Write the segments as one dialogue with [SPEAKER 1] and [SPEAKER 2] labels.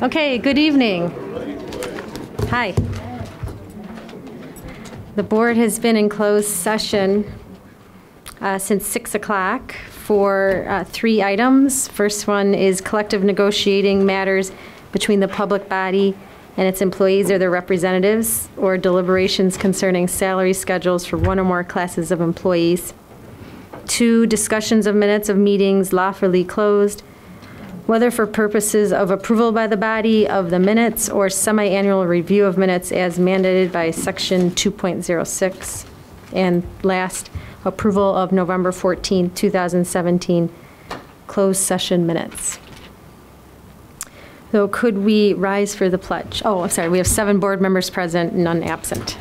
[SPEAKER 1] Okay, good evening. Hi. The board has been in closed session since 6 o'clock for 3 items. First one is collective negotiating matters between the public body and its employees or their representatives, or deliberations concerning salary schedules for one or more classes of employees. 2, discussions of minutes of meetings lawfully closed, whether for purposes of approval by the body of the minutes or semi-annual review of minutes as mandated by section 2.06. And last, approval of November 14, 2017 closed session minutes. So could we rise for the pledge? Oh, I'm sorry, we have 7 board members present, none absent.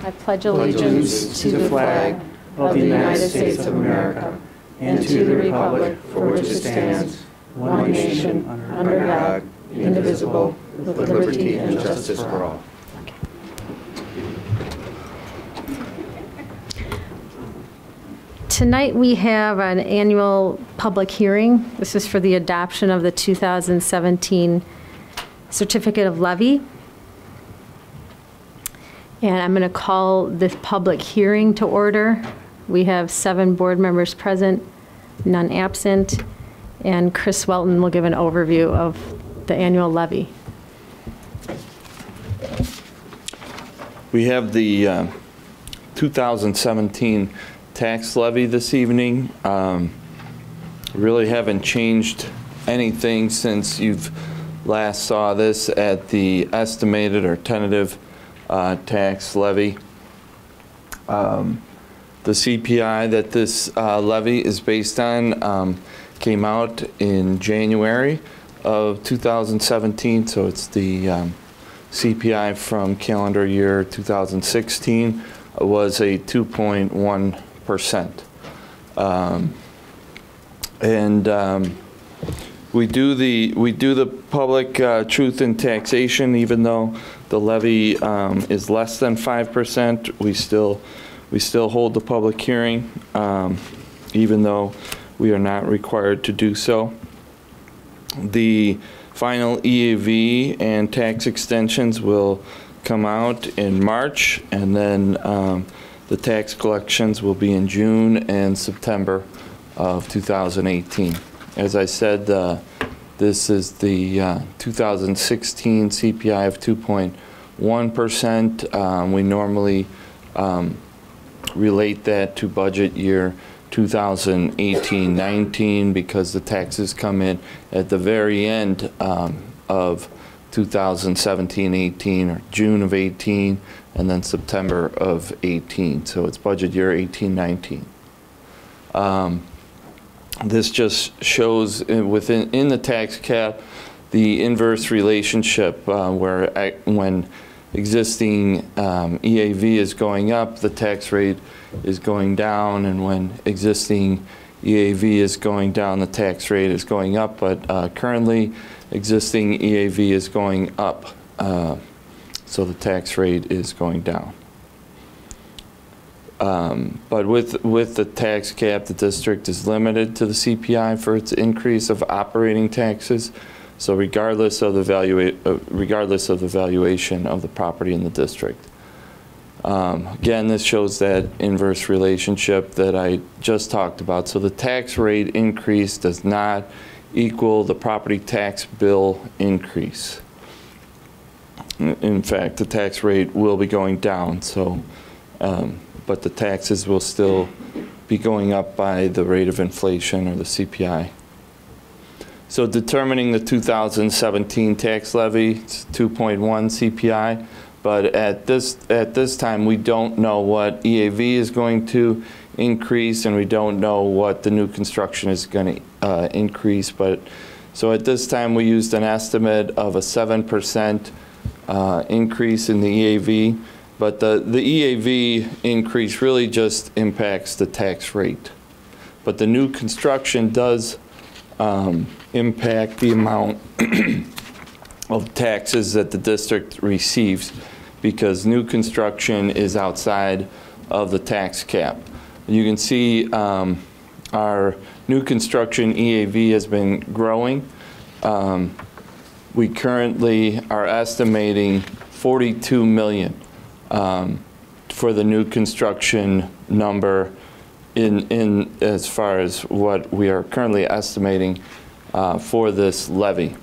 [SPEAKER 1] I pledge allegiance to the flag of the United States of America and to the republic for which it stands, one nation, under God, indivisible, with liberty and justice for all. Tonight we have an annual public hearing. This is for the adoption of the 2017 Certificate of Levy. And I'm going to call this public hearing to order. We have 7 board members present, none absent, and Chris Welton will give an overview of the annual levy.
[SPEAKER 2] We have the 2017 tax levy this evening. Really haven't changed anything since you've last saw this at the estimated or tentative tax levy. The CPI that this levy is based on came out in January of 2017, so it's the CPI from calendar year 2016 was a 2.1%. We do the public truth in taxation, even though the levy is less than 5%. We still hold the public hearing, even though we are not required to do so. The final EAV and tax extensions will come out in March, and then the tax collections will be in June and September of 2018. As I said, this is the 2016 CPI of 2.1%. We normally relate that to budget year 2018-19 because the taxes come in at the very end of 2017-18 or June of 18 and then September of 18. So it's budget year 18-19. This just shows in the tax cap the inverse relationship where when existing EAV is going up, the tax rate is going down, and when existing EAV is going down, the tax rate is going up. But currently, existing EAV is going up, so the tax rate is going down. But with the tax cap, the district is limited to the CPI for its increase of operating taxes. So regardless of the valuation of the property in the district. Again, this shows that inverse relationship that I just talked about. So the tax rate increase does not equal the property tax bill increase. In fact, the tax rate will be going down. So, but the taxes will still be going up by the rate of inflation or the CPI. So determining the 2017 tax levy, it's 2.1 CPI, but at this time we don't know what EAV is going to increase, and we don't know what the new construction is going to increase. But so at this time we used an estimate of a 7% increase in the EAV, but the EAV increase really just impacts the tax rate. But the new construction does impact the amount of taxes that the district receives, because new construction is outside of the tax cap. You can see our new construction EAV has been growing We currently are estimating $42 million for the new construction number in as far as what we are currently estimating for this levy.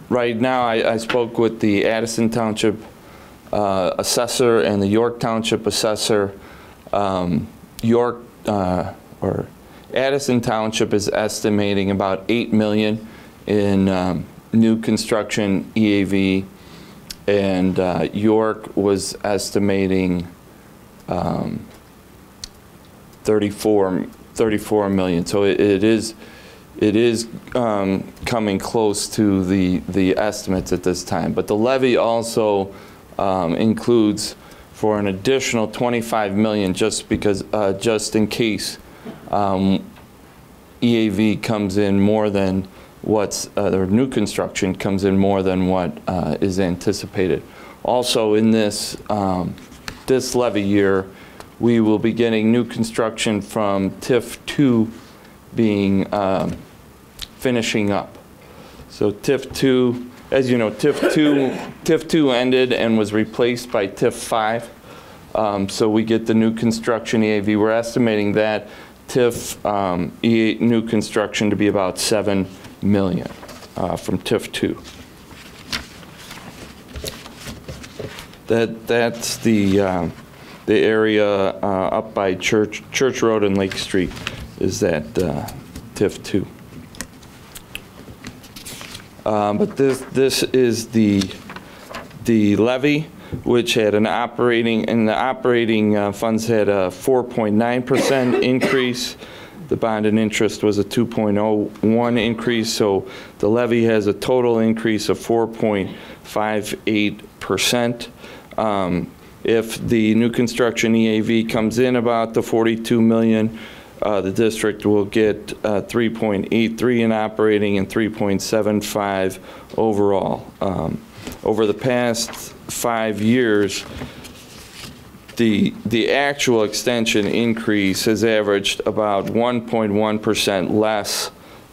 [SPEAKER 2] Right now, I spoke with the Addison Township assessor and the York Township assessor. Addison Township is estimating about $8 million in new construction EAV, and York was estimating 34 million. So it is coming close to the estimates at this time. But the levy also includes for an additional 25 million just because just in case EAV comes in more than what's or new construction comes in more than what is anticipated. Also in this this levy year, we will be getting new construction from TIF 2 being finishing up. So TIF 2, as you know, TIF 2 ended and was replaced by TIF 5. So we get the new construction EAV. We're estimating that TIF new construction to be about $7 million from TIF 2. That's the area up by Church Road and Lake Street is that TIF 2. But this is the levy, which had an operating, and the operating funds had a 4.9% increase. The bond and interest was a 2.01 increase, so the levy has a total increase of 4.58%. If the new construction EAV comes in about the 42 million, the district will get 3.83 in operating and 3.75 overall. Over the past 5 years, the actual extension increase has averaged about 1.1% less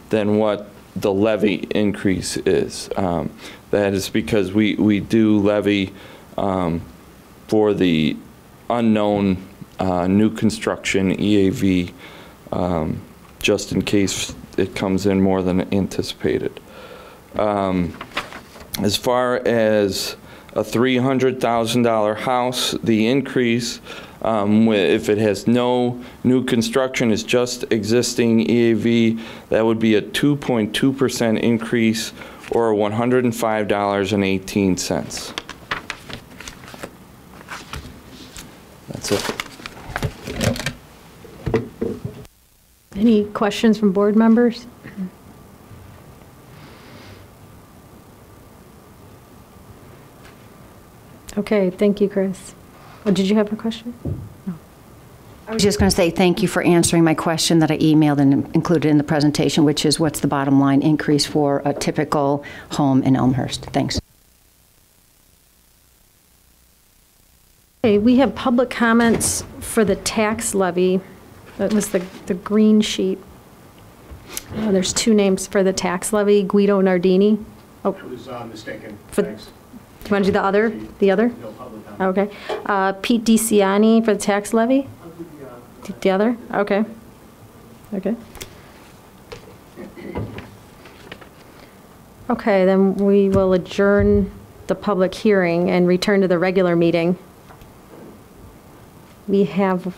[SPEAKER 2] than what the levy increase is. That is because we do levy for the unknown new construction EAV just in case it comes in more than anticipated. As far as a $300,000 house, the increase, if it has no new construction, is just existing EAV, that would be a 2.2% increase or $105.18. That's it.
[SPEAKER 1] Any questions from board members? Okay, thank you, Chris. Oh, did you have a question? No.
[SPEAKER 3] I was just going to say thank you for answering my question that I emailed and included in the presentation, which is what's the bottom line increase for a typical home in Elmhurst? Thanks.
[SPEAKER 1] Okay, we have public comments for the tax levy. That was the green sheet. There's two names for the tax levy, Guido Nardini. Oh.
[SPEAKER 4] I was mistaken.
[SPEAKER 1] Do
[SPEAKER 4] Thanks.
[SPEAKER 1] you want to do the other? The other?
[SPEAKER 4] No public comment.
[SPEAKER 1] Okay. Pete DiCiani for the tax levy? The other? Okay. Okay. Okay, then we will adjourn the public hearing and return to the regular meeting. We have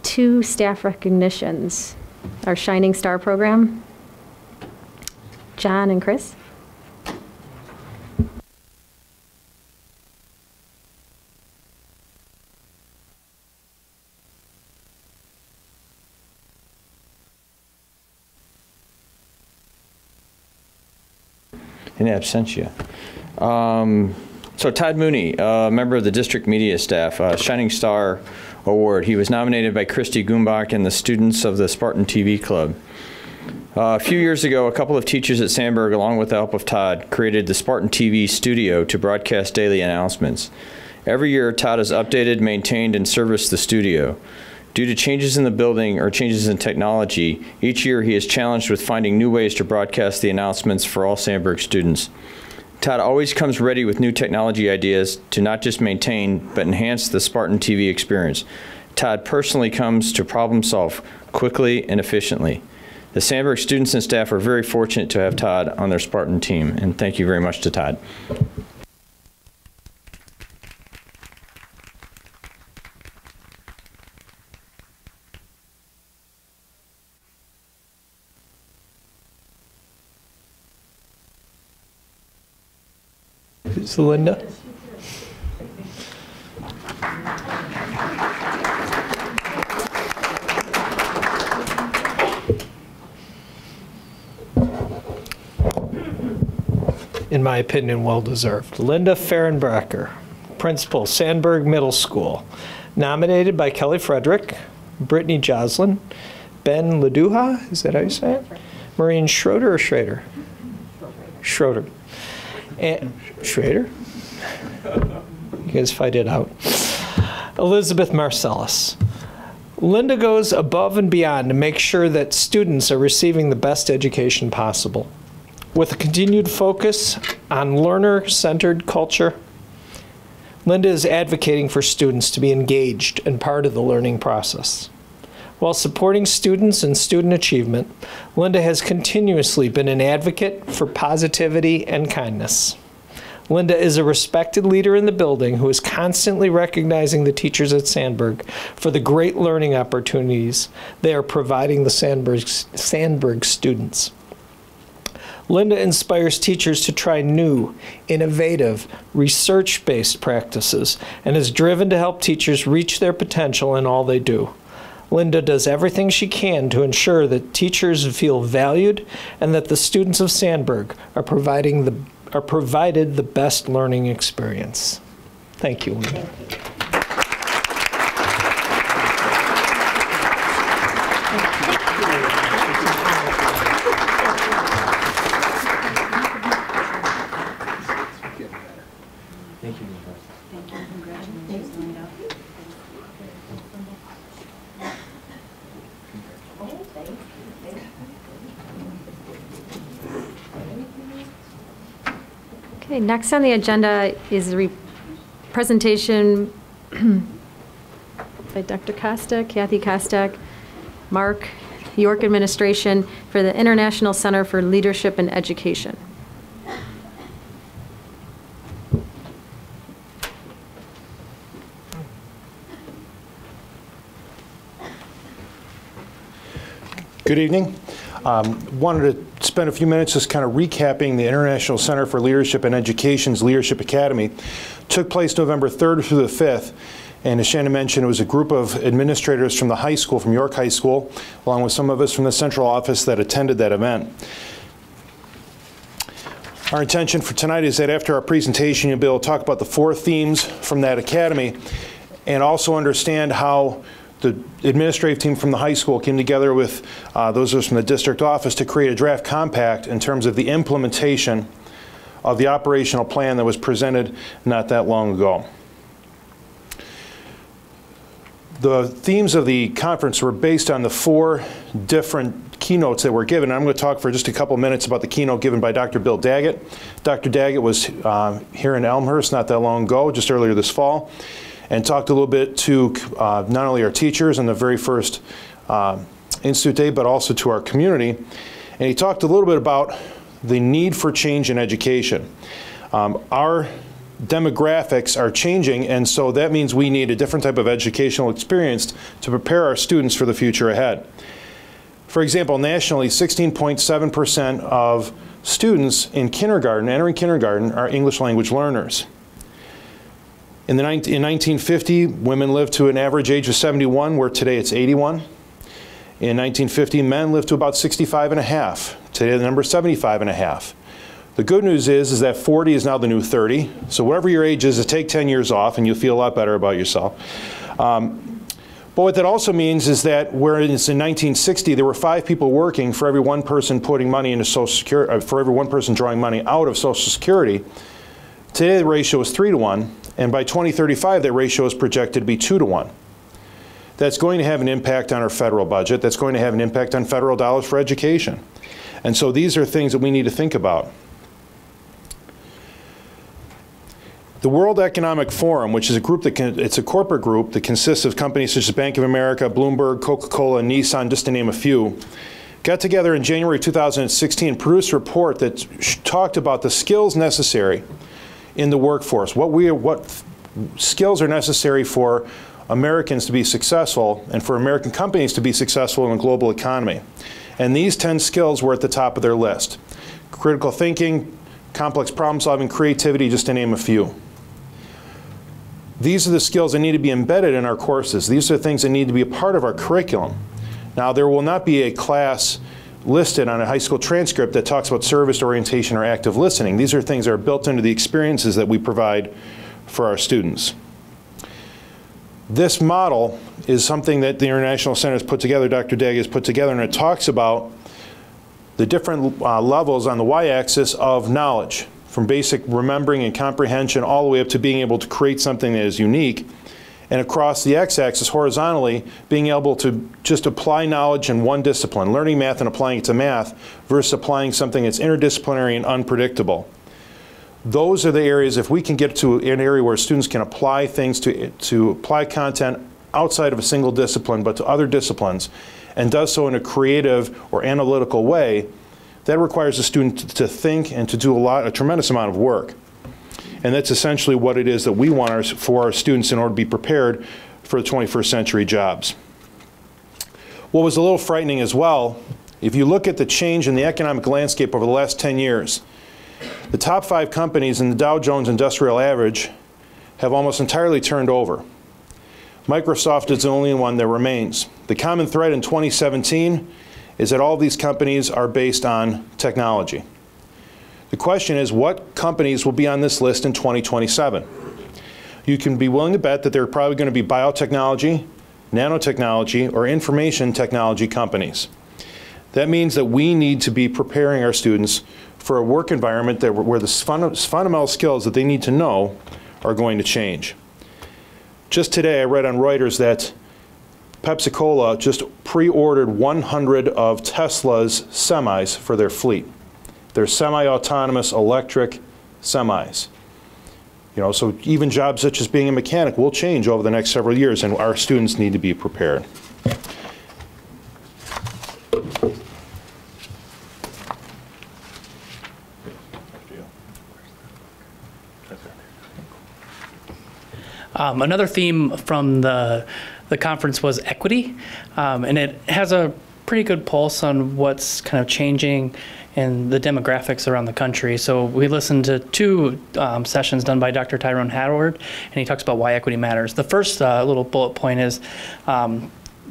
[SPEAKER 1] 2 staff recognitions. Our Shining Star program. John and Chris.
[SPEAKER 5] In absentia. So Todd Mooney, a member of the district media staff, Shining Star Award. He was nominated by Christy Gumbach and the students of the Spartan TV Club. A few years ago, a couple of teachers at Sandburg, along with the help of Todd, created the Spartan TV studio to broadcast daily announcements. Every year, Todd has updated, maintained, and serviced the studio. Due to changes in the building or changes in technology, each year he is challenged with finding new ways to broadcast the announcements for all Sandburg students. Todd always comes ready with new technology ideas to not just maintain, but enhance the Spartan TV experience. Todd personally comes to problem solve quickly and efficiently. The Sandburg students and staff are very fortunate to have Todd on their Spartan team, and thank you very much to Todd.
[SPEAKER 6] Who's Linda? In my opinion, well-deserved. Linda Fehrenbracker, Principal, Sandburg Middle School. Nominated by Kelly Frederick, Brittany Joslin, Ben Laduha, is that how you say it? Maureen Schroeder or Schrader? Schroeder. And Schrader? You guys fight it out. Elizabeth Marcellus. Linda goes above and beyond to make sure that students are receiving the best education possible. With a continued focus on learner-centered culture, Linda is advocating for students to be engaged and part of the learning process. While supporting students and student achievement, Linda has continuously been an advocate for positivity and kindness. Linda is a respected leader in the building who is constantly recognizing the teachers at Sandburg for the great learning opportunities they are providing the Sandburg students. Linda inspires teachers to try new, innovative, research-based practices and is driven to help teachers reach their potential in all they do. Linda does everything she can to ensure that teachers feel valued and that the students of Sandburg are provided the best learning experience. Thank you, Linda.
[SPEAKER 1] Okay, next on the agenda is a presentation by Dr. Costa, Kathy Kostak, Mark, York Administration for the International Center for Leadership and Education.
[SPEAKER 4] Good evening. Wanted to spend a few minutes just kind of recapping the International Center for Leadership and Education's Leadership Academy. Took place November 3rd through the 5th. And as Shannon mentioned, it was a group of administrators from the high school, from York High School, along with some of us from the central office that attended that event. Our intention for tonight is that after our presentation, you'll be able to talk about the 4 themes from that academy and also understand how the administrative team from the high school came together with those of us from the district office to create a draft compact in terms of the implementation of the operational plan that was presented not that long ago. The themes of the conference were based on the 4 different keynotes that were given. I'm going to talk for just a couple minutes about the keynote given by Dr. Bill Daggett. Dr. Daggett was here in Elmhurst not that long ago, just earlier this fall, and talked a little bit to not only our teachers on the very first Institute Day, but also to our community. And he talked a little bit about the need for change in education. Our demographics are changing, and so that means we need a different type of educational experience to prepare our students for the future ahead. For example, nationally, 16.7% of students in kindergarten, entering kindergarten, are English language learners. In 1950, women lived to an average age of 71, where today it's 81. In 1950, men lived to about 65 and a half. Today the number is 75 and a half. The good news is that 40 is now the new 30. So whatever your age is, take 10 years off and you'll feel a lot better about yourself. But what that also means is that whereas in 1960 there were 5 people working for every 1 person putting money into Social Security, for every 1 person drawing money out of Social Security, today the ratio is 3 to 1. And by 2035, that ratio is projected to be 2 to 1. that's going to have an impact on our federal budget, that's going to have an impact on federal dollars for education. And so these are things that we need to think about. The World Economic Forum, which is a group it's a corporate group that consists of companies such as Bank of America, Bloomberg, Coca-Cola, Nissan, just to name a few, got together in January 2016, produced a report that talked about the skills necessary in the workforce, what skills are necessary for Americans to be successful and for American companies to be successful in a global economy. And these 10 skills were at the top of their list. Critical thinking, complex problem solving, creativity, just to name a few. These are the skills that need to be embedded in our courses. These are things that need to be a part of our curriculum. Now, there will not be a class listed on a high school transcript that talks about service orientation or active listening. These are things that are built into the experiences that we provide for our students. This model is something that the International Center has put together, Dr. Daggett has put together, and it talks about the different levels on the y-axis of knowledge, from basic remembering and comprehension all the way up to being able to create something that is unique. And across the x-axis, horizontally, being able to just apply knowledge in one discipline, learning math and applying it to math, versus applying something that's interdisciplinary and unpredictable. Those are the areas, if we can get to an area where students can apply things to apply content outside of a single discipline, but to other disciplines, and does so in a creative or analytical way, that requires a student to think and to do a tremendous amount of work. And that's essentially what it is that we want for our students in order to be prepared for the 21st century jobs. What was a little frightening as well, if you look at the change in the economic landscape over the last 10 years, the top 5 companies in the Dow Jones Industrial Average have almost entirely turned over. Microsoft is the only one that remains. The common thread in 2017 is that all these companies are based on technology. The question is, what companies will be on this list in 2027? You can be willing to bet that there are probably going to be biotechnology, nanotechnology, or information technology companies. That means that we need to be preparing our students for a work environment where the fundamental skills that they need to know are going to change. Just today I read on Reuters that Pepsi-Cola just pre-ordered 100 of Tesla's semis for their fleet. They're semi-autonomous electric semis. You know, so even jobs such as being a mechanic will change over the next several years, and our students need to be prepared.
[SPEAKER 7] Another theme from the conference was equity, and it has a pretty good pulse on what's kind of changing in the demographics around the country. So we listened to 2 sessions done by Dr. Tyrone Howard, and he talks about why equity matters. The first little bullet point is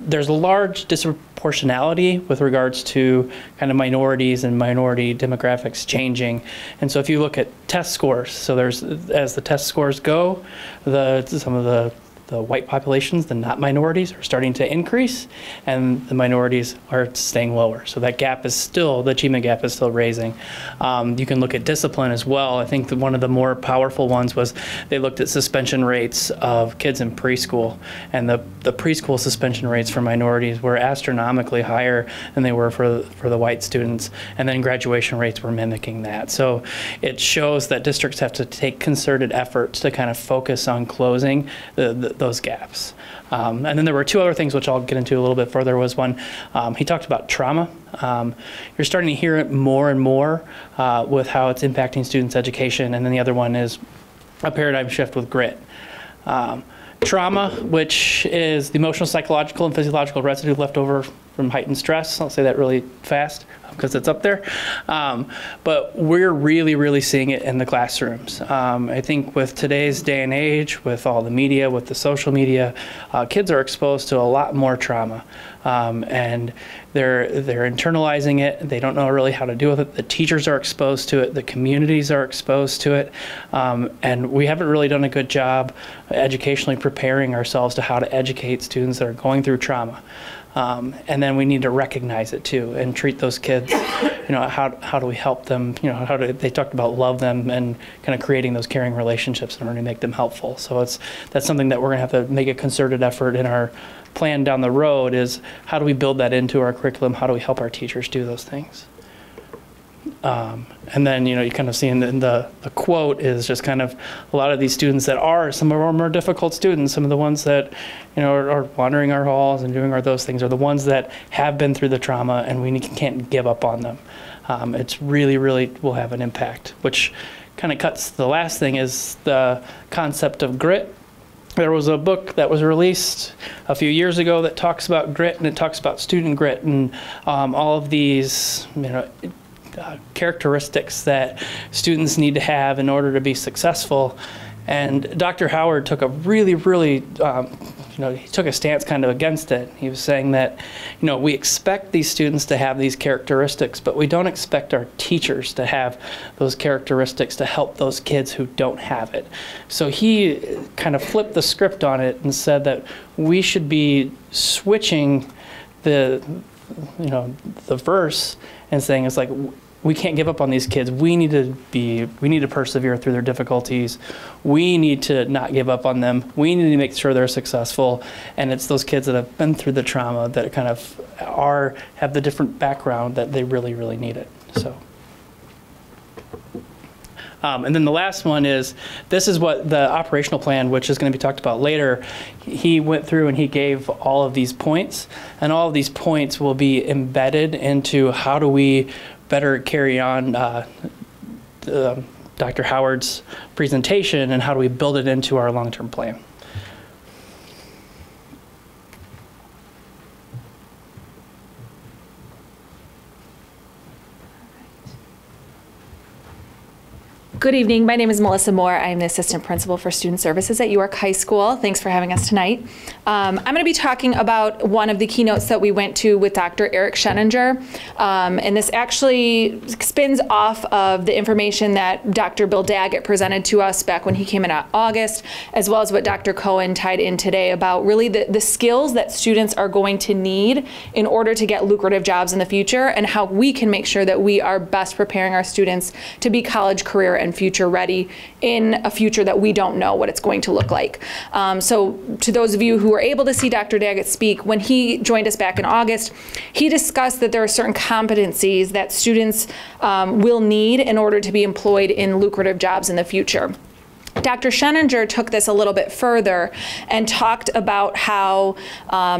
[SPEAKER 7] there's a large disproportionality with regards to kind of minorities and minority demographics changing. And so if you look at test scores, so there's, as the test scores go, some of the white populations, the not minorities, are starting to increase, and the minorities are staying lower. So that gap is still, the achievement gap is still raising. You can look at discipline as well. I think that one of the more powerful ones was they looked at suspension rates of kids in preschool, and the preschool suspension rates for minorities were astronomically higher than they were for the white students, and then graduation rates were mimicking that. So it shows that districts have to take concerted efforts to kind of focus on closing those gaps. And then there were 2 other things which I'll get into a little bit further. Was one, he talked about trauma. You're starting to hear it more and more with how it's impacting students' education. And then the other one is a paradigm shift with grit. Trauma, which is the emotional, psychological, and physiological residue left over from heightened stress. I'll say that really fast because it's up there. But we're really, really seeing it in the classrooms. I think with today's day and age, with all the media, with the social media, kids are exposed to a lot more trauma. And they're internalizing it. They don't know really how to deal with it. The teachers are exposed to it. The communities are exposed to it. And we haven't really done a good job educationally preparing ourselves to how to educate students that are going through trauma. And then we need to recognize it too and treat those kids, how do we help them, they talked about love them and kind of creating those caring relationships in order to make them helpful. So that's something that we're going to have to make a concerted effort in our plan down the road, is how do we build that into our curriculum? How do we help our teachers do those things? And then, you kind of see in the quote is just kind of a lot of these students that are some of our more difficult students, some of the ones that, are wandering our halls and doing those things, are the ones that have been through the trauma, and we can't give up on them. It's really, really will have an impact, which kind of cuts the last thing is the concept of grit. There was a book that was released a few years ago that talks about grit, and it talks about student grit and all of these, characteristics that students need to have in order to be successful. And Dr. Howard took a really, really, he took a stance kind of against it. He was saying that, we expect these students to have these characteristics, but we don't expect our teachers to have those characteristics to help those kids who don't have it. So he kind of flipped the script on it and said that we should be switching the verse and saying it's like, we can't give up on these kids. We need to persevere through their difficulties. We need to not give up on them. We need to make sure they're successful. And it's those kids that have been through the trauma that kind of have the different background that they really, really need it. So. And then the last one is, this is what the operational plan, which is going to be talked about later, he went through and he gave all of these points, and all of these points will be embedded into how do we better carry on Dr. Howard's presentation, and how do we build it into our long-term plan.
[SPEAKER 8] Good evening. My name is Melissa Moore. I'm the Assistant Principal for Student Services at York High School. Thanks for having us tonight. I'm going to be talking about one of the keynotes that we went to with Dr. Eric Scheninger. And this actually spins off of the information that Dr. Bill Daggett presented to us back when he came in August, as well as what Dr. Cohen tied in today about really the skills that students are going to need in order to get lucrative jobs in the future, and how we can make sure that we are best preparing our students to be college, career, and future ready in a future that we don't know what it's going to look like. So to those of you who were able to see Dr. Daggett speak, when he joined us back in August, he discussed that there are certain competencies that students will need in order to be employed in lucrative jobs in the future. Dr. Scheninger took this a little bit further and talked about how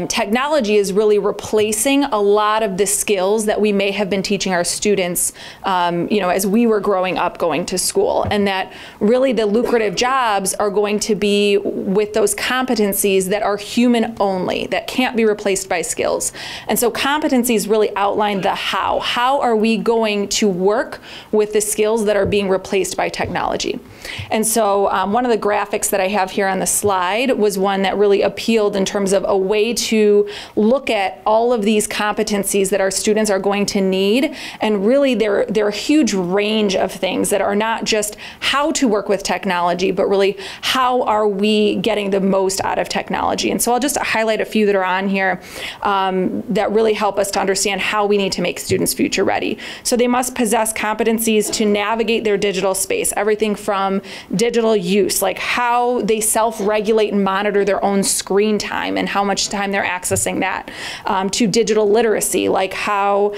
[SPEAKER 8] technology is really replacing a lot of the skills that we may have been teaching our students, as we were growing up going to school, and that really the lucrative jobs are going to be with those competencies that are human only, that can't be replaced by skills. And so competencies really outline the how. How are we going to work with the skills that are being replaced by technology? And so one of the graphics that I have here on the slide was one that really appealed in terms of a way to look at all of these competencies that our students are going to need. And really they're a huge range of things that are not just how to work with technology, but really how are we getting the most out of technology. And so I'll just highlight a few that are on here that really help us to understand how we need to make students future ready. So they must possess competencies to navigate their digital space, everything from digital use, like how they self-regulate and monitor their own screen time and how much time they're accessing that, to digital literacy, like how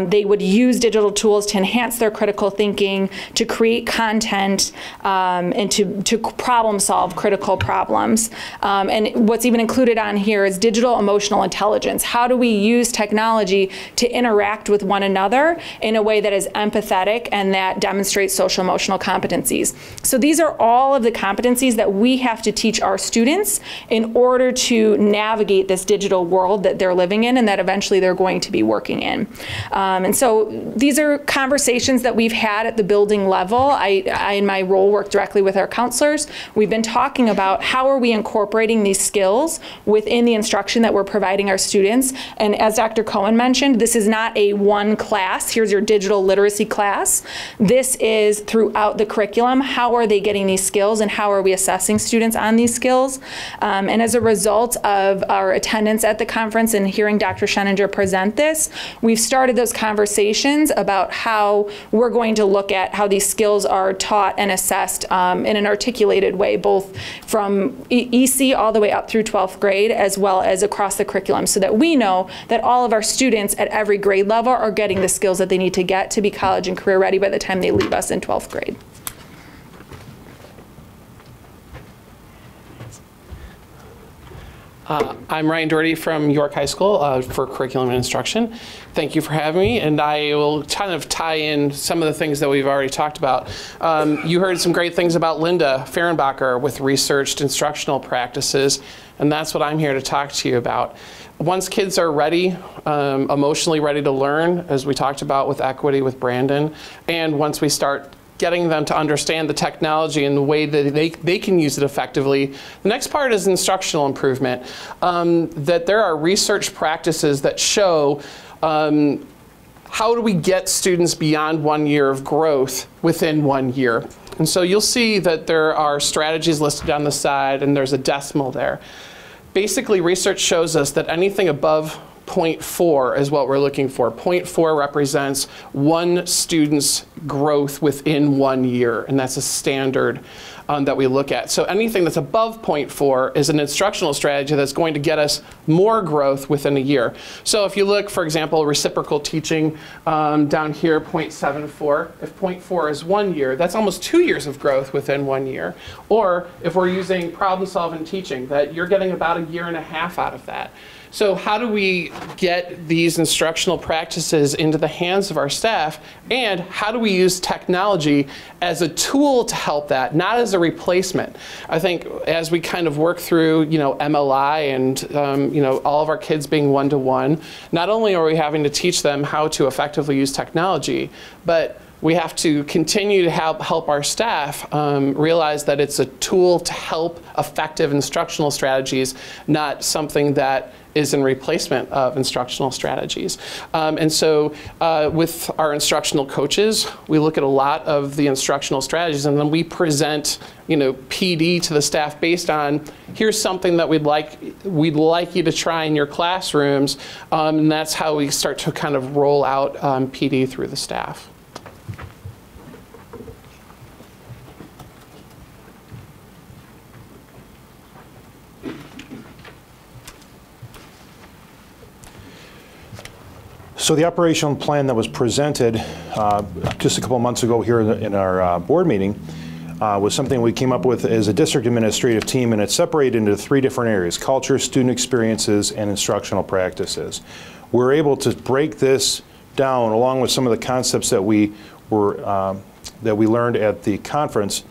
[SPEAKER 8] they would use digital tools to enhance their critical thinking, to create content, and to problem solve critical problems. And what's even included on here is digital emotional intelligence. How do we use technology to interact with one another in a way that is empathetic and that demonstrates social emotional competencies? So these are all of the competencies that we have to teach our students in order to navigate this digital world that they're living in and that eventually they're going to be working in. And so these are conversations that we've had at the building level. I in my role, work directly with our counselors. We've been talking about how are we incorporating these skills within the instruction that we're providing our students. And as Dr. Cohen mentioned, this is not a one class, here's your digital literacy class. This is throughout the curriculum. How are they getting these skills and how are we assessing students on these skills? And as a result of our attendance at the conference and hearing Dr. Scheninger present this, we've started those conversations about how we're going to look at how these skills are taught and assessed in an articulated way, both from EC all the way up through 12th grade, as well as across the curriculum, so that we know that all of our students at every grade level are getting the skills that they need to get to be college and career ready by the time they leave us in 12th grade.
[SPEAKER 9] I'm Ryan Doherty from York High School for Curriculum and Instruction. Thank you for having me, and I will kind of tie in some of the things that we've already talked about. You heard some great things about Linda Fehrenbacher with researched instructional practices, and that's what I'm here to talk to you about. Once kids are ready, emotionally ready to learn, as we talked about with equity with Brandon, and once we start getting them to understand the technology and the way that they can use it effectively. The next part is instructional improvement. That there are research practices that show how do we get students beyond 1 year of growth within 1 year. And so you'll see that there are strategies listed on the side and there's a decimal there. Basically, research shows us that anything above 0.4 is what we're looking for. 0.4 represents one student's growth within 1 year, and that's a standard that we look at. So anything that's above 0.4 is an instructional strategy that's going to get us more growth within a year. So if you look, for example, reciprocal teaching down here, 0.74. If 0.4 is 1 year, that's almost 2 years of growth within 1 year. Or if we're using problem-solving teaching, that you're getting about 1.5 years out of that. So how do we get these instructional practices into the hands of our staff, and how do we use technology as a tool to help that, not as a replacement? I think as we kind of work through, MLI and all of our kids being one-to-one, not only are we having to teach them how to effectively use technology, but we have to continue to help our staff realize that it's a tool to help effective instructional strategies, not something that is in replacement of instructional strategies. And so with our instructional coaches, we look at a lot of the instructional strategies, and then we present PD to the staff based on, here's something that we'd like you to try in your classrooms, and that's how we start to kind of roll out PD through the staff.
[SPEAKER 4] So the operational plan that was presented just a couple months ago here in our board meeting was something we came up with as a district administrative team, and it's separated into 3 different areas: culture, student experiences, and instructional practices. We're able to break this down along with some of the concepts that we learned at the conference,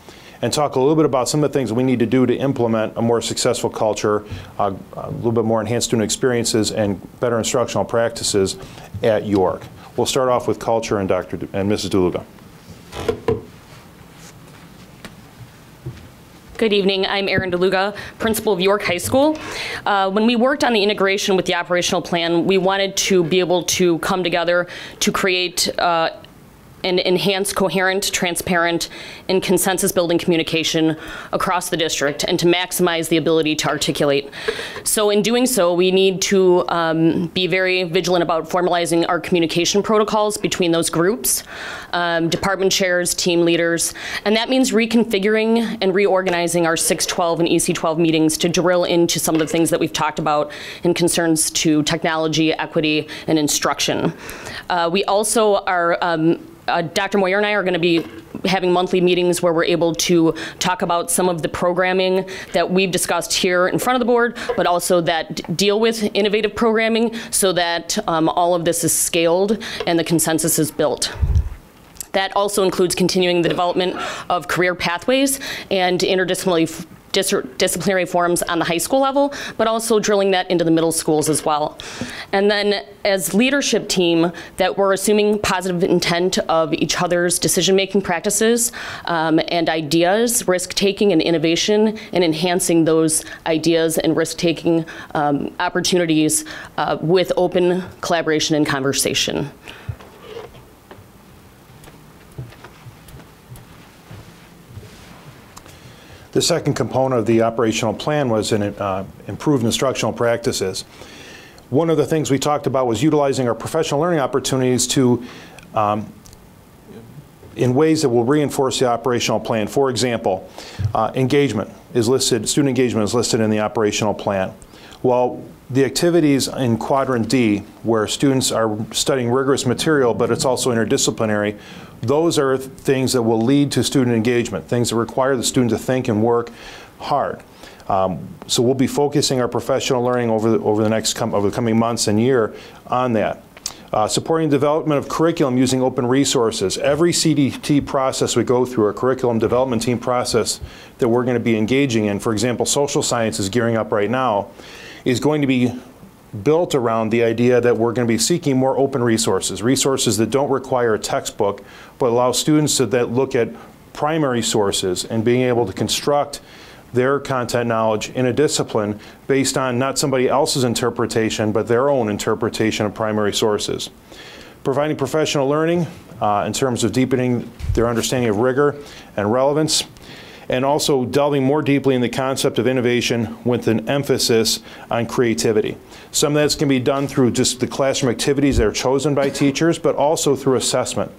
[SPEAKER 4] and talk a little bit about some of the things we need to do to implement a more successful culture, a little bit more enhanced student experiences, and better instructional practices at York. We'll start off with culture and Mrs. DeLuga.
[SPEAKER 10] Good evening. I'm Erin DeLuga, principal of York High School. When we worked on the integration with the operational plan, we wanted to be able to come together to create and enhance coherent, transparent, and consensus-building communication across the district, and to maximize the ability to articulate. So in doing so, we need to be very vigilant about formalizing our communication protocols between those groups, department chairs, team leaders, and that means reconfiguring and reorganizing our 612 and EC12 meetings to drill into some of the things that we've talked about in concerns to technology, equity, and instruction. We also are Dr. Moyer and I are going to be having monthly meetings where we're able to talk about some of the programming that we've discussed here in front of the board, but also that deal with innovative programming so that all of this is scaled and the consensus is built. That also includes continuing the development of career pathways and interdisciplinary disciplinary forums on the high school level, but also drilling that into the middle schools as well. And then as leadership team, that we're assuming positive intent of each other's decision-making practices and ideas, risk-taking and innovation, and enhancing those ideas and risk-taking opportunities with open collaboration and conversation.
[SPEAKER 4] The second component of the operational plan was improved instructional practices. One of the things we talked about was utilizing our professional learning opportunities to, in ways that will reinforce the operational plan. For example, engagement is listed, student engagement is listed in the operational plan. While the activities in Quadrant D, where students are studying rigorous material, but it's also interdisciplinary, those are things that will lead to student engagement, things that require the student to think and work hard. So we'll be focusing our professional learning over the coming months and year on that. Supporting the development of curriculum using open resources. Every CDT process we go through, a curriculum development team process that we're going to be engaging in, for example, social science is gearing up right now, is going to be built around the idea that we're going to be seeking more open resources, resources that don't require a textbook, but allow students to then look at primary sources and being able to construct their content knowledge in a discipline based on not somebody else's interpretation, but their own interpretation of primary sources. Providing professional learning in terms of deepening their understanding of rigor and relevance, and also delving more deeply in the concept of innovation with an emphasis on creativity. Some of that's going to be done through just the classroom activities that are chosen by teachers, but also through assessment,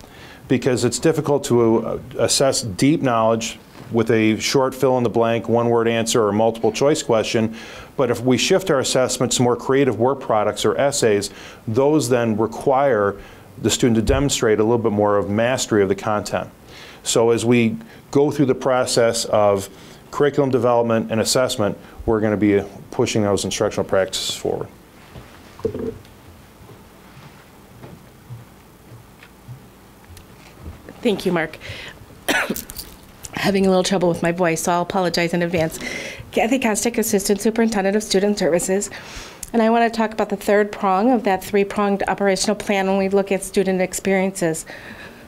[SPEAKER 4] because it's difficult to assess deep knowledge with a short fill-in-the-blank, one-word answer or multiple choice question. But if we shift our assessments to more creative work products or essays, those then require the student to demonstrate a little bit more of mastery of the content. So as we go through the process of curriculum development and assessment, we're going to be pushing those instructional practices forward.
[SPEAKER 11] Thank you, Mark. Having a little trouble with my voice, so I'll apologize in advance. Kathy Kostick, Assistant Superintendent of Student Services. And I want to talk about the third prong of that three-pronged operational plan when we look at student experiences.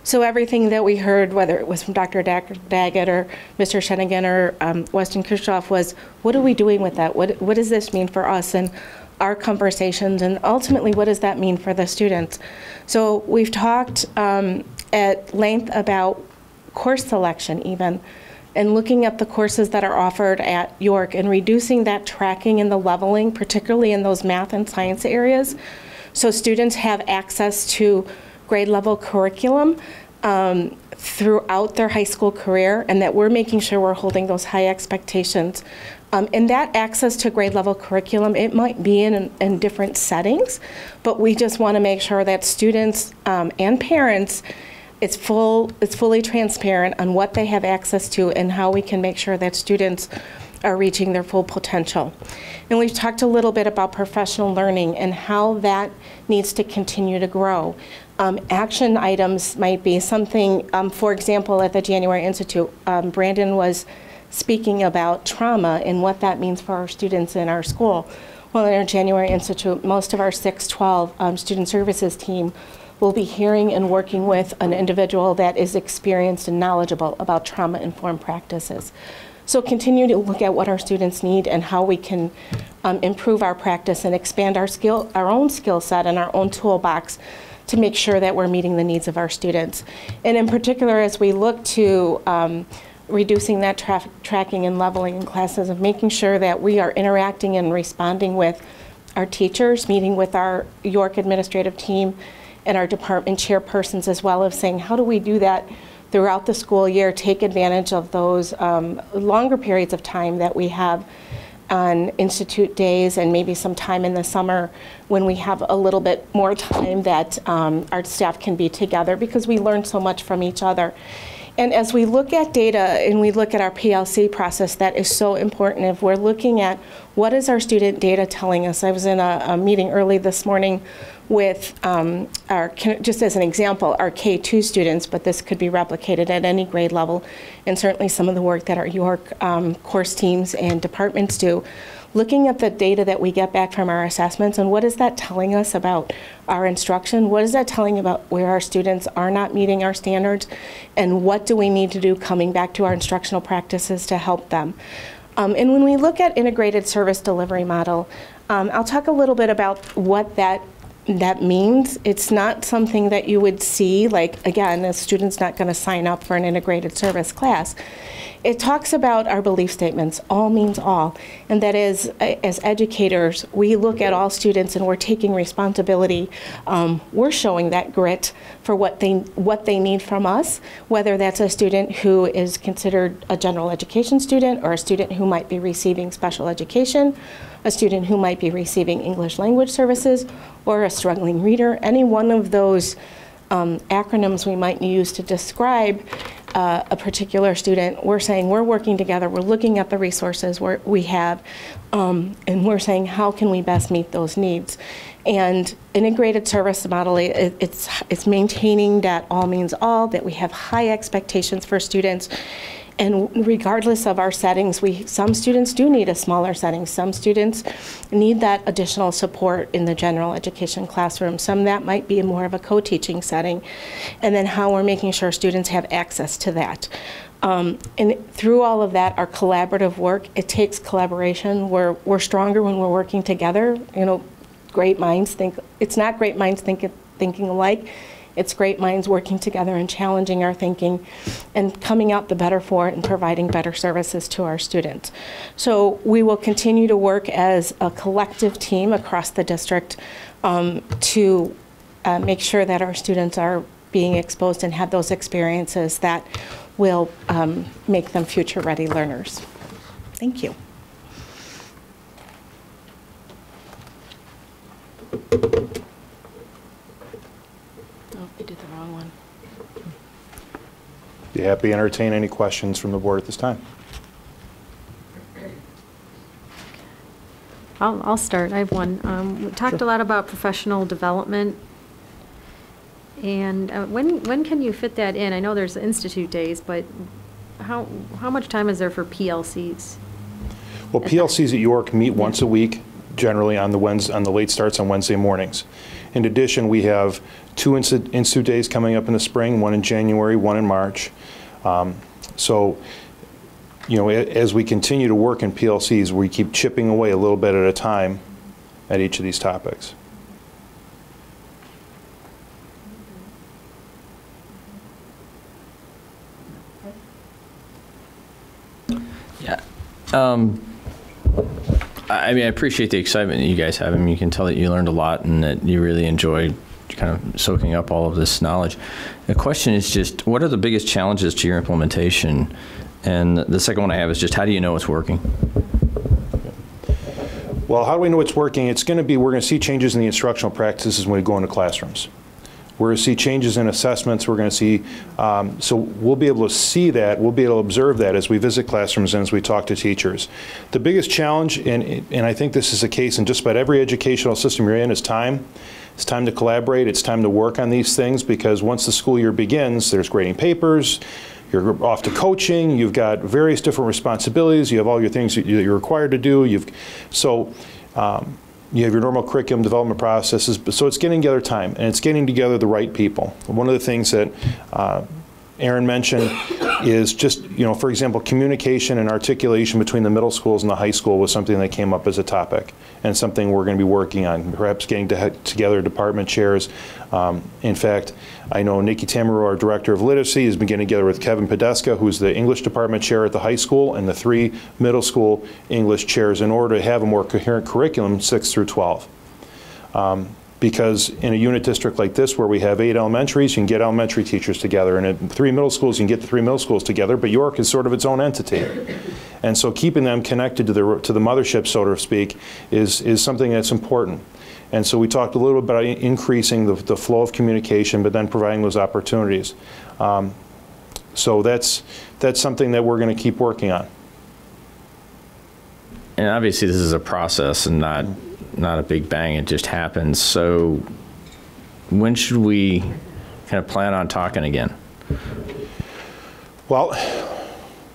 [SPEAKER 11] So everything that we heard, whether it was from Dr. Daggett or Mr. Shenigan or Weston Kirchhoff, was what are we doing with that? What does this mean for us and our conversations, and ultimately what does that mean for the students? So we've talked at length about course selection even, and looking at the courses that are offered at York and reducing that tracking and the leveling, particularly in those math and science areas, so students have access to grade level curriculum throughout their high school career, and that we're making sure we're holding those high expectations. And that access to grade level curriculum, it might be in different settings, but we just want to make sure that students and parents, it's fully transparent on what they have access to and how we can make sure that students are reaching their full potential. And we've talked a little bit about professional learning and how that needs to continue to grow. Action items might be something, for example, at the January Institute, Brandon was speaking about trauma and what that means for our students in our school. Well, in our January Institute, most of our 612 student services team will be hearing and working with an individual that is experienced and knowledgeable about trauma-informed practices. So continue to look at what our students need and how we can improve our practice and expand our own skill set and our own toolbox to make sure that we're meeting the needs of our students. And in particular, as we look to reducing that tracking and leveling in classes, of making sure that we are interacting and responding with our teachers, meeting with our York administrative team and our department chairpersons, as well as saying, how do we do that throughout the school year, take advantage of those longer periods of time that we have on institute days and maybe some time in the summer when we have a little bit more time that our staff can be together, because we learn so much from each other. And as we look at data and we look at our PLC process, that is so important. If we're looking at what is our student data telling us. I was in a meeting early this morning with just as an example, our K-2 students, but this could be replicated at any grade level, and certainly some of the work that our York course teams and departments do, looking at the data that we get back from our assessments and what is that telling us about our instruction, what is that telling about where our students are not meeting our standards, and what do we need to do coming back to our instructional practices to help them. And when we look at integrated service delivery model, I'll talk a little bit about what that means. It's not something that you would see, like, again, a student's not going to sign up for an integrated service class. It talks about our belief statements, all means all, and that is, as educators, we look at all students and we're taking responsibility. We're showing that grit for what they need from us, whether that's a student who is considered a general education student or a student who might be receiving special education, a student who might be receiving English language services, or a struggling reader. Any one of those acronyms we might use to describe a particular student, we're saying we're working together, we're looking at the resources we have, and we're saying how can we best meet those needs. And integrated service model, it's maintaining that all means all, that we have high expectations for students. And regardless of our settings, some students do need a smaller setting. Some students need that additional support in the general education classroom. Some that might be more of a co-teaching setting. And then how we're making sure students have access to that. And through all of that, our collaborative work, it takes collaboration. We're stronger when we're working together. You know, great minds think, it's not great minds thinking alike. It's great minds working together and challenging our thinking and coming out the better for it and providing better services to our students. So we will continue to work as a collective team across the district to make sure that our students are being exposed and have those experiences that will make them future-ready learners. Thank you.
[SPEAKER 8] You did the wrong one.
[SPEAKER 4] Be happy to entertain any questions from the board at this time.
[SPEAKER 1] I'll start. I have one. We talked a lot about professional development. And when can you fit that in? I know there's institute days, but how much time is there for PLCs?
[SPEAKER 4] Well, PLCs at York meet once a week, generally on the late starts on Wednesday mornings. In addition, we have 2 institute days coming up in the spring, one in January, one in March. So, you know, as we continue to work in PLCs, we keep chipping away a little bit at a time at each of these topics.
[SPEAKER 5] Yeah. I mean, I appreciate the excitement that you guys have. I mean, you can tell that you learned a lot and that you really enjoyed kind of soaking up all of this knowledge. The question is just, what are the biggest challenges to your implementation? And the second one I have is just, how do you know it's working?
[SPEAKER 4] Well, how do we know it's working? It's going to be, we're going to see changes in the instructional practices when we go into classrooms. We're going to see changes in assessments. We're going to see, so we'll be able to see that. We'll be able to observe that as we visit classrooms and as we talk to teachers. The biggest challenge, and I think this is the case in just about every educational system you're in, is time. It's time to collaborate. It's time to work on these things, because once the school year begins, there's grading papers, you're off to coaching, you've got various different responsibilities, you have all your things that you're required to do. You have your normal curriculum development processes, so it's getting together time, and it's getting together the right people. One of the things that Aaron mentioned is just, you know, for example, communication and articulation between the middle schools and the high school was something that came up as a topic, and something we're going to be working on, perhaps getting together department chairs. In fact, I know Nikki Tamaro, our Director of Literacy, has been getting together with Kevin Podeska, who's the English department chair at the high school, and the 3 middle school English chairs, in order to have a more coherent curriculum, 6 through 12. Because in a unit district like this, where we have 8 elementaries, you can get elementary teachers together, and at 3 middle schools, you can get the 3 middle schools together, but York is sort of its own entity. And so keeping them connected to the mothership, so to speak, is something that's important. And so we talked a little bit about increasing the flow of communication, but then providing those opportunities. So that's something that we're going to keep working on.
[SPEAKER 5] And obviously this is a process and not a big bang, it just happens. So when should we kind of plan on talking again?
[SPEAKER 4] Well,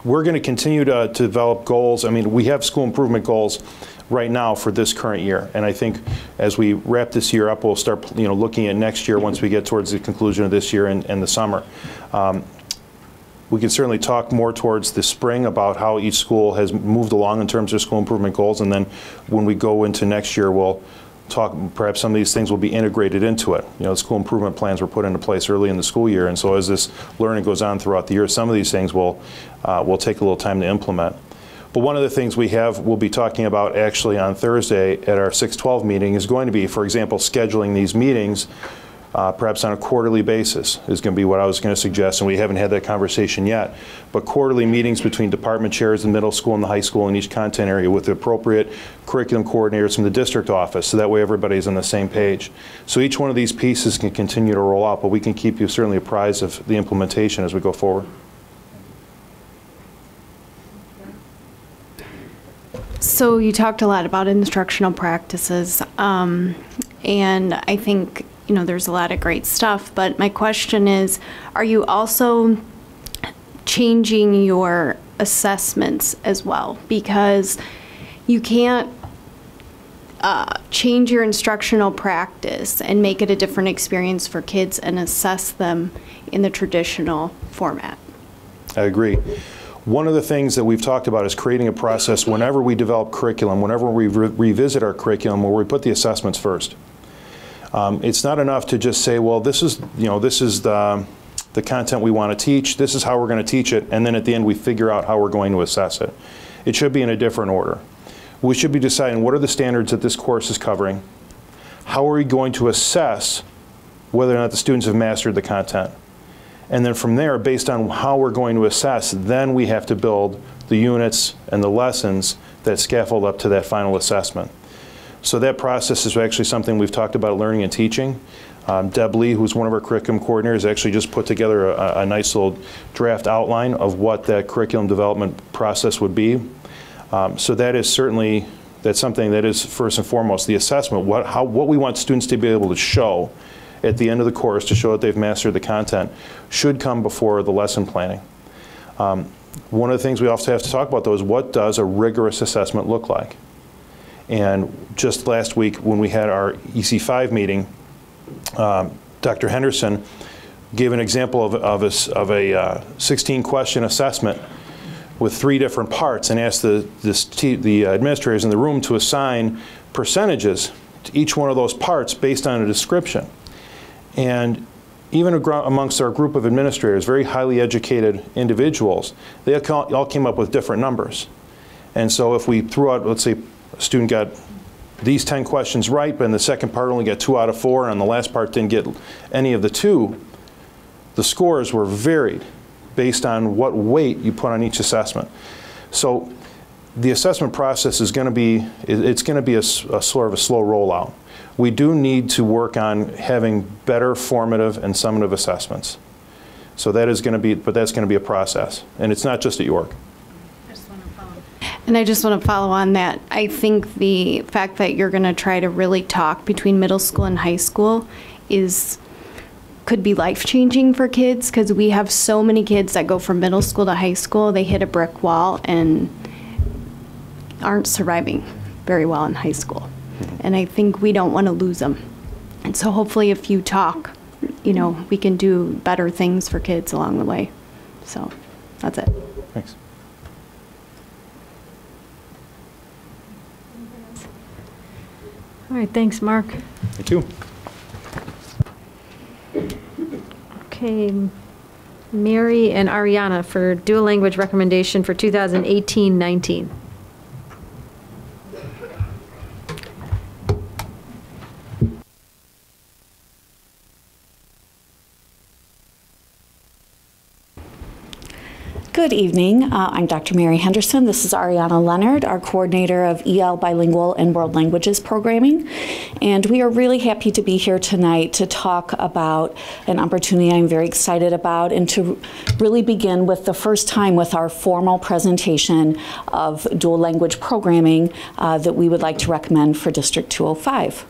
[SPEAKER 4] we're going to continue to develop goals. I mean, we have school improvement goals right now for this current year, and I think as we wrap this year up, we'll start looking at next year once we get towards the conclusion of this year and the summer. We can certainly talk more towards the spring about how each school has moved along in terms of school improvement goals, and then when we go into next year, we'll talk, perhaps some of these things will be integrated into it. School improvement plans were put into place early in the school year, and so as this learning goes on throughout the year, some of these things will take a little time to implement. But one of the things we'll be talking about actually on Thursday at our 6/12 meeting is going to be, for example, scheduling these meetings perhaps on a quarterly basis is going to be what I was going to suggest, and we haven't had that conversation yet. But quarterly meetings between department chairs in middle school and the high school in each content area with the appropriate curriculum coordinators from the district office, so that way everybody's on the same page. So each one of these pieces can continue to roll out, but we can keep you certainly apprised of the implementation as we go forward.
[SPEAKER 12] So you talked a lot about instructional practices, and I think there's a lot of great stuff, but my question is, are you also changing your assessments as well? Because you can't change your instructional practice and make it a different experience for kids and assess them in the traditional format.
[SPEAKER 4] I agree. One of the things that we've talked about is creating a process whenever we develop curriculum, whenever we revisit our curriculum, where we put the assessments first. It's not enough to just say, well, this is the content we want to teach, this is how we're going to teach it, and then at the end we figure out how we're going to assess it. It should be in a different order. We should be deciding what are the standards that this course is covering, how are we going to assess whether or not the students have mastered the content. And then from there, based on how we're going to assess, then we have to build the units and the lessons that scaffold up to that final assessment. So that process is actually something we've talked about learning and teaching. Deb Lee, who's one of our curriculum coordinators, actually just put together a nice little draft outline of what that curriculum development process would be. So that is certainly, that's something that is first and foremost the assessment, what we want students to be able to show at the end of the course to show that they've mastered the content should come before the lesson planning. One of the things we also have to talk about though is what does a rigorous assessment look like? And just last week when we had our EC5 meeting, Dr. Henderson gave an example of a 16-question assessment with 3 different parts and asked the administrators in the room to assign percentages to each one of those parts based on a description. And even amongst our group of administrators, very highly educated individuals, they all came up with different numbers. And so if we threw out, let's say, a student got these 10 questions right, but in the second part only got 2 out of 4, and the last part didn't get any of the 2, the scores were varied based on what weight you put on each assessment. So the assessment process is going to be, it's going to be a sort of a slow rollout. We do need to work on having better formative and summative assessments. So that is going to be, but that's going to be a process, and it's not just at York.
[SPEAKER 12] And I just want to follow on that. I think the fact that you're going to try to really talk between middle school and high school could be life-changing for kids, because we have so many kids that go from middle school to high school, they hit a brick wall and aren't surviving very well in high school. And I think we don't want to lose them. And so hopefully if you talk, we can do better things for kids along the way. So that's it.
[SPEAKER 4] Thanks.
[SPEAKER 1] All right, thanks, Mark.
[SPEAKER 4] Thank you.
[SPEAKER 1] Okay, Mary and Ariana for dual language recommendation for 2018-19.
[SPEAKER 13] Good evening. I'm Dr. Mary Henderson. This is Ariana Leonard, our coordinator of EL Bilingual and World Languages Programming. And we are really happy to be here tonight to talk about an opportunity I'm very excited about, and to really begin with the first time with our formal presentation of dual language programming that we would like to recommend for District 205.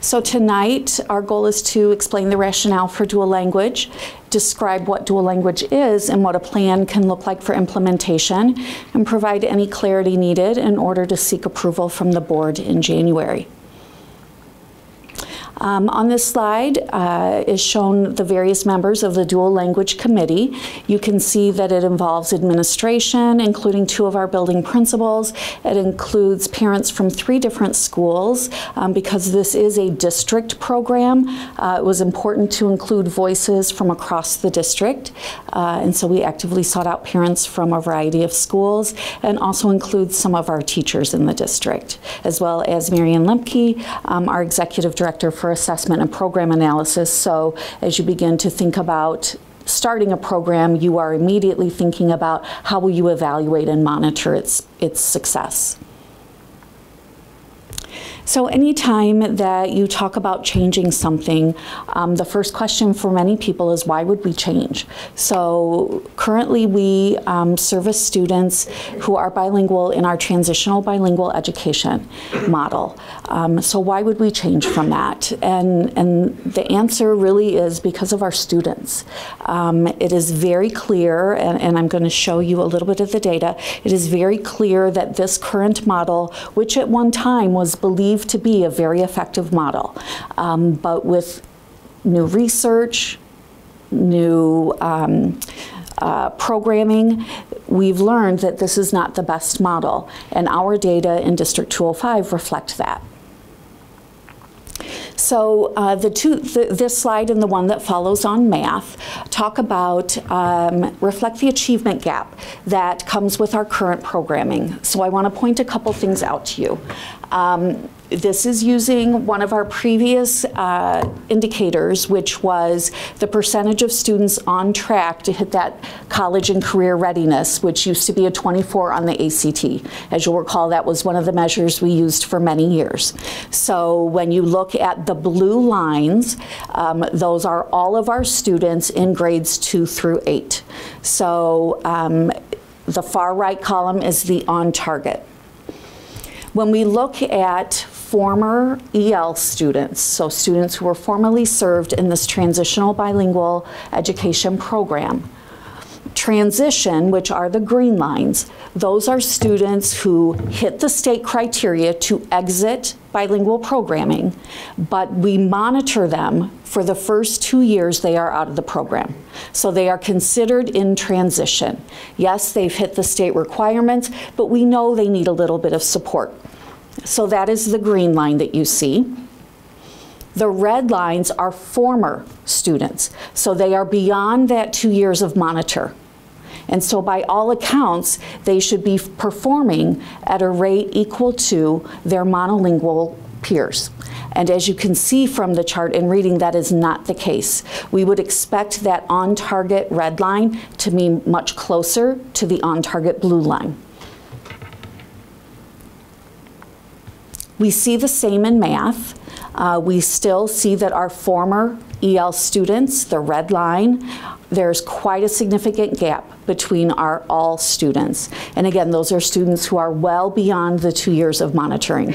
[SPEAKER 13] So tonight, our goal is to explain the rationale for dual language, describe what dual language is and what a plan can look like for implementation, and provide any clarity needed in order to seek approval from the board in January. On this slide is shown the various members of the Dual Language Committee. You can see that it involves administration, including 2 of our building principals. It includes parents from 3 different schools. Because this is a district program, it was important to include voices from across the district. And so we actively sought out parents from a variety of schools, and also include some of our teachers in the district, as well as Marianne Lemke, our Executive Director for Assessment and Program Analysis. So as you begin to think about starting a program, you are immediately thinking about how will you evaluate and monitor its success. So anytime that you talk about changing something, the first question for many people is, why would we change? So currently we service students who are bilingual in our transitional bilingual education model. So why would we change from that? And the answer really is because of our students. It is very clear, and I'm going to show you a little bit of the data, it is very clear that this current model, which at one time was believed to be a very effective model, but with new research, new programming, we've learned that this is not the best model, and our data in District 205 reflect that. So this slide and the one that follows on math talk about, reflect the achievement gap that comes with our current programming. So I want to point a couple things out to you. This is using one of our previous indicators, which was the percentage of students on track to hit that college and career readiness, which used to be a 24 on the ACT. As you'll recall, that was one of the measures we used for many years. So when you look at the blue lines, those are all of our students in grades 2 through 8. So the far right column is the on target. When we look at former EL students, so students who were formerly served in this transitional bilingual education program, transition, which are the green lines, those are students who hit the state criteria to exit bilingual programming, but we monitor them for the first 2 years they are out of the program. So they are considered in transition. Yes, they've hit the state requirements, but we know they need a little bit of support. So that is the green line that you see. The red lines are former students. So they are beyond that 2 years of monitor. And so by all accounts, they should be performing at a rate equal to their monolingual peers. And as you can see from the chart in reading, that is not the case. We would expect that on-target red line to be much closer to the on-target blue line. We see the same in math. We still see that our former EL students, the red line, there's quite a significant gap between our all students. And again, those are students who are well beyond the 2 years of monitoring.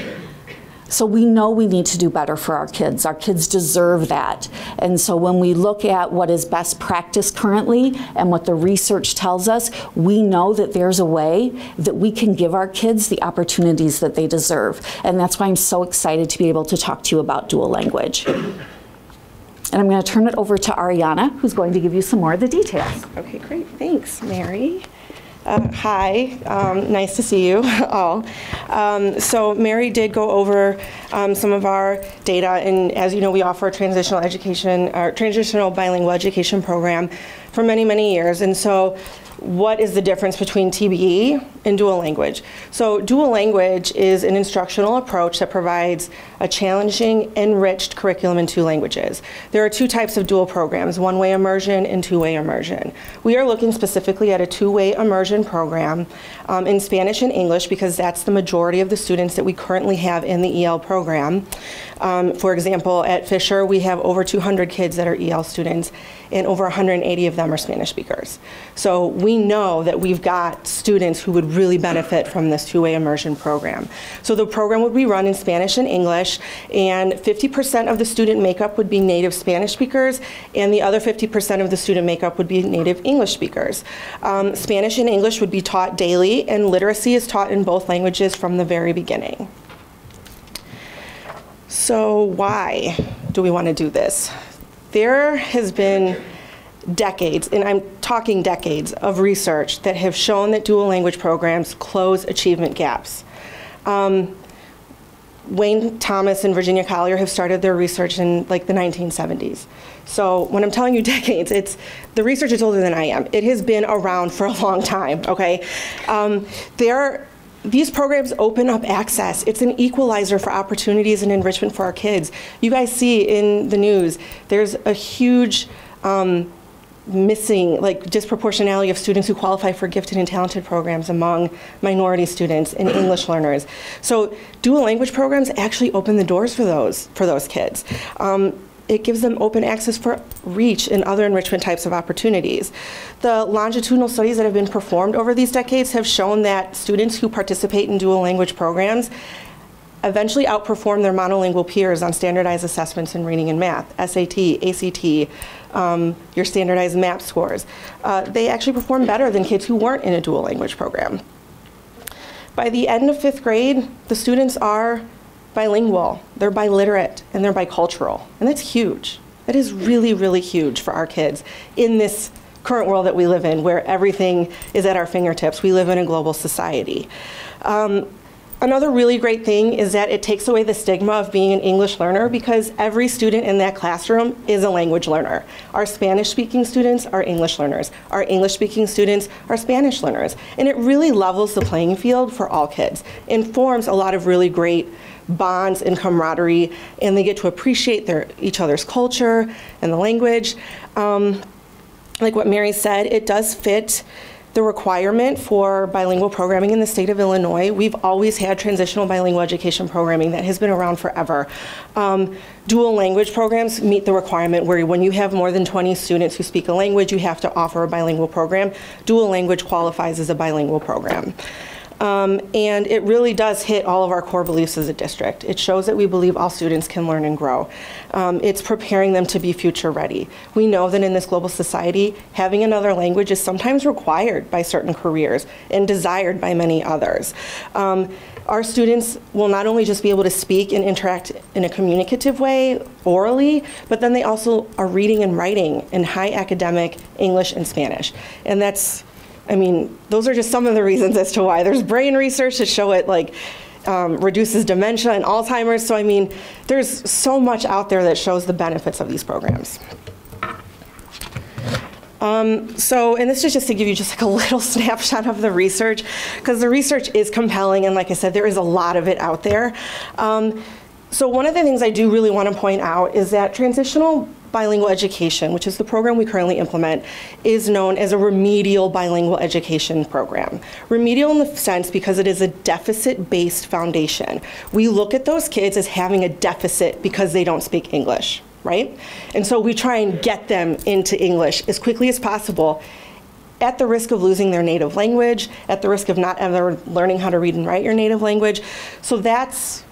[SPEAKER 13] So we know we need to do better for our kids. Our kids deserve that. And so when we look at what is best practice currently and what the research tells us, we know that there's a way that we can give our kids the opportunities that they deserve. And that's why I'm so excited to be able to talk to you about dual language. And I'm going to turn it over to Ariana, who's going to give you some more of the details.
[SPEAKER 11] Okay, great. Thanks, Mary. Hi, nice to see you all. So Mary did go over some of our data, and as you know, we offer a transitional bilingual education program for many, many years. And so what is the difference between TBE and dual language? So dual language is an instructional approach that provides a challenging, enriched curriculum in 2 languages. There are 2 types of dual programs, one-way immersion and 2-way immersion. We are looking specifically at a 2-way immersion program in Spanish and English because that's the majority of the students that we currently have in the EL program. For example, at Fisher, we have over 200 kids that are EL students, and over 180 of them are Spanish speakers. So we know that we've got students who would really benefit from this two-way immersion program. So the program would be run in Spanish and English, and 50% of the student makeup would be native Spanish speakers, and the other 50% of the student makeup would be native English speakers. Spanish and English would be taught daily, and literacy is taught in both languages from the very beginning. So why do we want to do this? There has been decades, and I'm talking decades, of research that have shown that dual language programs close achievement gaps. Wayne Thomas and Virginia Collier have started their research in like the 1970s. So when I'm telling you decades, the research is older than I am. It has been around for a long time, okay? These programs open up access. It's an equalizer for opportunities and enrichment for our kids. You guys see in the news, there's a huge missing, like, disproportionality of students who qualify for gifted and talented programs among minority students and English learners. So dual language programs actually open the doors for those kids. It gives them open access for reach and other enrichment types of opportunities. The longitudinal studies that have been performed over these decades have shown that students who participate in dual language programs eventually outperform their monolingual peers on standardized assessments in reading and math, SAT, ACT, your standardized MAP scores. They actually perform better than kids who weren't in a dual language program. By the end of 5th grade, the students are bilingual, they're biliterate, and they're bicultural. And that's huge. That is really, really huge for our kids in this current world that we live in, where everything is at our fingertips. We live in a global society. Another really great thing is that it takes away the stigma of being an English learner, because every student in that classroom is a language learner. Our Spanish-speaking students are English learners. Our English-speaking students are Spanish learners. And it really levels the playing field for all kids and forms a lot of really great bonds and camaraderie, and they get to appreciate each other's culture and the language. Like what Mary said, it does fit the requirement for bilingual programming in the state of Illinois. We've always had transitional bilingual education programming that has been around forever. Dual language programs meet the requirement where when you have more than 20 students who speak a language, you have to offer a bilingual program. Dual language qualifies as a bilingual program. And it really does hit all of our core beliefs as a district. It shows that we believe all students can learn and grow. It's preparing them to be future ready. We know that in this global society, having another language is sometimes required by certain careers and desired by many others. Our students will not only just be able to speak and interact in a communicative way orally, but then they also are reading and writing in high academic English and Spanish. And that's, I mean, those are just some of the reasons as to why. There's brain research to show it like reduces dementia and Alzheimer's. So I mean, there's so much out there that shows the benefits of these programs. And this is just to give you just like a little snapshot of the research, because the research is compelling, and like I said, there is a lot of it out there. So one of the things I do really want to point out is that transitional bilingual education, which is the program we currently implement, is known as a remedial bilingual education program. Remedial in the sense because it is a deficit-based foundation. We look at those kids as having a deficit because they don't speak English, right? And so we try and get them into English as quickly as possible, at the risk of losing their native language, at the risk of not ever learning how to read and write your native language. So that's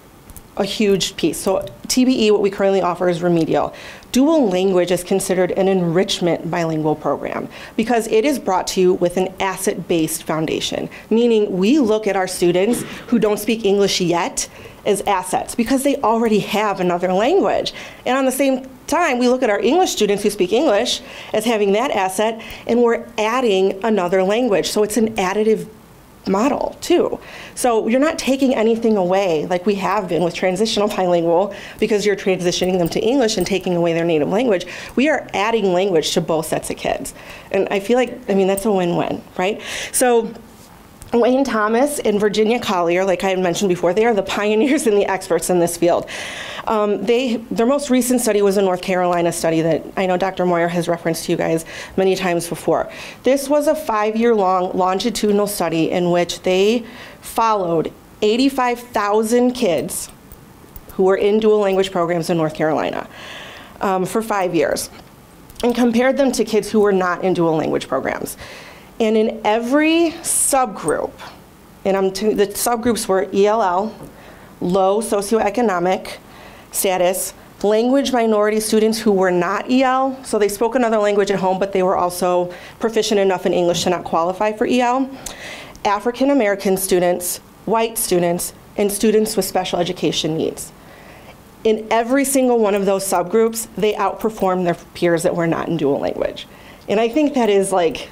[SPEAKER 11] a huge piece. So TBE, what we currently offer is remedial. Dual language is considered an enrichment bilingual program because it is brought to you with an asset-based foundation, meaning we look at our students who don't speak English yet as assets because they already have another language. And on the same time, we look at our English students who speak English as having that asset, and we're adding another language. So it's an additive model too. So you're not taking anything away like we have been with transitional bilingual because you're transitioning them to English and taking away their native language. We are adding language to both sets of kids. And I feel like, I mean, that's a win-win, right? So Wayne Thomas and Virginia Collier, like I had mentioned before, they are the pioneers and the experts in this field. Their most recent study was a North Carolina study that I know Dr. Moyer has referenced to you guys many times before. This was a 5-year-long longitudinal study in which they followed 85,000 kids who were in dual language programs in North Carolina for 5 years. and compared them to kids who were not in dual language programs. And in every subgroup, and the subgroups were ELL, low socioeconomic status, language minority students who were not EL, so they spoke another language at home, but they were also proficient enough in English to not qualify for EL, African American students, white students, and students with special education needs. In every single one of those subgroups, they outperformed their peers that were not in dual language. And I think that is like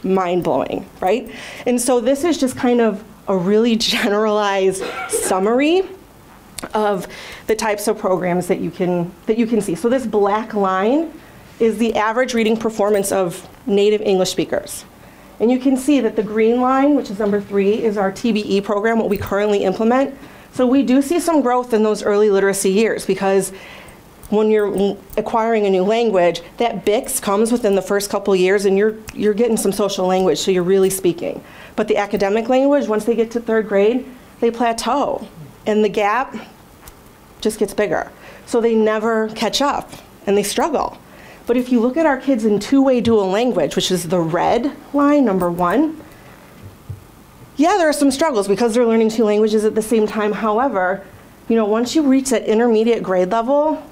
[SPEAKER 11] mind-blowing, right? And so this is just kind of a really generalized summary of the types of programs that you can see. So this black line is the average reading performance of native English speakers. And you can see that the green line, which is number 3, is our TBE program, what we currently implement. So we do see some growth in those early literacy years, because when you're acquiring a new language, that BICS comes within the first couple years, and you're getting some social language, so you're really speaking. But the academic language, once they get to 3rd grade, they plateau, and the gap just gets bigger. So they never catch up, and they struggle. But if you look at our kids in two-way dual language, which is the red line, number 1, yeah, there are some struggles because they're learning 2 languages at the same time. However, you know, once you reach that intermediate grade level,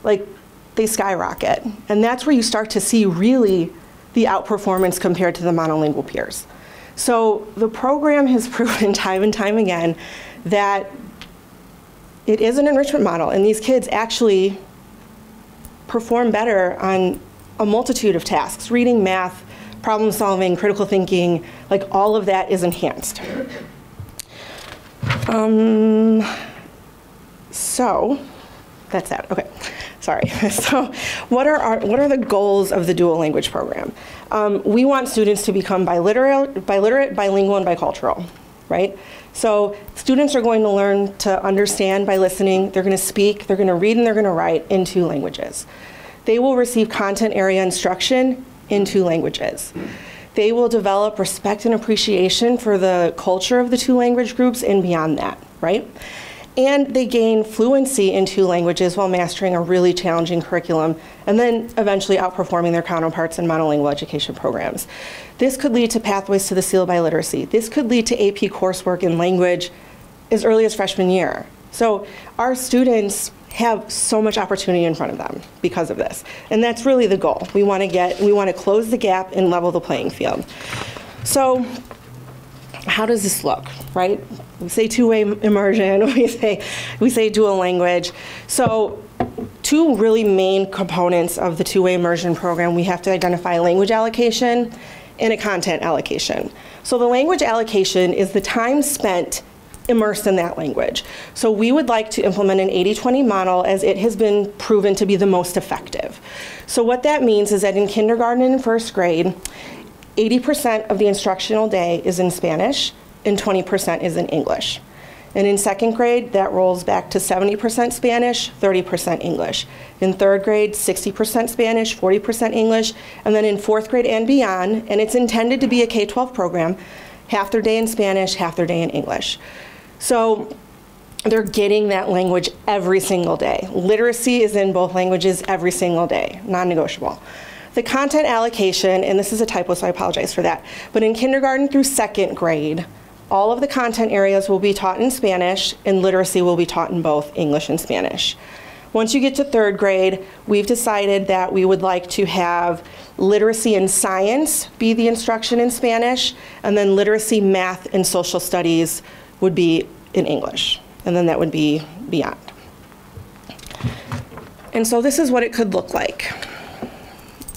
[SPEAKER 11] like, they skyrocket. And that's where you start to see really the outperformance compared to the monolingual peers. So the program has proven time and time again that it is an enrichment model, and these kids actually perform better on a multitude of tasks: reading, math, problem solving, critical thinking, like all of that is enhanced. So that's that, okay, sorry. So what are the goals of the dual language program? We want students to become biliterate, bilingual, and bicultural, right? So students are going to learn to understand by listening, they're going to speak, they're going to read, and they're going to write in 2 languages. They will receive content area instruction in 2 languages. They will develop respect and appreciation for the culture of the 2 language groups and beyond that, right? And they gain fluency in 2 languages while mastering a really challenging curriculum, and then eventually outperforming their counterparts in monolingual education programs. This could lead to pathways to the seal of biliteracy. This could lead to AP coursework in language as early as freshman year. So our students have so much opportunity in front of them because of this. And that's really the goal. We want to close the gap and level the playing field. So how does this look, right? We say two-way immersion, we say dual language. So 2 really main components of the two-way immersion program: we have to identify language allocation and a content allocation. So the language allocation is the time spent immersed in that language. So we would like to implement an 80-20 model, as it has been proven to be the most effective. So what that means is that in kindergarten and 1st grade, 80% of the instructional day is in Spanish and 20% is in English. And in 2nd grade, that rolls back to 70% Spanish, 30% English. In 3rd grade, 60% Spanish, 40% English. And then in 4th grade and beyond, and it's intended to be a K-12 program, half their day in Spanish, half their day in English. So they're getting that language every single day. Literacy is in both languages every single day, non-negotiable. The content allocation, and this is a typo, so I apologize for that, but in kindergarten through 2nd grade, all of the content areas will be taught in Spanish, and literacy will be taught in both English and Spanish. Once you get to 3rd grade, we've decided that we would like to have literacy and science be the instruction in Spanish, and then literacy, math, and social studies would be in English, and then that would be beyond. And so this is what it could look like.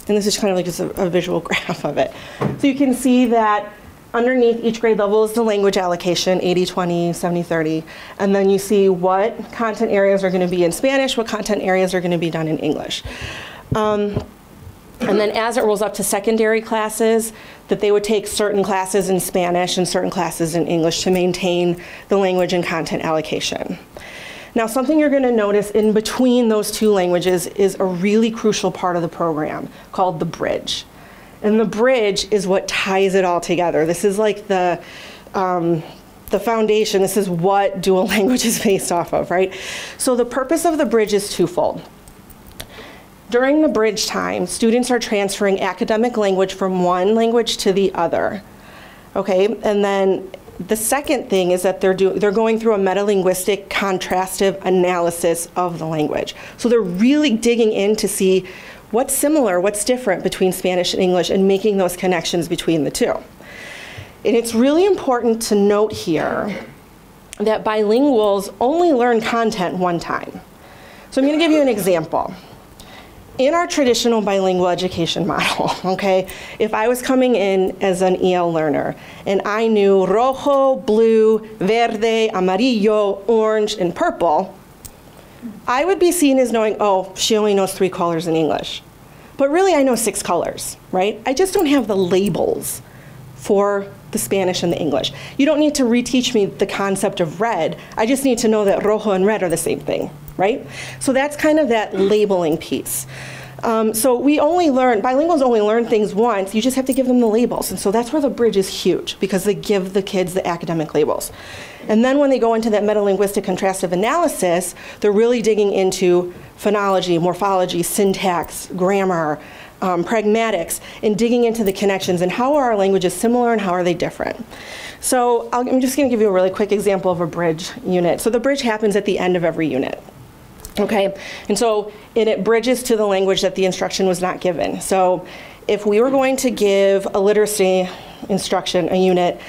[SPEAKER 11] And this is kind of like just a visual graph of it. So you can see that underneath each grade level is the language allocation, 80-20, 70-30. And then you see what content areas are going to be in Spanish, what content areas are going to be done in English. And then as it rolls up to secondary classes, that they would take certain classes in Spanish and certain classes in English to maintain the language and content allocation. Now, something you're going to notice in between those 2 languages is a really crucial part of the program called the bridge. And the bridge is what ties it all together. This is like the foundation. This is what dual language is based off of, right? So the purpose of the bridge is twofold. during the bridge time, students are transferring academic language from one language to the other. Okay, and then the second thing is that they're going through a metalinguistic contrastive analysis of the language. So they're really digging in to see what's similar, what's different between Spanish and English, and making those connections between the two. And it's really important to note here that bilinguals only learn content one time. So I'm going to give you an example. In our traditional bilingual education model, okay, if I was coming in as an EL learner and I knew rojo, blue, verde, amarillo, orange, and purple, I would be seen as knowing, oh, she only knows 3 colors in English. But really I know 6 colors, right? I just don't have the labels for the Spanish and the English. You don't need to reteach me the concept of red. I just need to know that rojo and red are the same thing, right? So that's kind of that labeling piece. So bilinguals only learn things once, you just have to give them the labels. And so that's where the bridge is huge, because they give the kids the academic labels. And then when they go into that metalinguistic contrastive analysis, they're really digging into phonology, morphology, syntax, grammar, pragmatics, and digging into the connections and how are our languages similar and how are they different. So I'm just going to give you a really quick example of a bridge unit. So the bridge happens at the end of every unit. Okay, and so it bridges to the language that the instruction was not given. So if we were going to give a literacy instruction, a unit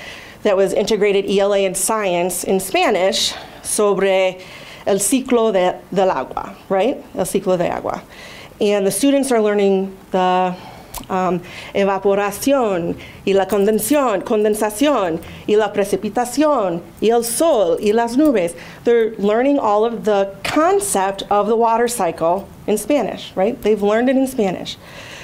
[SPEAKER 11] that was integrated ELA and science in Spanish sobre el ciclo del agua, right? El ciclo de agua. And the students are learning the evaporación y la condensación y la precipitación y el sol y las nubes. They're learning all of the concept of the water cycle in Spanish, right? They've learned it in Spanish.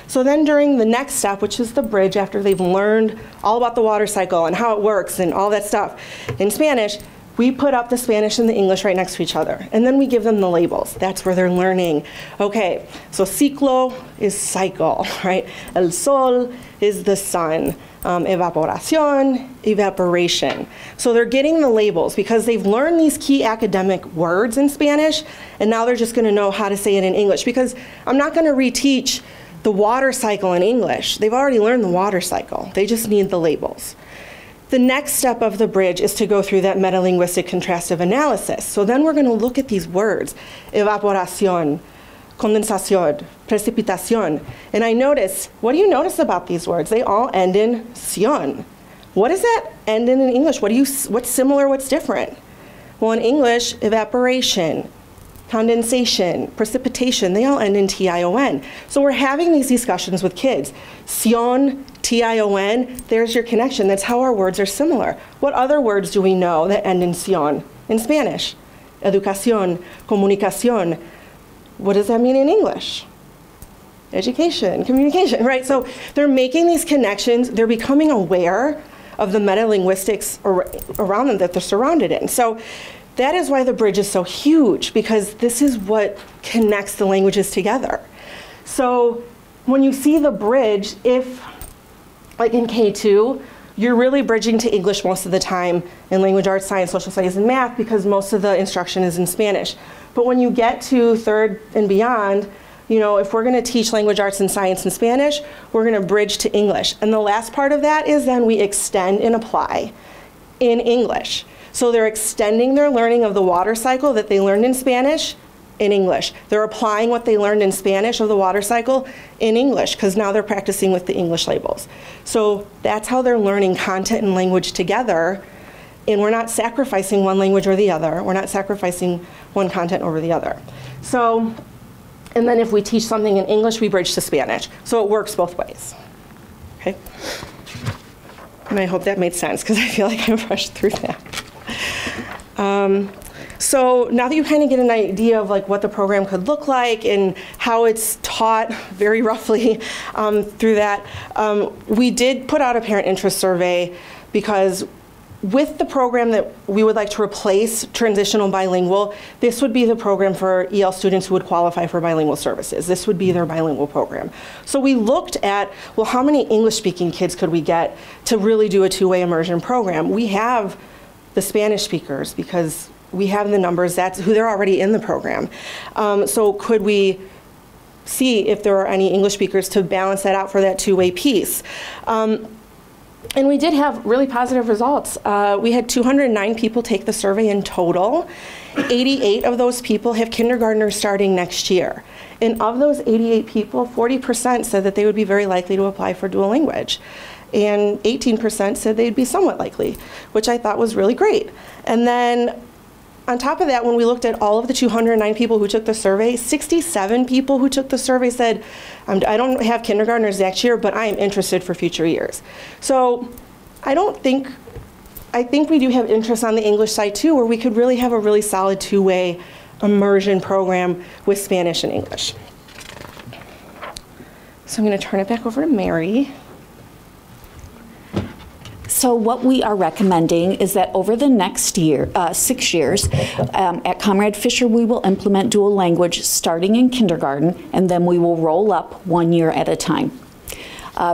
[SPEAKER 11] So then during the next step, which is the bridge, after they've learned all about the water cycle and how it works and all that stuff in Spanish, we put up the Spanish and the English right next to each other. And then we give them the labels. That's where they're learning. Okay, so ciclo is cycle, right? El sol is the sun. Evaporación, evaporation. So they're getting the labels because they've learned these key academic words in Spanish, and now they're just going to know how to say it in English, because I'm not going to reteach the water cycle in English. They've already learned the water cycle. They just need the labels. The next step of the bridge is to go through that metalinguistic contrastive analysis. So then we're going to look at these words, evaporación, condensación, precipitación. And I notice, what do you notice about these words? They all end in ción. What does that end in English? What's similar, what's different? Well, in English, evaporation, condensation, precipitation, they all end in tion. So we're having these discussions with kids. Ción, tion, there's your connection. That's how our words are similar. What other words do we know that end in ción in Spanish? Educación, comunicación. What does that mean in English? Education, communication, right? So they're making these connections. They're becoming aware of the metalinguistics around them that they're surrounded in. So that is why the bridge is so huge, because this is what connects the languages together. So when you see the bridge, if, like in K2, you're really bridging to English most of the time in language arts, science, social studies, and math, because most of the instruction is in Spanish. But when you get to third and beyond, you know, if we're going to teach language arts and science in Spanish, we're going to bridge to English. And the last part of that is then we extend and apply in English. So they're extending their learning of the water cycle that they learned in Spanish in English. They're applying what they learned in Spanish of the water cycle in English, because now they're practicing with the English labels. So that's how they're learning content and language together, and we're not sacrificing one language or the other. We're not sacrificing one content over the other. So, and then if we teach something in English, we bridge to Spanish. So it works both ways, okay? And I hope that made sense, because I feel like I rushed through that. So now that you kind of get an idea of like what the program could look like and how it's taught very roughly through that, we did put out a parent interest survey, because with the program that we would like to replace transitional bilingual, this would be the program for EL students who would qualify for bilingual services. This would be their bilingual program. So we looked at, well, how many English-speaking kids could we get to really do a two-way immersion program? We have the Spanish speakers, because we have the numbers, that's who they're already in the program. So could we see if there are any English speakers to balance that out for that two-way piece. And we did have really positive results. We had 209 people take the survey in total. 88 of those people have kindergartners starting next year. And of those 88 people, 40% said that they would be very likely to apply for dual language. And 18% said they'd be somewhat likely, which I thought was really great. And then on top of that, when we looked at all of the 209 people who took the survey, 67 people who took the survey said, I don't have kindergartners next year, but I am interested for future years. So I think we do have interest on the English side too, where we could really have a really solid two-way immersion program with Spanish and English. So I'm going to turn it back over to Mary.
[SPEAKER 13] So what we are recommending is that over the next 6 years, at Conrad Fisher, we will implement dual language starting in kindergarten, and then we will roll up 1 year at a time.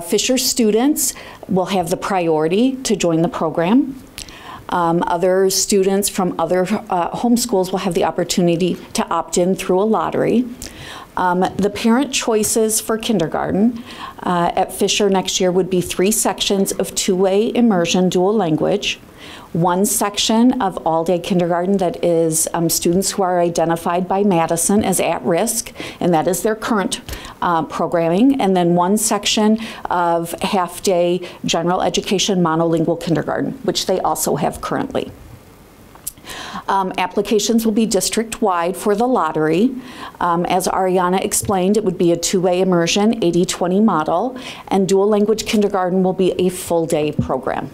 [SPEAKER 13] Fisher students will have the priority to join the program. Other students from other home schools will have the opportunity to opt in through a lottery. The parent choices for kindergarten at Fisher next year would be 3 sections of two-way immersion dual language, 1 section of all-day kindergarten that is students who are identified by Madison as at risk, and that is their current programming, and then 1 section of half-day general education monolingual kindergarten, which they also have currently. Applications will be district-wide for the lottery. As Ariana explained, it would be a two-way immersion, 80-20 model, and dual language kindergarten will be a full-day program.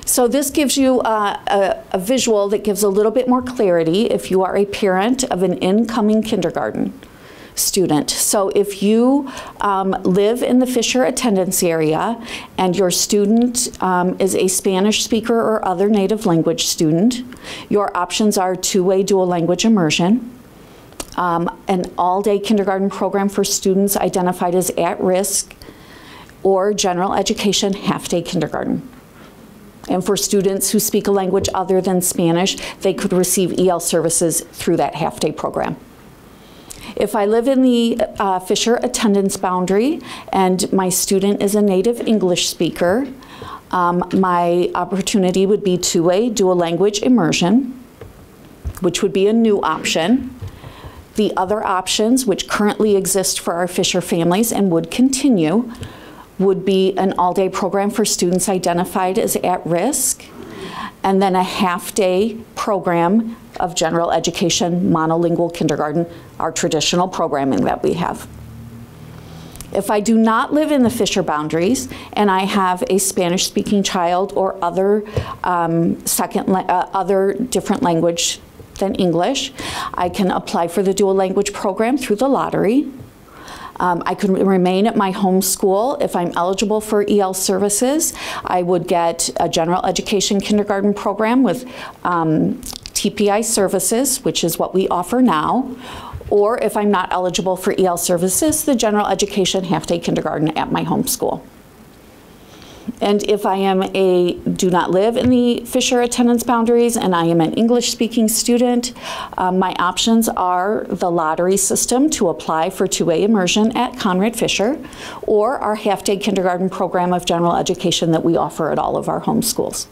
[SPEAKER 13] So this gives you a visual that gives a little bit more clarity if you are a parent of an incoming kindergarten student. So if you live in the Fisher attendance area and your student is a Spanish speaker or other native language student, your options are two-way dual language immersion, an all-day kindergarten program for students identified as at risk, or general education half-day kindergarten. And for students who speak a language other than Spanish, they could receive EL services through that half-day program. If I live in the Fisher attendance boundary and my student is a native English speaker, my opportunity would be two-way dual language immersion, which would be a new option. The other options, which currently exist for our Fisher families and would continue, would be an all-day program for students identified as at risk, and then a half-day program of general education monolingual kindergarten, our traditional programming that we have. If I do not live in the Fisher boundaries and I have a Spanish-speaking child or other other different language than English, I can apply for the dual language program through the lottery. I could remain at my home school. If I'm eligible for EL services, I would get a general education kindergarten program with TPI services, which is what we offer now. Or if I'm not eligible for EL services, the general education half-day kindergarten at my home school. And if I do not live in the Fisher attendance boundaries and I am an English-speaking student, my options are the lottery system to apply for two-way immersion at Conrad Fisher, or our half-day kindergarten program of general education that we offer at all of our home schools.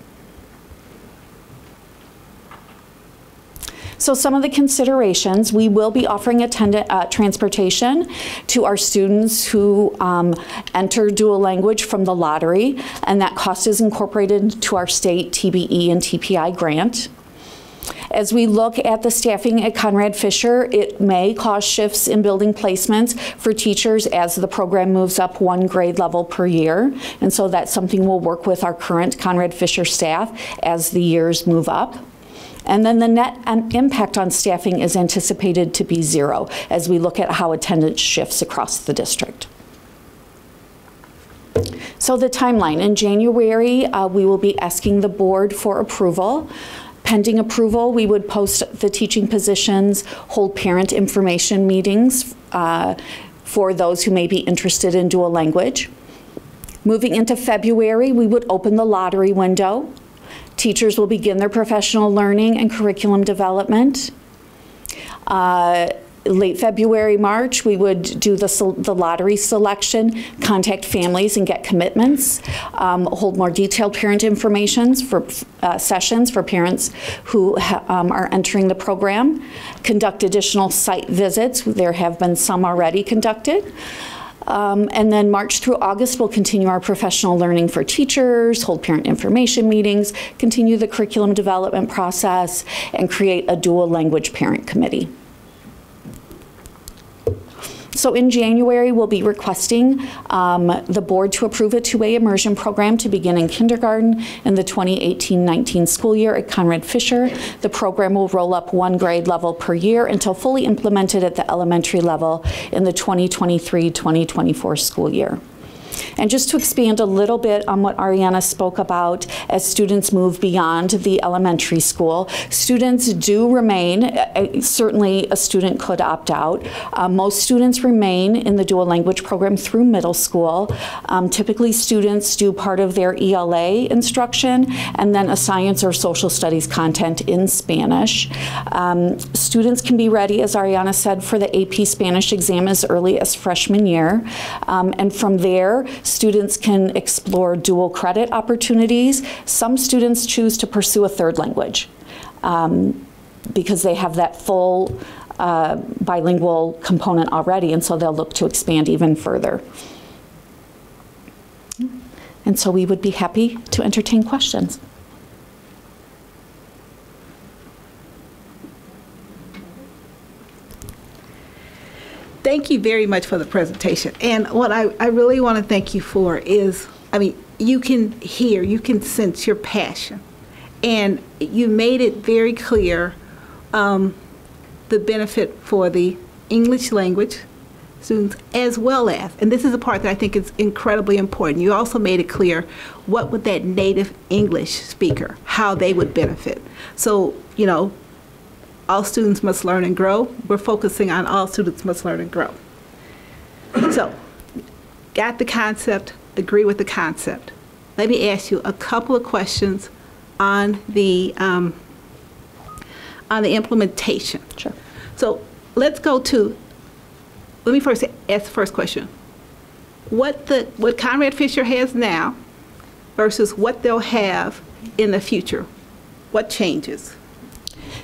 [SPEAKER 13] So some of the considerations, we will be offering transportation to our students who enter dual language from the lottery, and that cost is incorporated into our state TBE and TPI grant. As we look at the staffing at Conrad Fisher, it may cause shifts in building placements for teachers as the program moves up 1 grade level per year, and so that's something we'll work with our current Conrad Fisher staff as the years move up. And then the net impact on staffing is anticipated to be 0 as we look at how attendance shifts across the district. So the timeline, in January, we will be asking the board for approval. Pending approval, we would post the teaching positions, hold parent information meetings for those who may be interested in dual language. Moving into February, we would open the lottery window. Teachers will begin their professional learning and curriculum development. late February, March, we would do the lottery selection, contact families and get commitments, hold more detailed parent information for sessions for parents who are entering the program, conduct additional site visits. There have been some already conducted. And then March through August, we'll continue our professional learning for teachers, hold parent information meetings, continue the curriculum development process, and create a dual language parent committee. So in January, we'll be requesting the board to approve a two-way immersion program to begin in kindergarten in the 2018-19 school year at Conrad Fisher. The program will roll up one grade level per year until fully implemented at the elementary level in the 2023-2024 school year. And just to expand a little bit on what Ariana spoke about as students move beyond the elementary school, students do remain, certainly a student could opt out. Most students remain in the dual language program through middle school. Typically students do part of their ELA instruction and then a science or social studies content in Spanish. Students can be ready, as Ariana said, for the AP Spanish exam as early as freshman year. And from there, students can explore dual credit opportunities. Some students choose to pursue a third language because they have that full bilingual component already, and so they'll look to expand even further. And so we would be happy to entertain questions.
[SPEAKER 14] Thank you very much for the presentation. And what I really want to thank you for is, I mean, you can hear, you can sense your passion. And you made it very clear the benefit for the English language students as well as, and this is a part that I think is incredibly important, you also made it clear what would that native English speaker, how they would benefit. So, you know, all students must learn and grow. We're focusing on all students must learn and grow. So, got the concept, agree with the concept. Let me ask you a couple of questions on the implementation.
[SPEAKER 13] Sure.
[SPEAKER 14] So, let's go to, let me first ask the first question. What Conrad Fisher has now versus what they'll have in the future, what changes?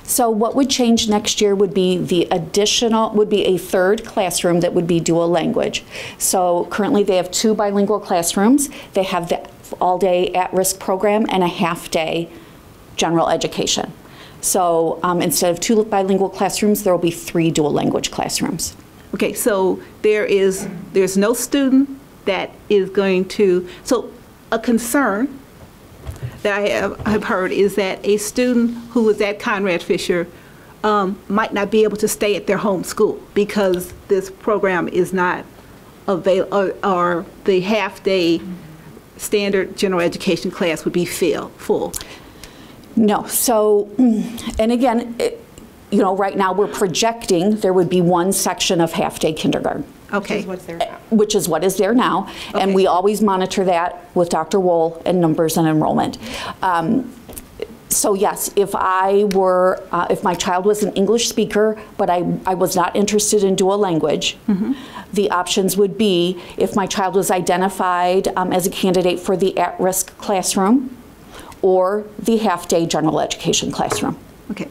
[SPEAKER 13] So what would change next year would be the additional, would be a third classroom that would be dual language. So currently they have 2 bilingual classrooms. They have the all-day at-risk program and a half-day general education. So instead of 2 bilingual classrooms, there will be 3 dual language classrooms.
[SPEAKER 14] Okay, so there's no student that is going to, so a concern that I have heard is that a student who is at Conrad Fisher might not be able to stay at their home school because this program is not available, or the half-day standard general education class would be full.
[SPEAKER 13] No, so, and again, you know, right now we're projecting there would be 1 section of half-day kindergarten.
[SPEAKER 14] Okay.
[SPEAKER 11] Which is what's there now.
[SPEAKER 13] Which is what is there now. Okay. And we always monitor that with Dr. Wohl and numbers and enrollment. So yes, if I were, if my child was an English speaker, but I was not interested in dual language, the options would be if my child was identified as a candidate for the at-risk classroom or the half-day general education classroom.
[SPEAKER 14] Okay.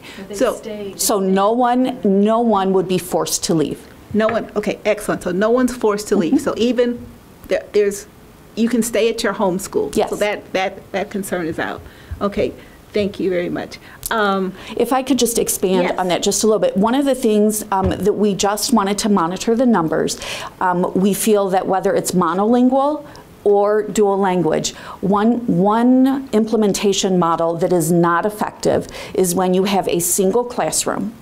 [SPEAKER 13] So no one would be forced to leave.
[SPEAKER 14] No one, okay, excellent. So no one's forced to leave. So even you can stay at your home school.
[SPEAKER 13] Yes.
[SPEAKER 14] So that concern is out. Okay, thank you very much.
[SPEAKER 13] If I could just expand on that just a little bit. One of the things that we just wanted to monitor the numbers, we feel that whether it's monolingual or dual language, one implementation model that is not effective is when you have a single classroom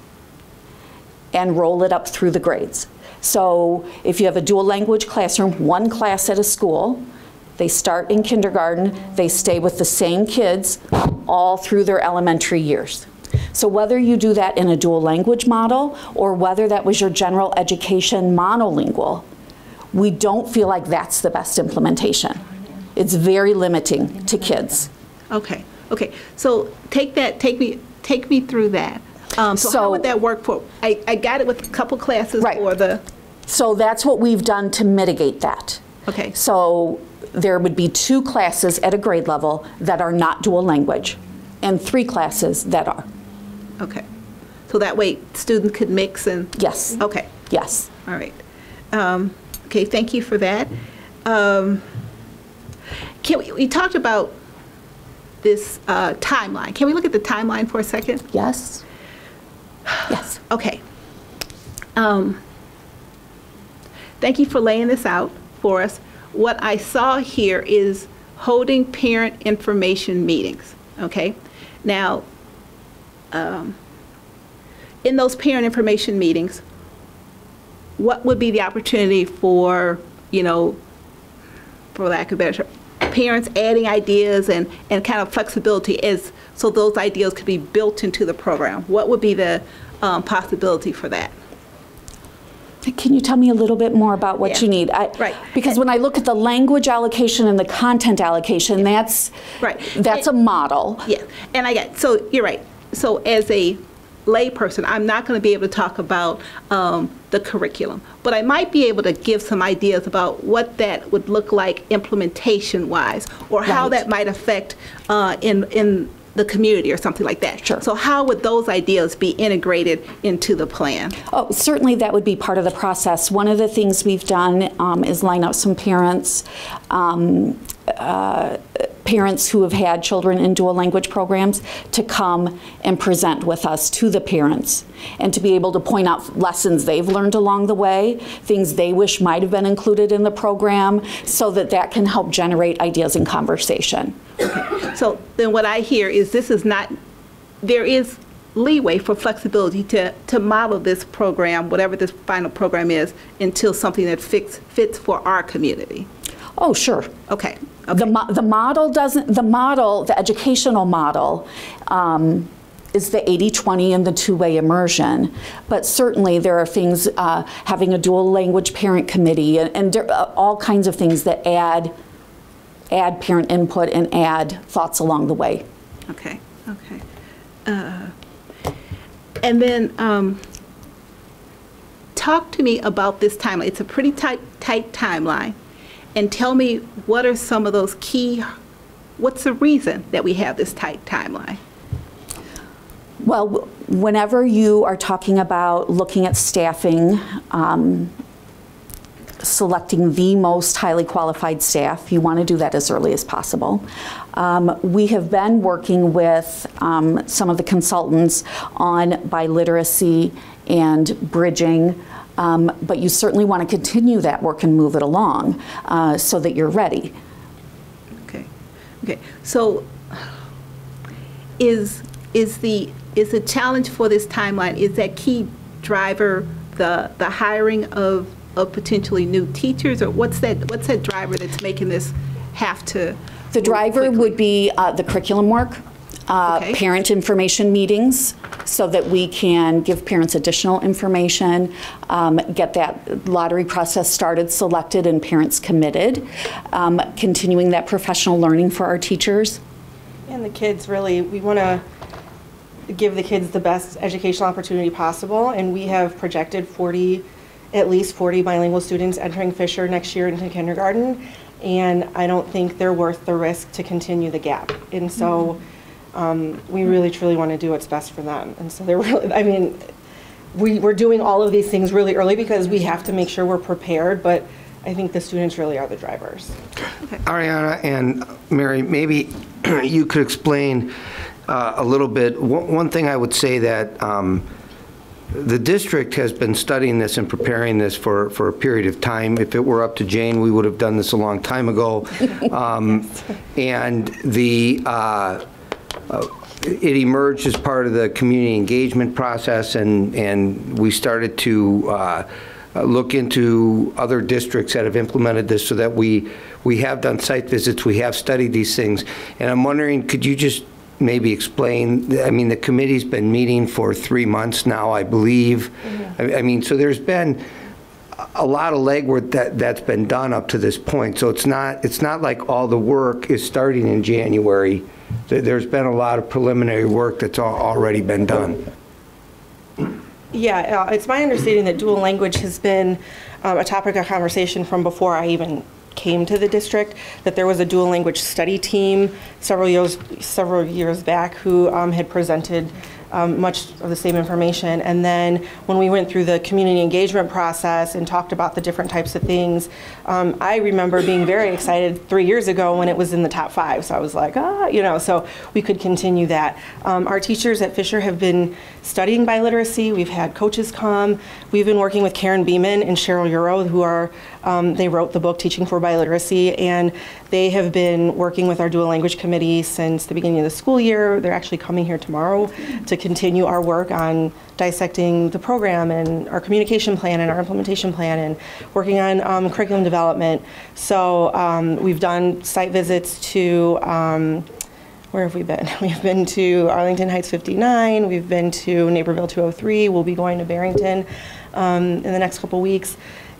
[SPEAKER 13] and roll it up through the grades. So if you have a dual language classroom, 1 class at a school, they start in kindergarten, they stay with the same kids all through their elementary years. So whether you do that in a dual language model or whether that was your general education monolingual, we don't feel like that's the best implementation. It's very limiting to kids.
[SPEAKER 14] Okay, okay. So take me through that. So how would that work for, I got it with a couple classes for the.
[SPEAKER 13] So that's what we've done to mitigate that.
[SPEAKER 14] Okay.
[SPEAKER 13] So there would be 2 classes at a grade level that are not dual language and 3 classes that are.
[SPEAKER 14] Okay. So that way students could mix and.
[SPEAKER 13] Yes.
[SPEAKER 14] Okay.
[SPEAKER 13] Yes.
[SPEAKER 14] All right. Okay, thank you for that. We talked about this timeline. Can we look at the timeline for a second?
[SPEAKER 13] Yes. Yes.
[SPEAKER 14] Okay. Thank you for laying this out for us. What I saw here is holding parent information meetings, okay? Now, in those parent information meetings, what would be the opportunity for, you know, for lack of better term, parents adding ideas and kind of flexibility as so those ideas could be built into the program? What would be the possibility for that?
[SPEAKER 13] Can you tell me a little bit more about what you need?
[SPEAKER 14] Right.
[SPEAKER 13] Because when I look at the language allocation and the content allocation, that's a model.
[SPEAKER 14] Yeah, and so you're right. So as a layperson, I'm not going to be able to talk about the curriculum, but I might be able to give some ideas about what that would look like implementation-wise, or how that might affect in the community or something like that.
[SPEAKER 13] Sure.
[SPEAKER 14] So how would those ideas be integrated into the plan?
[SPEAKER 13] Oh, certainly that would be part of the process. One of the things we've done is line up some parents, parents who have had children in dual language programs to come and present with us to the parents and to be able to point out lessons they've learned along the way, things they wish might have been included in the program, so that that can help generate ideas and conversation.
[SPEAKER 14] Okay. So then what I hear is there is leeway for flexibility to model this program, whatever this final program is, until something that fits for our community.
[SPEAKER 13] Oh, sure.
[SPEAKER 14] Okay.
[SPEAKER 13] The educational model is the 80-20 and the two-way immersion. But certainly there are things, having a dual language parent committee and all kinds of things that add parent input and add thoughts along the way.
[SPEAKER 14] Okay, okay. And then talk to me about this timeline. It's a pretty tight timeline. And tell me, what are some of those what's the reason that we have this tight timeline?
[SPEAKER 13] Well, whenever you are talking about looking at staffing, selecting the most highly qualified staff, you want to do that as early as possible. We have been working with some of the consultants on biliteracy and bridging, but you certainly want to continue that work and move it along so that you're ready.
[SPEAKER 14] Okay. Okay. So is the challenge for this timeline, is that key driver the hiring of potentially new teachers, or what's that driver that's making this have to?
[SPEAKER 13] The driver would be the curriculum work, parent information meetings, so that we can give parents additional information, get that lottery process started, selected, and parents committed, continuing that professional learning for our teachers.
[SPEAKER 11] And the kids really, we want to give the kids the best educational opportunity possible, and we have projected at least 40 bilingual students entering Fisher next year into kindergarten, and I don't think they're worth the risk to continue the gap. And so we really truly want to do what's best for them. And so they're really, I mean, we're doing all of these things really early because we have to make sure we're prepared, but I think the students really are the drivers.
[SPEAKER 15] Ariana and Mary, maybe you could explain a little bit. One thing I would say that the district has been studying this and preparing this for a period of time. If it were up to Jane, we would have done this a long time ago. And it emerged as part of the community engagement process, and we started to look into other districts that have implemented this, so that we have done site visits, we have studied these things. And I'm wondering, could you just maybe explain, I mean, the committee's been meeting for 3 months now, I believe. Mm-hmm. I mean, so there's been a lot of legwork that's been done up to this point. So it's not like all the work is starting in January. There's been a lot of preliminary work that's already been done.
[SPEAKER 11] Yeah, it's my understanding that dual language has been a topic of conversation from before I even came to the district, that there was a dual language study team several years back who had presented much of the same information. And then when we went through the community engagement process and talked about the different types of things, I remember being very excited 3 years ago when it was in the top 5. So I was like, so we could continue that. Our teachers at Fisher have been studying biliteracy. We've had coaches come. We've been working with Karen Beeman and Cheryl Euro, who are, they wrote the book Teaching for Biliteracy, and they have been working with our dual language committee since the beginning of the school year. They're actually coming here tomorrow to continue our work on dissecting the program and our communication plan and our implementation plan and working on curriculum development. So we've done site visits to, where have we been? We've been to Arlington Heights 59, we've been to Naperville 203, we'll be going to Barrington in the next couple weeks.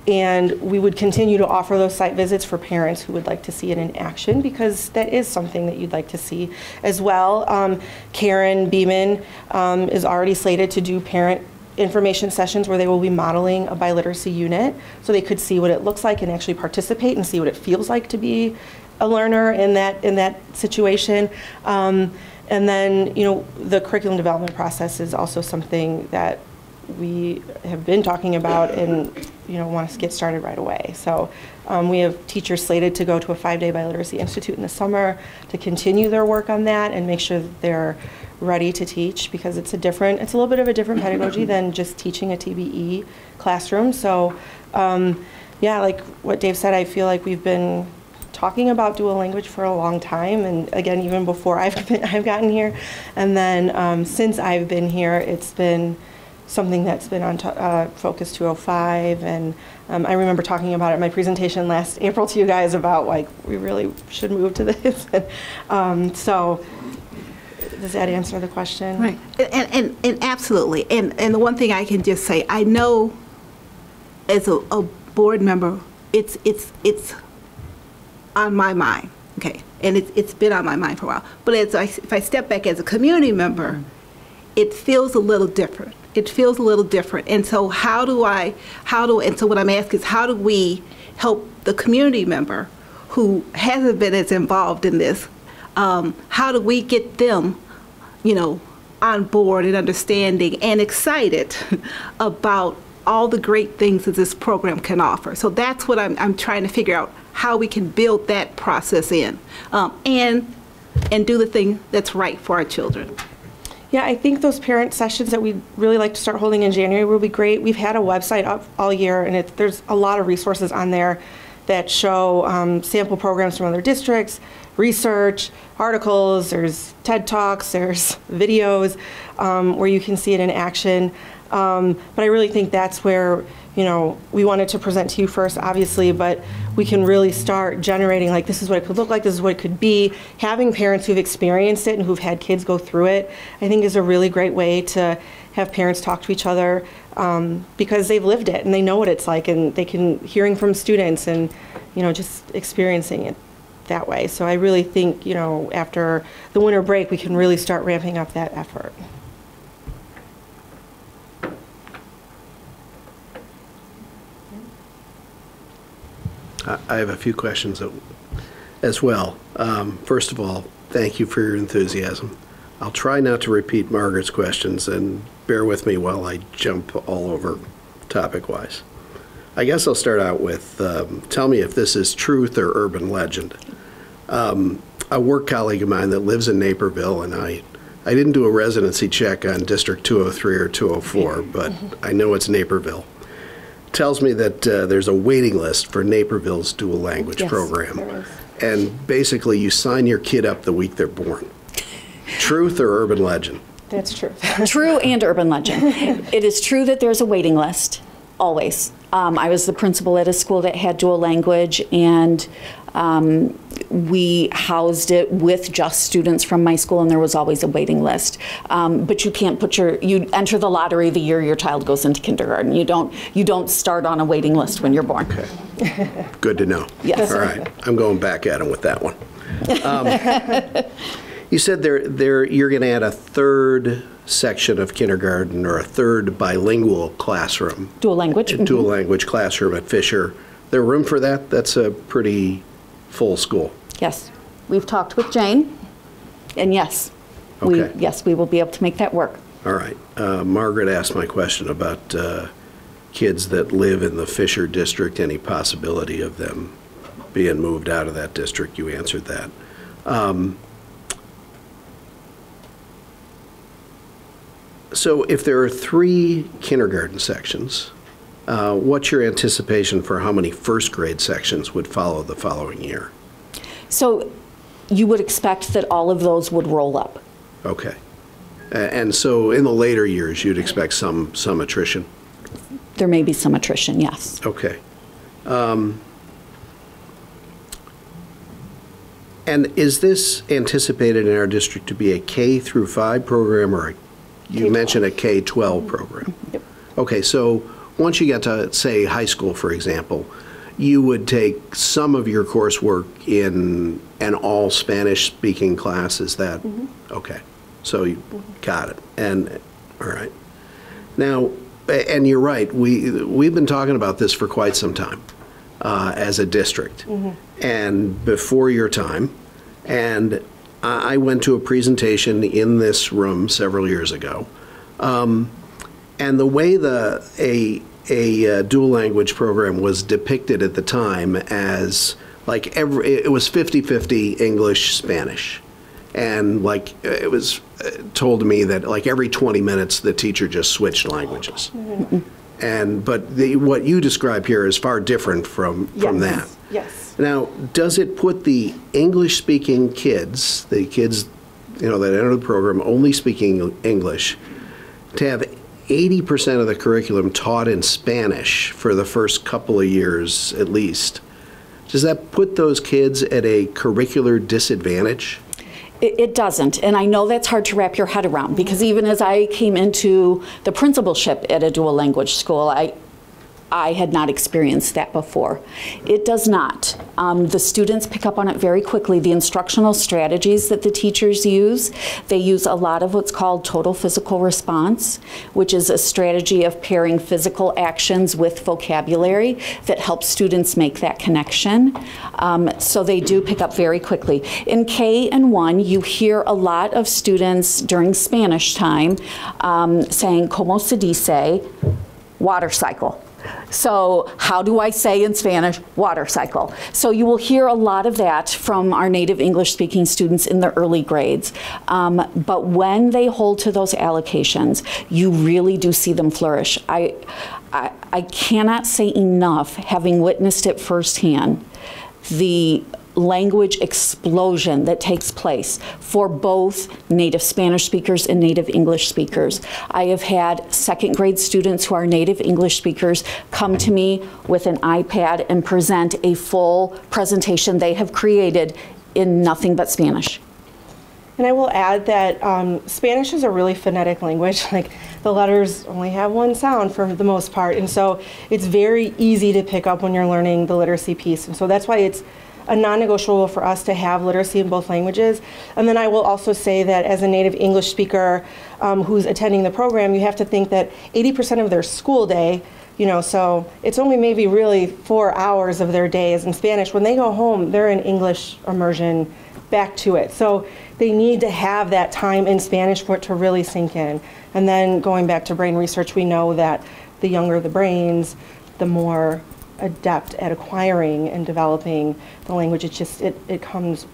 [SPEAKER 11] And we would continue to offer those site visits for parents who would like to see it in action, because that is something that you'd like to see as well. Karen Beeman is already slated to do parent information sessions where they will be modeling a biliteracy unit, so they could see what it looks like and actually participate and see what it feels like to be a learner in that situation. And then, the curriculum development process is also something that we have been talking about and want to get started right away. So we have teachers slated to go to a 5-day Biliteracy Institute in the summer to continue their work on that and make sure that they're ready to teach, because it's a little bit of a different pedagogy than just teaching a TBE classroom. So like what Dave said, I feel like we've been talking about dual language for a long time, and again, even before I've gotten here, and then since I've been here, it's been something that's been on Focus 205, and I remember talking about it in my presentation last April to you guys about we really should move to this. So does that answer the question?
[SPEAKER 14] Right, and absolutely. And the one thing I can just say, I know as a board member, it's on my mind, okay, and it's been on my mind for a while. But if I step back as a community member, it feels a little different. And so so what I'm asking is, how do we help the community member who hasn't been as involved in this? How do we get them, on board and understanding and excited about all the great things that this program can offer? So that's what I'm trying to figure out, how we can build that process in, and do the thing that's right for our children.
[SPEAKER 11] Yeah, I think those parent sessions that we'd really like to start holding in January will be great. We've had a website up all year, and there's a lot of resources on there that show sample programs from other districts, research, articles, there's TED Talks, there's videos where you can see it in action. But I really think that's where, we wanted to present to you first, obviously, but we can really start generating, this is what it could look like, this is what it could be. Having parents who've experienced it and who've had kids go through it, I think is a really great way to have parents talk to each other, because they've lived it and they know what it's like, and they can, hearing from students and, just experiencing it that way. So I really think, after the winter break, we can really start ramping up that effort.
[SPEAKER 16] I have a few questions as well. First of all, thank you for your enthusiasm. I'll try not to repeat Margaret's questions, and bear with me while I jump all over topic-wise. I guess I'll start out with, tell me if this is truth or urban legend. A work colleague of mine that lives in Naperville, and I didn't do a residency check on District 203 or 204, but I know it's Naperville, tells me that there's a waiting list for Naperville's dual language program. And basically you sign your kid up the week they're born. Truth or urban legend?
[SPEAKER 11] That's true.
[SPEAKER 13] True and urban legend. It is true that there's a waiting list, always. I was the principal at a school that had dual language, and we housed it with just students from my school, and there was always a waiting list. But you can't you enter the lottery the year your child goes into kindergarten. You don't start on a waiting list when you're born.
[SPEAKER 16] Okay. Good to know.
[SPEAKER 13] Yes.
[SPEAKER 16] All right. I'm going back at him with that one. You said you're going to add a third section of kindergarten or a third bilingual classroom.
[SPEAKER 13] Dual language.
[SPEAKER 16] Dual language classroom at Fisher. There room for that? That's a pretty full school.
[SPEAKER 13] Yes. We've talked with Jane, and yes.
[SPEAKER 16] Okay.
[SPEAKER 13] We will be able to make that work.
[SPEAKER 16] All right. Margaret asked my question about kids that live in the Fisher district, any possibility of them being moved out of that district. You answered that. So if there are 3 kindergarten sections, what's your anticipation for how many first grade sections would follow the following year?
[SPEAKER 13] So you would expect that all of those would roll up.
[SPEAKER 16] Okay. And so in the later years, you'd expect some attrition?
[SPEAKER 13] There may be some attrition, yes.
[SPEAKER 16] Okay. And is this anticipated in our district to be a K through 5 program, or you mentioned a K-12 program?
[SPEAKER 13] Yep.
[SPEAKER 16] Okay, so once you get to, say, high school, for example, you would take some of your coursework in an all Spanish-speaking class, is that? Okay, so you got it. And, all right. Now, and you're right, we've been talking about this for quite some time as a district, and before your time. And I went to a presentation in this room several years ago, and the way a dual language program was depicted at the time as like it was 50-50 English Spanish, and like it was told to me that like every 20 minutes the teacher just switched languages. But what you describe here is far different from that.
[SPEAKER 11] Yes.
[SPEAKER 16] Now, does it put the English-speaking kids, the kids, that enter the program only speaking English, to have 80% of the curriculum taught in Spanish for the first couple of years at least? Does that put those kids at a curricular disadvantage?
[SPEAKER 13] It doesn't, and I know that's hard to wrap your head around, because even as I came into the principalship at a dual language school, I had not experienced that before. It does not. The students pick up on it very quickly. The instructional strategies that the teachers use, they use a lot of what's called total physical response, which is a strategy of pairing physical actions with vocabulary that helps students make that connection. So they do pick up very quickly. In K and 1, you hear a lot of students during Spanish time saying, "Como se dice?" Water cycle. So how do I say in Spanish, water cycle? So you will hear a lot of that from our native English-speaking students in the early grades. But when they hold to those allocations, you really do see them flourish. I cannot say enough, having witnessed it firsthand, the language explosion that takes place for both native Spanish speakers and native English speakers. I have had second grade students who are native English speakers come to me with an iPad and present a full presentation they have created in nothing but Spanish.
[SPEAKER 11] And I will add that Spanish is a really phonetic language. Like, the letters only have one sound for the most part, and so it's very easy to pick up when you're learning the literacy piece. And so that's why it's a non-negotiable for us to have literacy in both languages. And then I will also say that as a native English speaker who's attending the program, you have to think that 80% of their school day, so it's only maybe really 4 hours of their day is in Spanish. When they go home, they're in English immersion back to it. So they need to have that time in Spanish for it to really sink in. And then going back to brain research, we know that the younger the brains, the more adept at acquiring and developing the language. It comes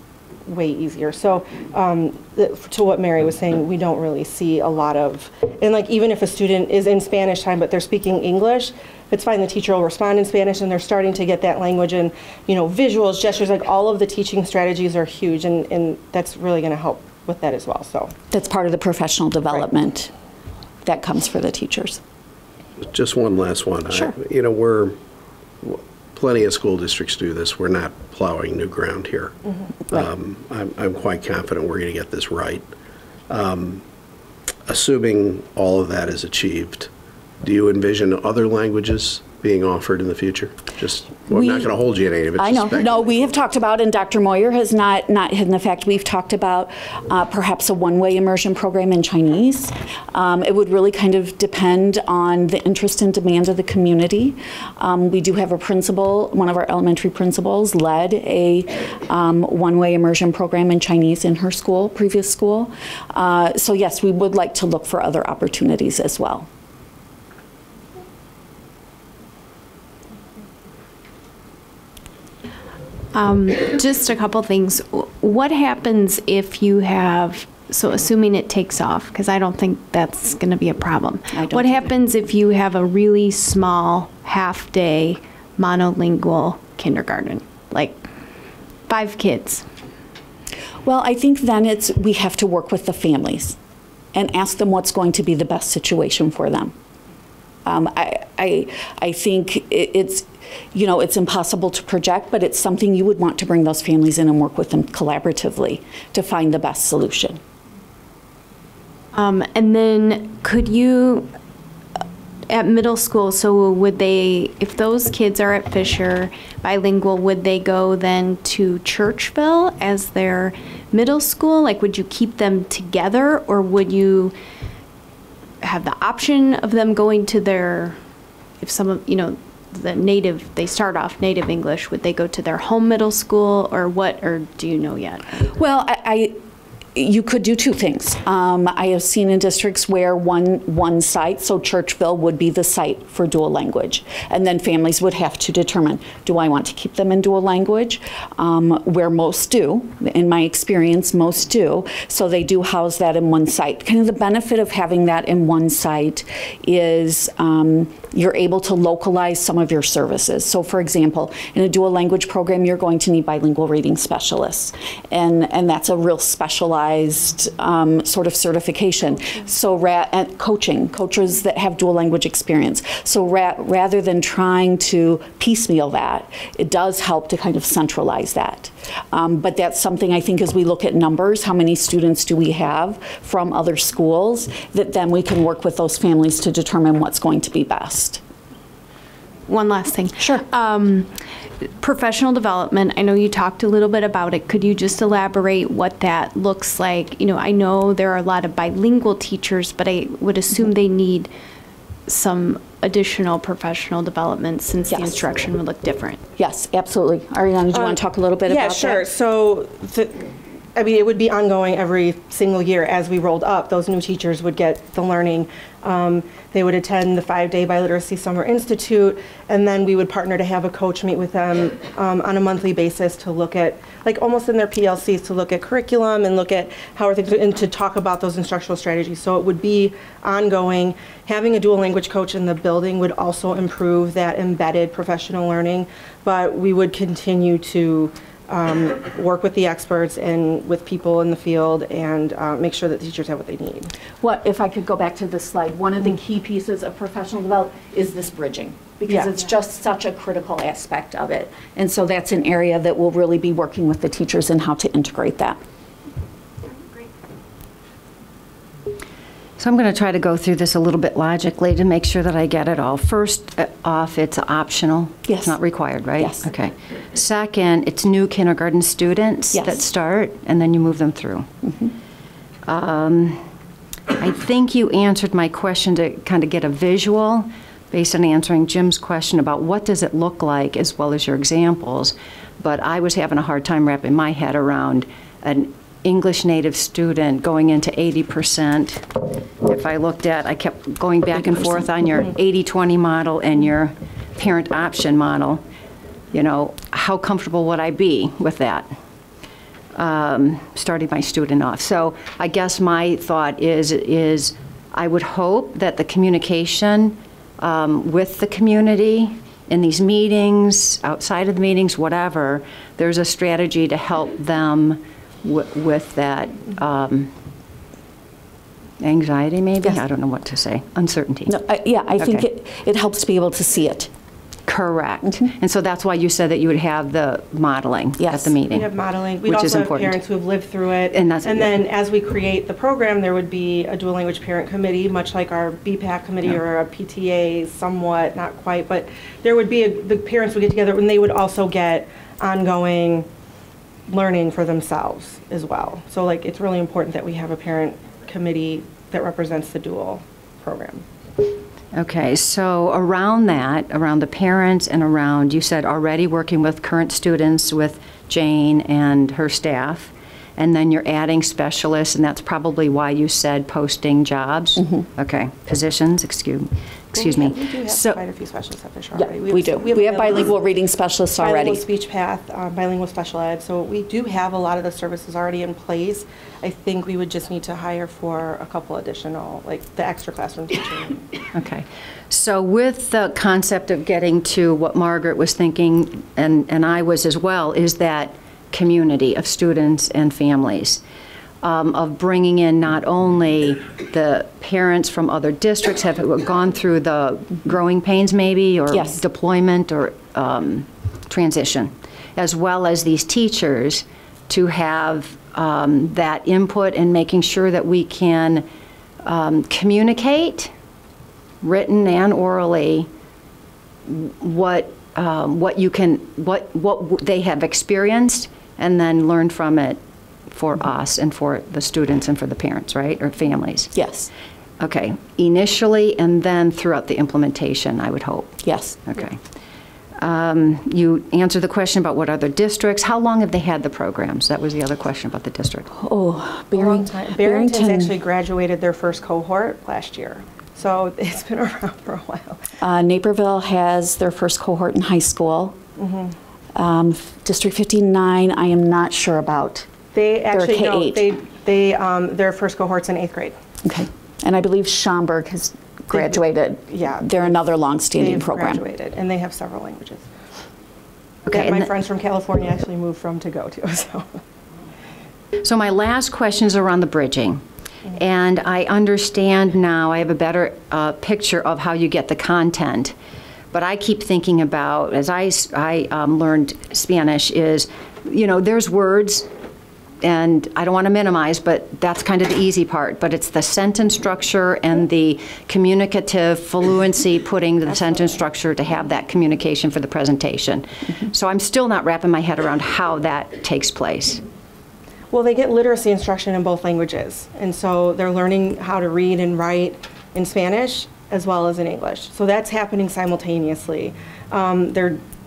[SPEAKER 11] way easier. So to what Mary was saying, we don't really see a lot of, and like even if a student is in Spanish time but they're speaking English, it's fine, the teacher will respond in Spanish and they're starting to get that language, and visuals, gestures, like all of the teaching strategies are huge, and that's really going to help with that as well. So
[SPEAKER 13] that's part of the professional development that comes for the teachers.
[SPEAKER 16] Just one last one.
[SPEAKER 13] Sure.
[SPEAKER 16] Plenty of school districts do this. We're not plowing new ground here.
[SPEAKER 13] Right.
[SPEAKER 16] I'm quite confident we're going to get this right. Assuming all of that is achieved, do you envision other languages being offered in the future? Just, well, I'm not going to hold you to any of it.
[SPEAKER 13] I know. No, we have talked about, and Dr. Moyer has not hidden the fact, we've talked about perhaps a one-way immersion program in Chinese. It would really kind of depend on the interest and demand of the community. We do have a principal, one of our elementary principals led a one-way immersion program in Chinese in her school, previous school. So yes, we would like to look for other opportunities as well.
[SPEAKER 12] Just a couple things. What happens if you have, so assuming it takes off, because I don't think that's going to be a problem. What happens if you have a really small half-day monolingual kindergarten, like 5 kids?
[SPEAKER 13] Well, I think then we have to work with the families and ask them what's going to be the best situation for them. I think it's impossible to project, but it's something you would want to bring those families in and work with them collaboratively to find the best solution.
[SPEAKER 12] And then could you, at middle school, so would they, if those kids are at Fisher bilingual, would they go then to Churchville as their middle school? Like, would you keep them together, or would you have the option of them going to their, if some of, the native, they start off native English, would they go to their home middle school, or what, or do you know yet?
[SPEAKER 13] Well, you could do 2 things. I have seen in districts where one site, so Churchville would be the site for dual language, and then families would have to determine, do I want to keep them in dual language? Where most do, in my experience, most do, so they do house that in one site. Kind of the benefit of having that in one site is you're able to localize some of your services. So for example, in a dual language program, you're going to need bilingual reading specialists, and that's a real specialized sort of certification. So and coaches that have dual language experience. So rather than trying to piecemeal that, it does help to kind of centralize that. But that's something I think as we look at numbers, how many students do we have from other schools, that then we can work with those families to determine what's going to be best.
[SPEAKER 12] One last thing.
[SPEAKER 13] Sure.
[SPEAKER 12] Professional development, I know you talked a little bit about it. Could you just elaborate what that looks like? I know there are a lot of bilingual teachers, but I would assume they need some additional professional development since the instruction would look different.
[SPEAKER 13] Yes, absolutely. Ariana, do you want to talk a little bit about that?
[SPEAKER 17] Yeah, sure. So, it would be ongoing every single year as we rolled up. Those new teachers would get the learning. They would attend the 5-day Biliteracy Summer Institute, and then we would partner to have a coach meet with them on a monthly basis to look at, like almost in their PLCs, to look at curriculum and look at how are things, and to talk about those instructional strategies. So it would be ongoing. Having a dual language coach in the building would also improve that embedded professional learning, but we would continue to work with the experts and with people in the field and make sure that teachers have what they need.
[SPEAKER 13] If I could go back to this slide, one of the key pieces of professional development is this bridging, because it's just such a critical aspect of it. And so that's an area that we'll really be working with the teachers in how to integrate that.
[SPEAKER 3] So I'm going to try to go through this a little bit logically to make sure that I get it all. First off, it's optional.
[SPEAKER 13] Yes.
[SPEAKER 3] It's not required, right?
[SPEAKER 13] Yes.
[SPEAKER 3] Okay. Second, it's new kindergarten students that start, and then you move them through. I think you answered my question to kind of get a visual based on answering Jim's question about what does it look like as well as your examples, but I was having a hard time wrapping my head around an English native student going into 80%. If I looked at, I kept going back and forth on your 80-20 model and your parent option model. How comfortable would I be with that, starting my student off? So I guess my thought is I would hope that the communication with the community in these meetings, outside of the meetings, whatever, there's a strategy to help them with that anxiety, maybe? Yes. I don't know what to say. Uncertainty.
[SPEAKER 13] No, I think it helps to be able to see it.
[SPEAKER 3] Correct. And so that's why you said that you would have the modeling at the meeting.
[SPEAKER 17] We'd have modeling. We'd
[SPEAKER 3] which is
[SPEAKER 17] also have
[SPEAKER 3] important.
[SPEAKER 17] parents who have lived through it.
[SPEAKER 3] And
[SPEAKER 17] then as we create the program, there would be a dual language parent committee, much like our BPAC committee or a PTA, somewhat, not quite, but there would be, the parents would get together and they would also get ongoing learning for themselves as well. So like, it's really important that we have a parent committee that represents the dual program.
[SPEAKER 3] Okay, so around that, around the parents and around, you said already working with current students with Jane and her staff, and then you're adding specialists, and that's probably why you said posting jobs? Okay, positions, excuse me.
[SPEAKER 17] We do have quite a few specialists at Fisher already.
[SPEAKER 13] We do. We have bilingual reading specialists already.
[SPEAKER 17] Bilingual speech path, bilingual special ed. So we do have a lot of the services already in place. I think we would just need to hire for a couple additional, like the extra classroom teaching.
[SPEAKER 3] Okay. So with the concept of getting to what Margaret was thinking, and I was as well, is that community of students and families. Of bringing in not only the parents from other districts have gone through the growing pains maybe, or deployment or transition, as well as these teachers to have that input in making sure that we can communicate, written and orally, what they have experienced, and then learn from it for us and for the students and for the parents, right, or families?
[SPEAKER 13] Yes.
[SPEAKER 3] Okay, initially and then throughout the implementation, I would hope.
[SPEAKER 13] Yes.
[SPEAKER 3] Okay. You answered the question about what other districts. How long have they had the programs? That was the other question about the district.
[SPEAKER 13] Oh,
[SPEAKER 17] Barrington's actually graduated their first cohort last year. So it's been around for a while.
[SPEAKER 13] Naperville has their first cohort in high school. District 59, I am not sure about.
[SPEAKER 17] They actually, no,
[SPEAKER 13] K-8.
[SPEAKER 17] their first cohort's in 8th grade.
[SPEAKER 13] Okay. And I believe Schaumburg has graduated. They're another long-standing program.
[SPEAKER 17] Graduated, and they have several languages.
[SPEAKER 3] Okay.
[SPEAKER 17] My friends from California actually moved from to go to.
[SPEAKER 3] So my last question is around the bridging. And I understand now, I have a better picture of how you get the content. But I keep thinking about, as I learned Spanish, is, you know, there's words, and I don't want to minimize, but that's kind of the easy part. But it's the sentence structure and the communicative fluency, putting the sentence structure to have that communication for the presentation. So I'm still not wrapping my head around how that takes place.
[SPEAKER 17] Well, they get literacy instruction in both languages. And so they're learning how to read and write in Spanish as well as in English. So that's happening simultaneously. And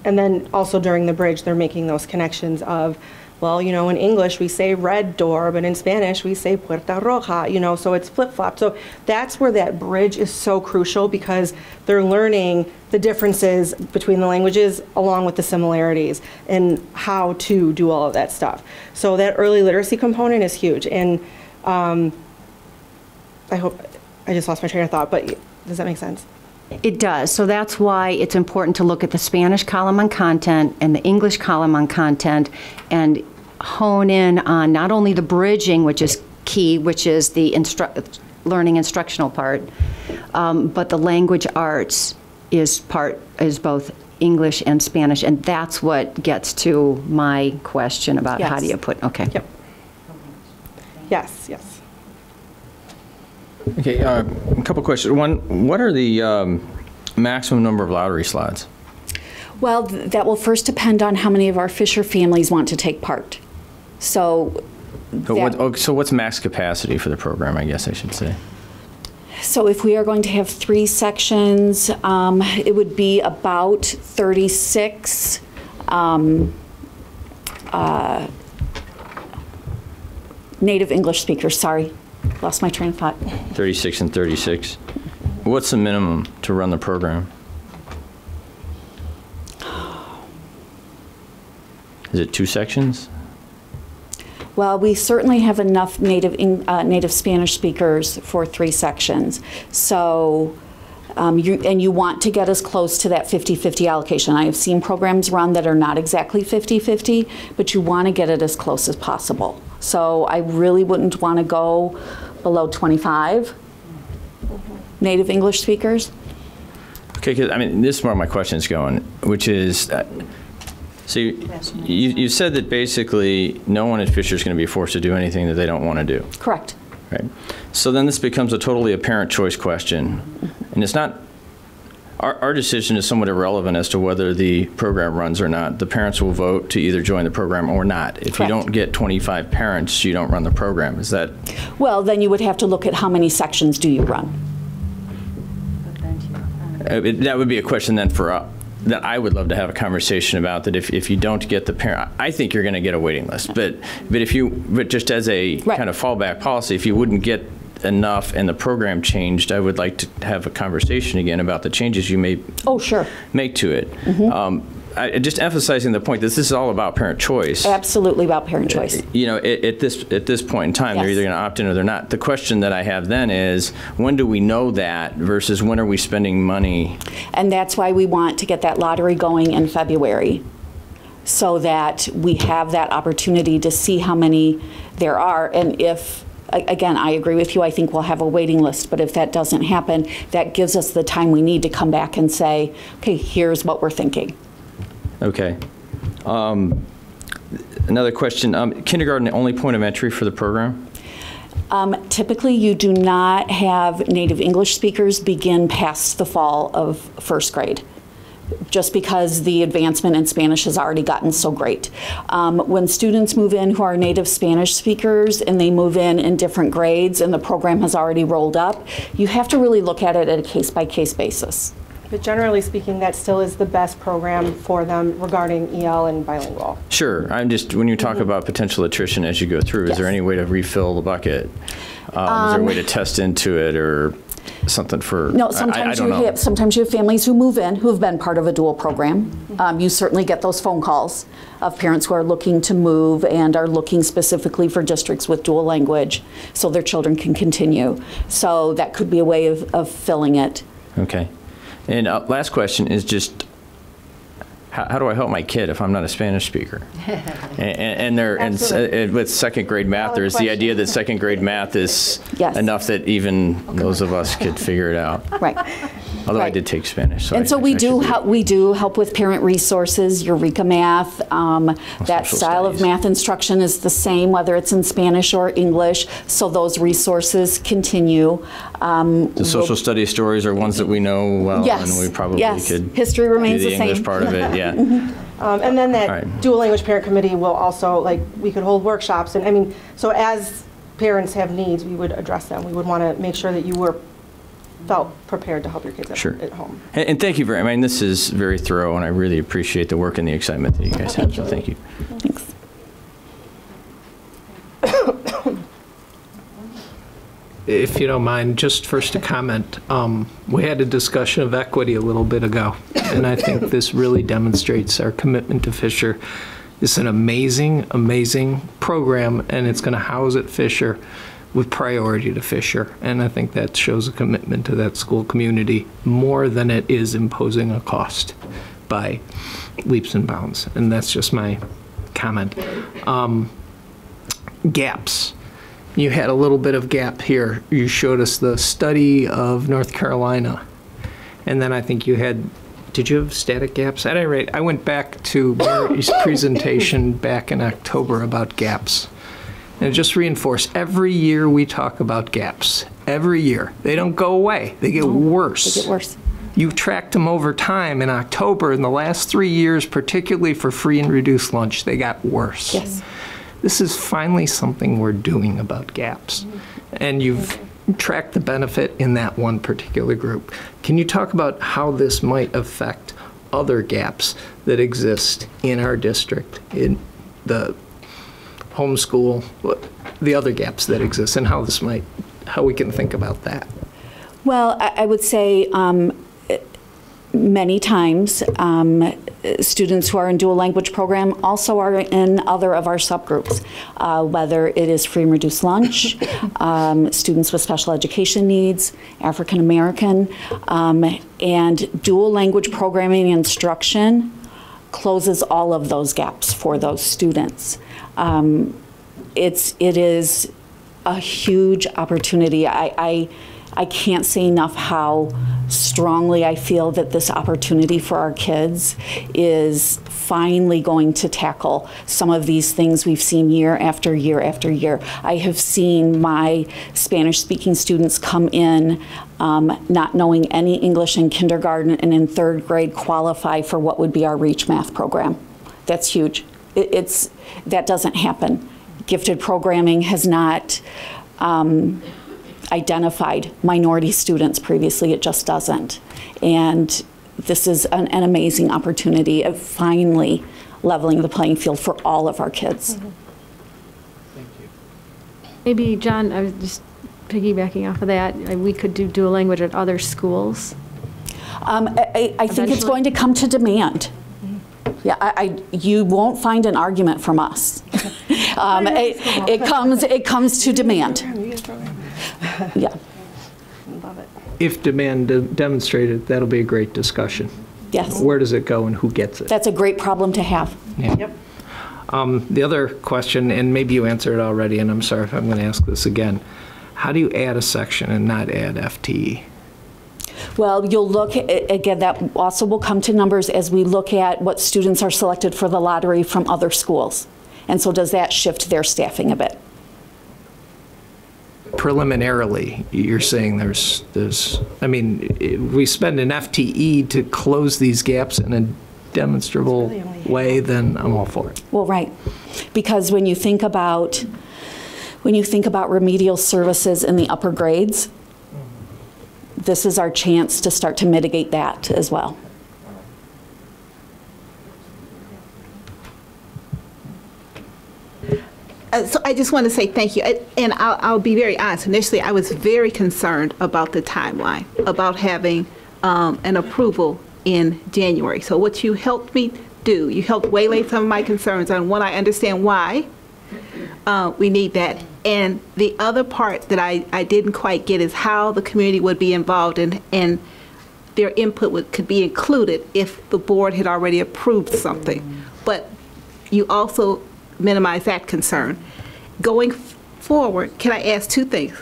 [SPEAKER 17] then also during the bridge, they're making those connections of, well, you know, in English we say red door, but in Spanish we say puerta roja, you know, so it's flip-flop. So that's where that bridge is so crucial, because they're learning the differences between the languages along with the similarities and how to do all of that stuff. So that early literacy component is huge. And I hope, I just lost my train of thought, but does that make sense?
[SPEAKER 3] It does. So that's why it's important to look at the Spanish column on content and the English column on content and hone in on not only the bridging, which is key, which is the learning instructional part, but the language arts is both English and Spanish, and that's what gets to my question about how do you put, okay.
[SPEAKER 17] Yep. Yes, yes.
[SPEAKER 5] Okay, a couple questions. One, what are the maximum number of lottery slots?
[SPEAKER 13] Well, that will first depend on how many of our Fisher families want to take part. So,
[SPEAKER 5] so what's max capacity for the program, I guess I should say?
[SPEAKER 13] So if we are going to have 3 sections, it would be about 36 native English speakers, sorry. Lost my train of thought.
[SPEAKER 5] 36 and 36. What's the minimum to run the program? Is it 2 sections?
[SPEAKER 13] Well, we certainly have enough native Spanish speakers for 3 sections. So, you want to get as close to that 50-50 allocation. I have seen programs run that are not exactly 50-50, but you want to get it as close as possible. So I really wouldn't want to go below 25 native English speakers.
[SPEAKER 5] Okay. Okay, because I mean, this is where my question is going, which is, so you said that basically no one at Fisher is going to be forced to do anything that they don't want to do.
[SPEAKER 13] Correct.
[SPEAKER 5] Right. So then this becomes a totally a parent choice question, and it's not. Our decision is somewhat irrelevant as to whether the program runs or not. The parents will vote to either join the program or not. If
[SPEAKER 13] Correct.
[SPEAKER 5] you don't get 25 parents, you don't run the program. Is that?
[SPEAKER 13] Well, then you would have to look at how many sections do you run.
[SPEAKER 5] That would be a question then for that I would love to have a conversation about, that if you don't get the parent, I think you're going to get a waiting list. But just as a kind of fallback policy, if you wouldn't get enough and the program changed, I would like to have a conversation again about the changes you may make to it. Just emphasizing the point that this is all about parent choice.
[SPEAKER 13] Absolutely about parent choice.
[SPEAKER 5] You know, at this point in time, they're either going to opt in or they're not. The question that I have then is, when do we know that versus when are we spending money?
[SPEAKER 13] And that's why we want to get that lottery going in February, so that we have that opportunity to see how many there are. And if, again, I agree with you, I think we'll have a waiting list, but if that doesn't happen, that gives us the time we need to come back and say, okay, here's what we're thinking.
[SPEAKER 5] Okay. Another question, kindergarten the only point of entry for the program?
[SPEAKER 13] Typically, you do not have native English speakers begin past the fall of first grade, just because the advancement in Spanish has already gotten so great. When students move in who are native Spanish speakers and they move in different grades and the program has already rolled up, you have to really look at it at a case-by-case basis.
[SPEAKER 17] But generally speaking, that still is the best program for them regarding EL and bilingual.
[SPEAKER 5] Sure. I'm just, when you talk about potential attrition as you go through, is there any way to refill the bucket? Is there a way to test into it or something for?
[SPEAKER 13] No, sometimes sometimes you have families who move in who have been part of a dual program. You certainly get those phone calls of parents who are looking to move and are looking specifically for districts with dual language so their children can continue. So that could be a way of filling it.
[SPEAKER 5] Okay. And last question is just, how do I help my kid if I'm not a Spanish speaker? and with second grade math, there's the idea that second grade math is enough that even those of us could figure it out.
[SPEAKER 13] Right.
[SPEAKER 5] Although I did take Spanish. So
[SPEAKER 13] and so we do help with parent resources, Eureka Math. That style of math instruction is the same, whether it's in Spanish or English. So those resources continue.
[SPEAKER 5] The social studies stories are ones that we know well, and we probably could.
[SPEAKER 13] History remains
[SPEAKER 5] do
[SPEAKER 13] the
[SPEAKER 5] English
[SPEAKER 13] same.
[SPEAKER 5] part of it, yeah.
[SPEAKER 17] And then that dual language parent committee will also, we could hold workshops. And I mean, so as parents have needs, we would address them. We would want to make sure that you felt prepared to help your kids at home.
[SPEAKER 5] And thank you very much. I mean, this is very thorough, and I really appreciate the work and the excitement that you guys have, so thank you.
[SPEAKER 13] Thanks.
[SPEAKER 6] If you don't mind, just first a comment. We had a discussion of equity a little bit ago, and I think this really demonstrates our commitment to Fisher. It's an amazing, amazing program, and it's going to house at Fisher with priority to Fisher. And I think that shows a commitment to that school community more than it is imposing a cost by leaps and bounds. And that's just my comment. Gaps. You had a little bit of gap here. You showed us the study of North Carolina. And then I think you had, did you have static gaps? At any rate, I went back to Mary's presentation back in October about gaps. And it just reinforced, every year we talk about gaps. Every year. They don't go away. They get worse.
[SPEAKER 13] They get worse.
[SPEAKER 6] You've tracked them over time. In October, in the last 3 years, particularly for free and reduced lunch, they got worse.
[SPEAKER 13] Yes.
[SPEAKER 6] This is finally something we're doing about gaps. And you've tracked the benefit in that one particular group. Can you talk about how this might affect other gaps that exist in our district, in the homeschool, the other gaps that exist, and how we can think about that?
[SPEAKER 13] Well, I would say many times students who are in dual language program also are in other of our subgroups, whether it is free and reduced lunch, students with special education needs, African American, and dual language programming instruction closes all of those gaps for those students. It is a huge opportunity. I I can't say enough how strongly I feel that this opportunity for our kids is finally going to tackle some of these things we've seen year after year after year. I have seen my Spanish-speaking students come in not knowing any English in kindergarten and in 3rd grade qualify for what would be our REACH math program. That's huge. That doesn't happen. Gifted programming has not identified minority students previously. It just doesn't. And this is an amazing opportunity of finally leveling the playing field for all of our kids.
[SPEAKER 1] Mm-hmm. Thank you. Maybe, John, I was just piggybacking off of that, we could do dual language at other schools.
[SPEAKER 13] I think it's going to come to demand. Yeah, you won't find an argument from us. It comes to demand. Yeah.
[SPEAKER 6] If demand demonstrated, that'll be a great discussion.
[SPEAKER 13] Yes.
[SPEAKER 6] Where does it go and who gets it?
[SPEAKER 13] That's a great problem to have.
[SPEAKER 6] Yeah. Yep. The other question, and maybe you answered it already, and I'm sorry if I'm going to ask this again. How do you add a section and not add FTE?
[SPEAKER 13] Well, you'll look, again, that also will come to numbers as we look at what students are selected for the lottery from other schools. And so does that shift their staffing a bit?
[SPEAKER 6] Preliminarily, you're saying there's I mean, we spend an FTE to close these gaps in a demonstrable way, then I'm all for it.
[SPEAKER 13] Well, right. Because when you think about remedial services in the upper grades, this is our chance to start to mitigate that as well.
[SPEAKER 14] So I just want to say thank you. And I'll be very honest. Initially, I was very concerned about the timeline, about having an approval in January. So what you helped me do, you helped waylay some of my concerns on one, I understand why we need that. And the other part that I didn't quite get is how the community would be involved and their input could be included if the board had already approved something. But you also minimize that concern. Going forward, can I ask two things?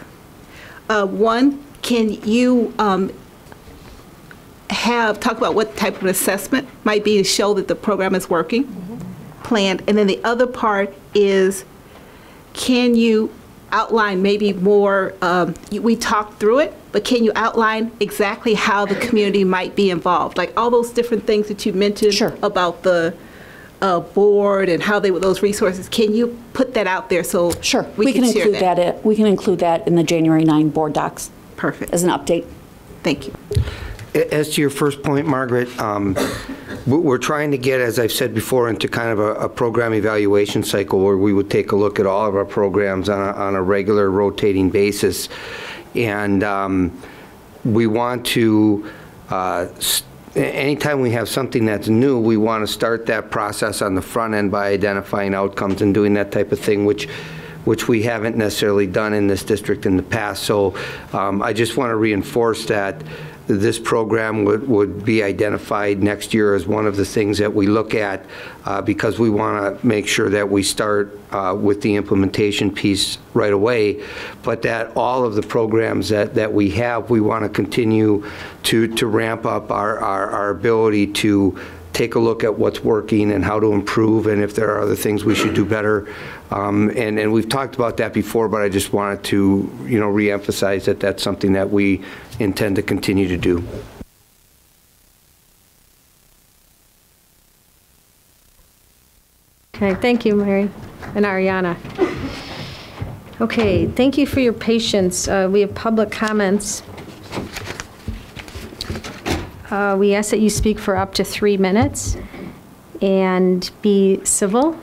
[SPEAKER 14] One, can you talk about what type of assessment might be to show that the program is working, planned? And then the other part is, can you outline maybe more, we talked through it, but can you outline exactly how the community might be involved? Like all those different things that you mentioned about the board and how those resources, can you put that out there so we can share that?
[SPEAKER 13] We can include that in the January 9 board docs.
[SPEAKER 14] Perfect.
[SPEAKER 13] As an update.
[SPEAKER 14] Thank you.
[SPEAKER 15] As to your first point, Margaret, we're trying to get, as I've said before, into kind of a program evaluation cycle where we would take a look at all of our programs on a regular rotating basis. And we want to, anytime we have something that's new, we want to start that process on the front end by identifying outcomes and doing that type of thing, which we haven't necessarily done in this district in the past. So I just want to reinforce that this program would be identified next year as one of the things that we look at because we want to make sure that we start with the implementation piece right away, but that all of the programs that we have, we want to continue to ramp up our ability to take a look at what's working and how to improve and if there are other things we should do better. And we've talked about that before, but I just wanted to re-emphasize that that's something that we intend to continue to do.
[SPEAKER 1] Okay, thank you, Mary and Ariana. Okay, thank you for your patience. We have public comments. We ask that you speak for up to 3 minutes and be civil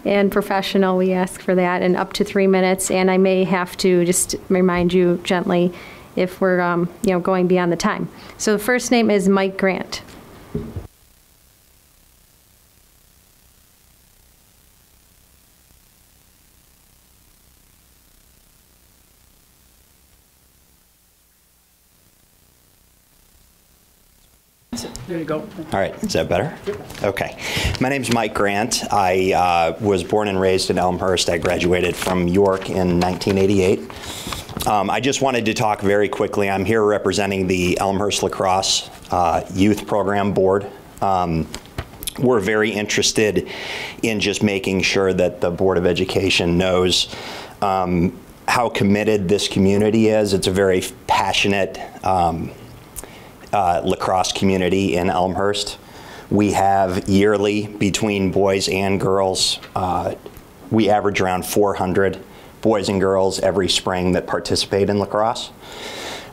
[SPEAKER 1] and professional. We ask for that, and up to 3 minutes. And I may have to just remind you gently if we're going beyond the time. So the first name is Mike Grant.
[SPEAKER 6] There you go.
[SPEAKER 18] All right, is that better? Okay. My name's Mike Grant. I was born and raised in Elmhurst. I graduated from York in 1988. I just wanted to talk very quickly. I'm here representing the Elmhurst Lacrosse Youth Program Board. We're very interested in just making sure that the Board of Education knows how committed this community is. It's a very passionate lacrosse community in Elmhurst. We have yearly, between boys and girls, we average around 400 boys and girls every spring that participate in lacrosse.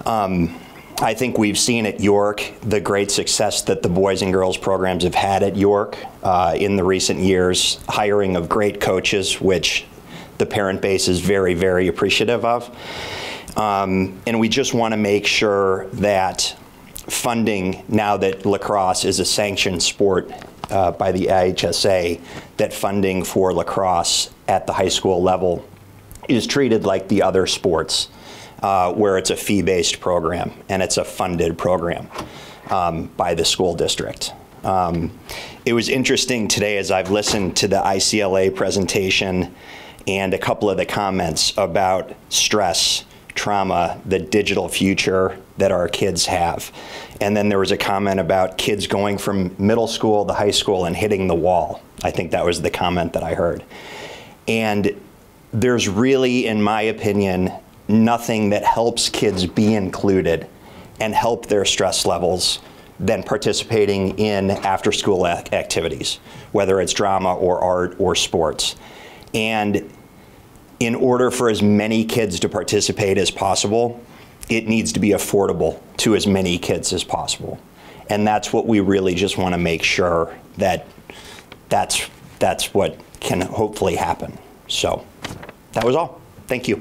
[SPEAKER 18] I think we've seen at York the great success that the boys and girls programs have had at York in the recent years, hiring of great coaches, which the parent base is very, very appreciative of. And we just want to make sure that funding, now that lacrosse is a sanctioned sport by the IHSA, that funding for lacrosse at the high school level is treated like the other sports, where it's a fee-based program and it's a funded program by the school district. It was interesting today as I've listened to the ICLA presentation and a couple of the comments about stress, trauma, the digital future that our kids have. And then there was a comment about kids going from middle school to high school and hitting the wall. I think that was the comment that I heard. And there's really, in my opinion, nothing that helps kids be included and help their stress levels than participating in after-school activities, whether it's drama or art or sports. And in order for as many kids to participate as possible, it needs to be affordable to as many kids as possible. And that's what we really just want to make sure that that's what can hopefully happen. So that was all. Thank you.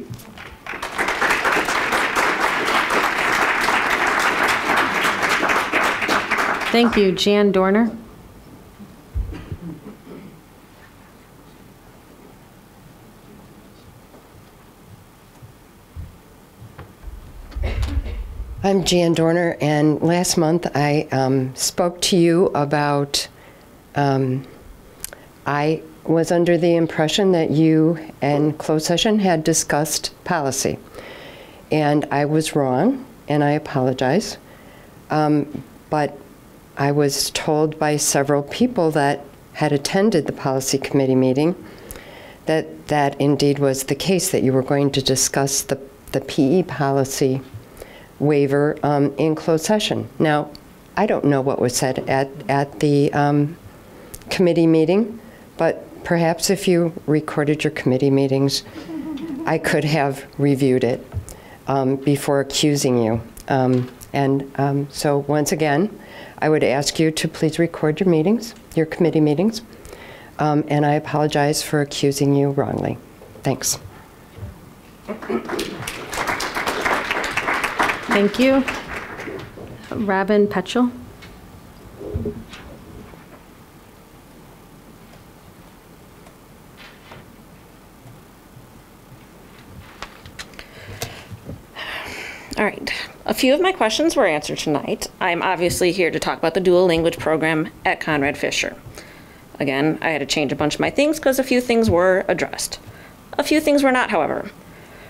[SPEAKER 1] Thank you. Jan Dorner.
[SPEAKER 19] I'm Jan Dorner, and last month I spoke to you about, I was under the impression that you and closed session had discussed policy. And I was wrong, and I apologize. But I was told by several people that had attended the policy committee meeting that that indeed was the case, that you were going to discuss the PE policy waiver in closed session. Now, I don't know what was said at the committee meeting, but perhaps if you recorded your committee meetings, I could have reviewed it before accusing you. So once again, I would ask you to please record your meetings, your committee meetings, and I apologize for accusing you wrongly. Thanks.
[SPEAKER 1] Thank you. Robin Petchel.
[SPEAKER 20] All right, a few of my questions were answered tonight. I'm obviously here to talk about the dual language program at Conrad Fisher. Again, I had to change a bunch of my things because a few things were addressed. A few things were not, however.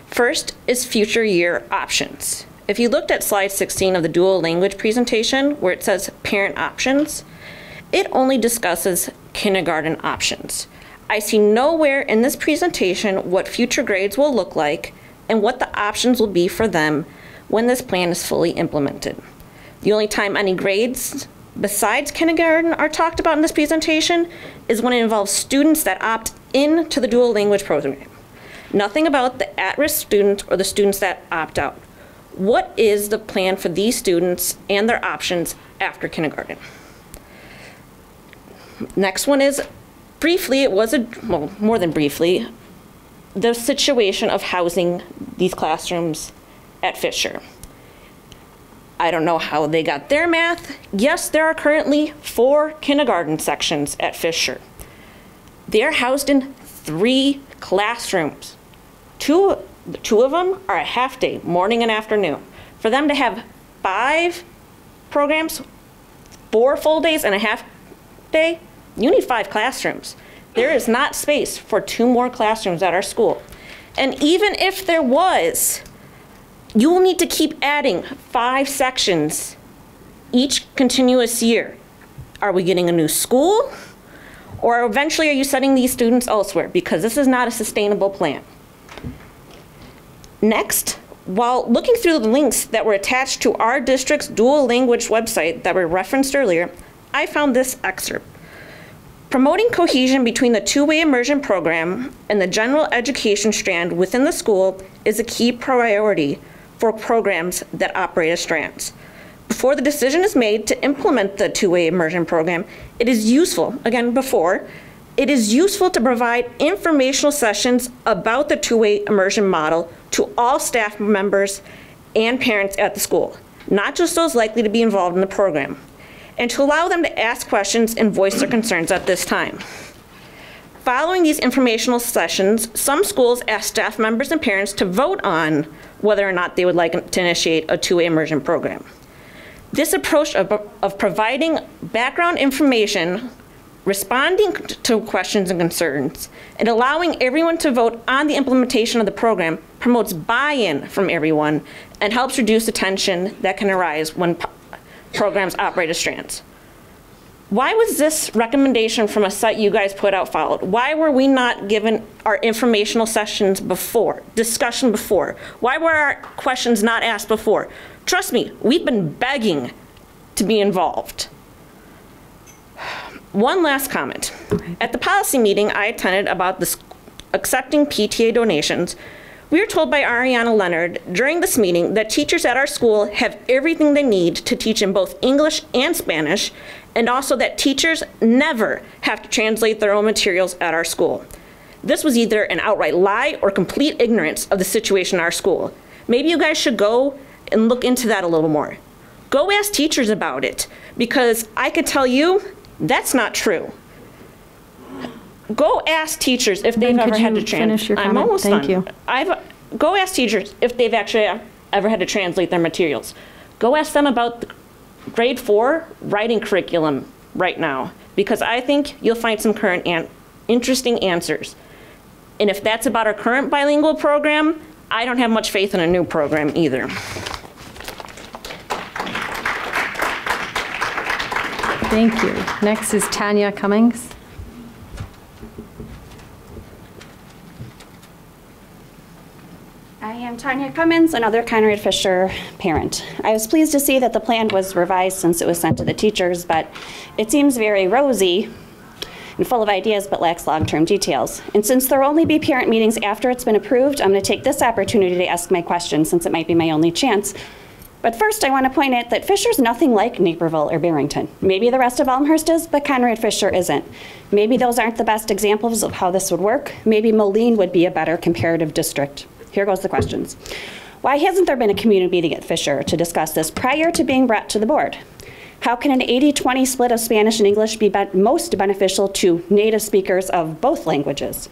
[SPEAKER 20] First is future year options. If you looked at slide 16 of the dual language presentation where it says parent options, it only discusses kindergarten options. I see nowhere in this presentation what future grades will look like and what the options will be for them when this plan is fully implemented. The only time any grades besides kindergarten are talked about in this presentation is when it involves students that opt into the dual language program. Nothing about the at-risk students or the students that opt out. What is the plan for these students and their options after kindergarten? Next one is, briefly, it was well, more than briefly, the situation of housing these classrooms at Fisher. I don't know how they got their math. Yes, there are currently 4 kindergarten sections at Fisher. They're housed in 3 classrooms. Two of them are a half day, morning and afternoon. For them to have 5 programs, 4 full days and a half day, you need 5 classrooms. There is not space for 2 more classrooms at our school. And even if there was, You will need to keep adding 5 sections each continuous year. Are we getting a new school? Or eventually are you sending these students elsewhere? Because this is not a sustainable plan. Next, while looking through the links that were attached to our district's dual language website that were referenced earlier, I found this excerpt. Promoting cohesion between the two-way immersion program and the general education strand within the school is a key priority for programs that operate as strands. Before the decision is made to implement the two-way immersion program, it is useful, again before, it is useful to provide informational sessions about the two-way immersion model to all staff members and parents at the school, not just those likely to be involved in the program, and to allow them to ask questions and voice their concerns at this time. Following these informational sessions, some schools ask staff members and parents to vote on whether or not they would like to initiate a two-way immersion program. This approach of providing background information, responding to questions and concerns, and allowing everyone to vote on the implementation of the program promotes buy-in from everyone and helps reduce the tension that can arise when programs operate as strands. Why was this recommendation from a site you guys put out followed? Why were we not given our informational sessions before, discussion before? Why were our questions not asked before? Trust me, we've been begging to be involved. One last comment. At the policy meeting I attended about accepting PTA donations, we were told by Ariana Leonard during this meeting that teachers at our school have everything they need to teach in both English and Spanish, and also that teachers never have to translate their own materials at our school. This was either an outright lie or complete ignorance of the situation in our school. Maybe you guys should go and look into that a little more. Go ask teachers about it, because I could tell you that's not true. Go ask teachers if they've ever had to translate. I'm almost done.
[SPEAKER 1] Thank you.
[SPEAKER 20] Go ask teachers if they've actually ever had to translate their materials. Go ask them about the grade 4 writing curriculum right now, because I think you'll find some current and interesting answers. And if that's about our current bilingual program, I don't have much faith in a new program either.
[SPEAKER 1] Thank you. Next is Tanya Cummings.
[SPEAKER 21] I am Tanya Cummins, another Conrad Fisher parent. I was pleased to see that the plan was revised since it was sent to the teachers, but it seems very rosy and full of ideas but lacks long-term details. And since there will only be parent meetings after it's been approved, I'm going to take this opportunity to ask my questions since it might be my only chance. But first, I want to point out that Fisher's nothing like Naperville or Barrington. Maybe the rest of Elmhurst is, but Conrad Fisher isn't. Maybe those aren't the best examples of how this would work. Maybe Moline would be a better comparative district. Here goes the questions. Why hasn't there been a community meeting at Fisher to discuss this prior to being brought to the board? How can an 80-20 split of Spanish and English be most beneficial to native speakers of both languages?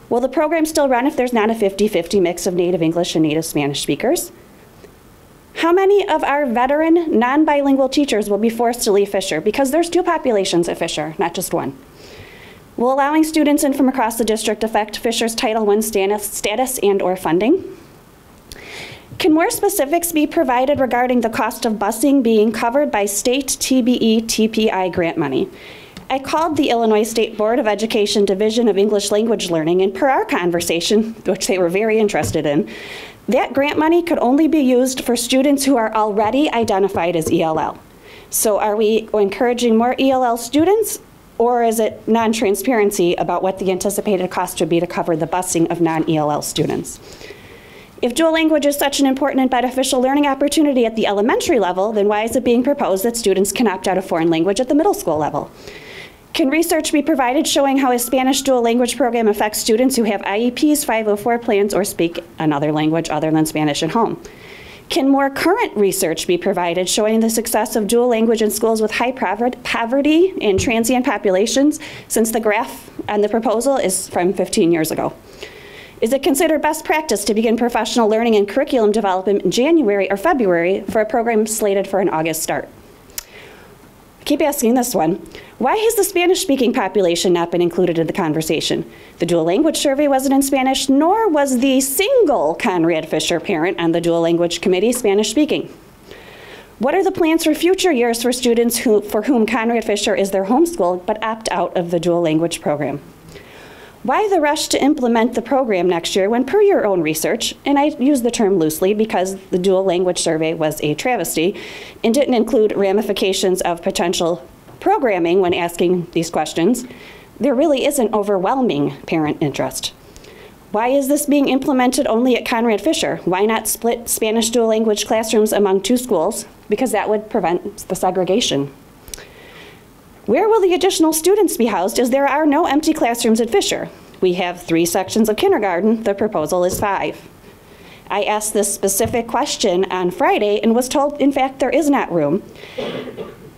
[SPEAKER 21] Will the program still run if there's not a 50-50 mix of native English and native Spanish speakers? How many of our veteran non-bilingual teachers will be forced to leave Fisher? Because there's 2 populations at Fisher, not just 1. Will allowing students in from across the district affect Fisher's Title I status and or funding? Can more specifics be provided regarding the cost of busing being covered by state TBE TPI grant money? I called the Illinois State Board of Education Division of English Language Learning, and per our conversation, which they were very interested in, that grant money could only be used for students who are already identified as ELL. So are we encouraging more ELL students, or is it non-transparency about what the anticipated cost would be to cover the busing of non-ELL students? If dual language is such an important and beneficial learning opportunity at the elementary level, then why is it being proposed that students can opt out of foreign language at the middle school level? Can research be provided showing how a Spanish dual language program affects students who have IEPs, 504 plans, or speak another language other than Spanish at home? Can more current research be provided showing the success of dual language in schools with high poverty and transient populations, since the graph on the proposal is from 15 years ago? Is it considered best practice to begin professional learning and curriculum development in January or February for a program slated for an August start? keep asking this one. Why has the Spanish-speaking population not been included in the conversation? The dual language survey wasn't in Spanish, nor was the single Conrad Fisher parent on the dual language committee Spanish-speaking. What are the plans for future years for students for whom Conrad Fisher is their home school but opt out of the dual language program? Why the rush to implement the program next year when, per your own research, and I use the term loosely because the dual language survey was a travesty and didn't include ramifications of potential programming when asking these questions, there really isn't overwhelming parent interest. Why is this being implemented only at Conrad Fisher? Why not split Spanish dual language classrooms among 2 schools? Because that would prevent the segregation. Where will the additional students be housed, as there are no empty classrooms at Fisher? We have 3 sections of kindergarten. The proposal is 5. I asked this specific question on Friday and was told, in fact, there is not room.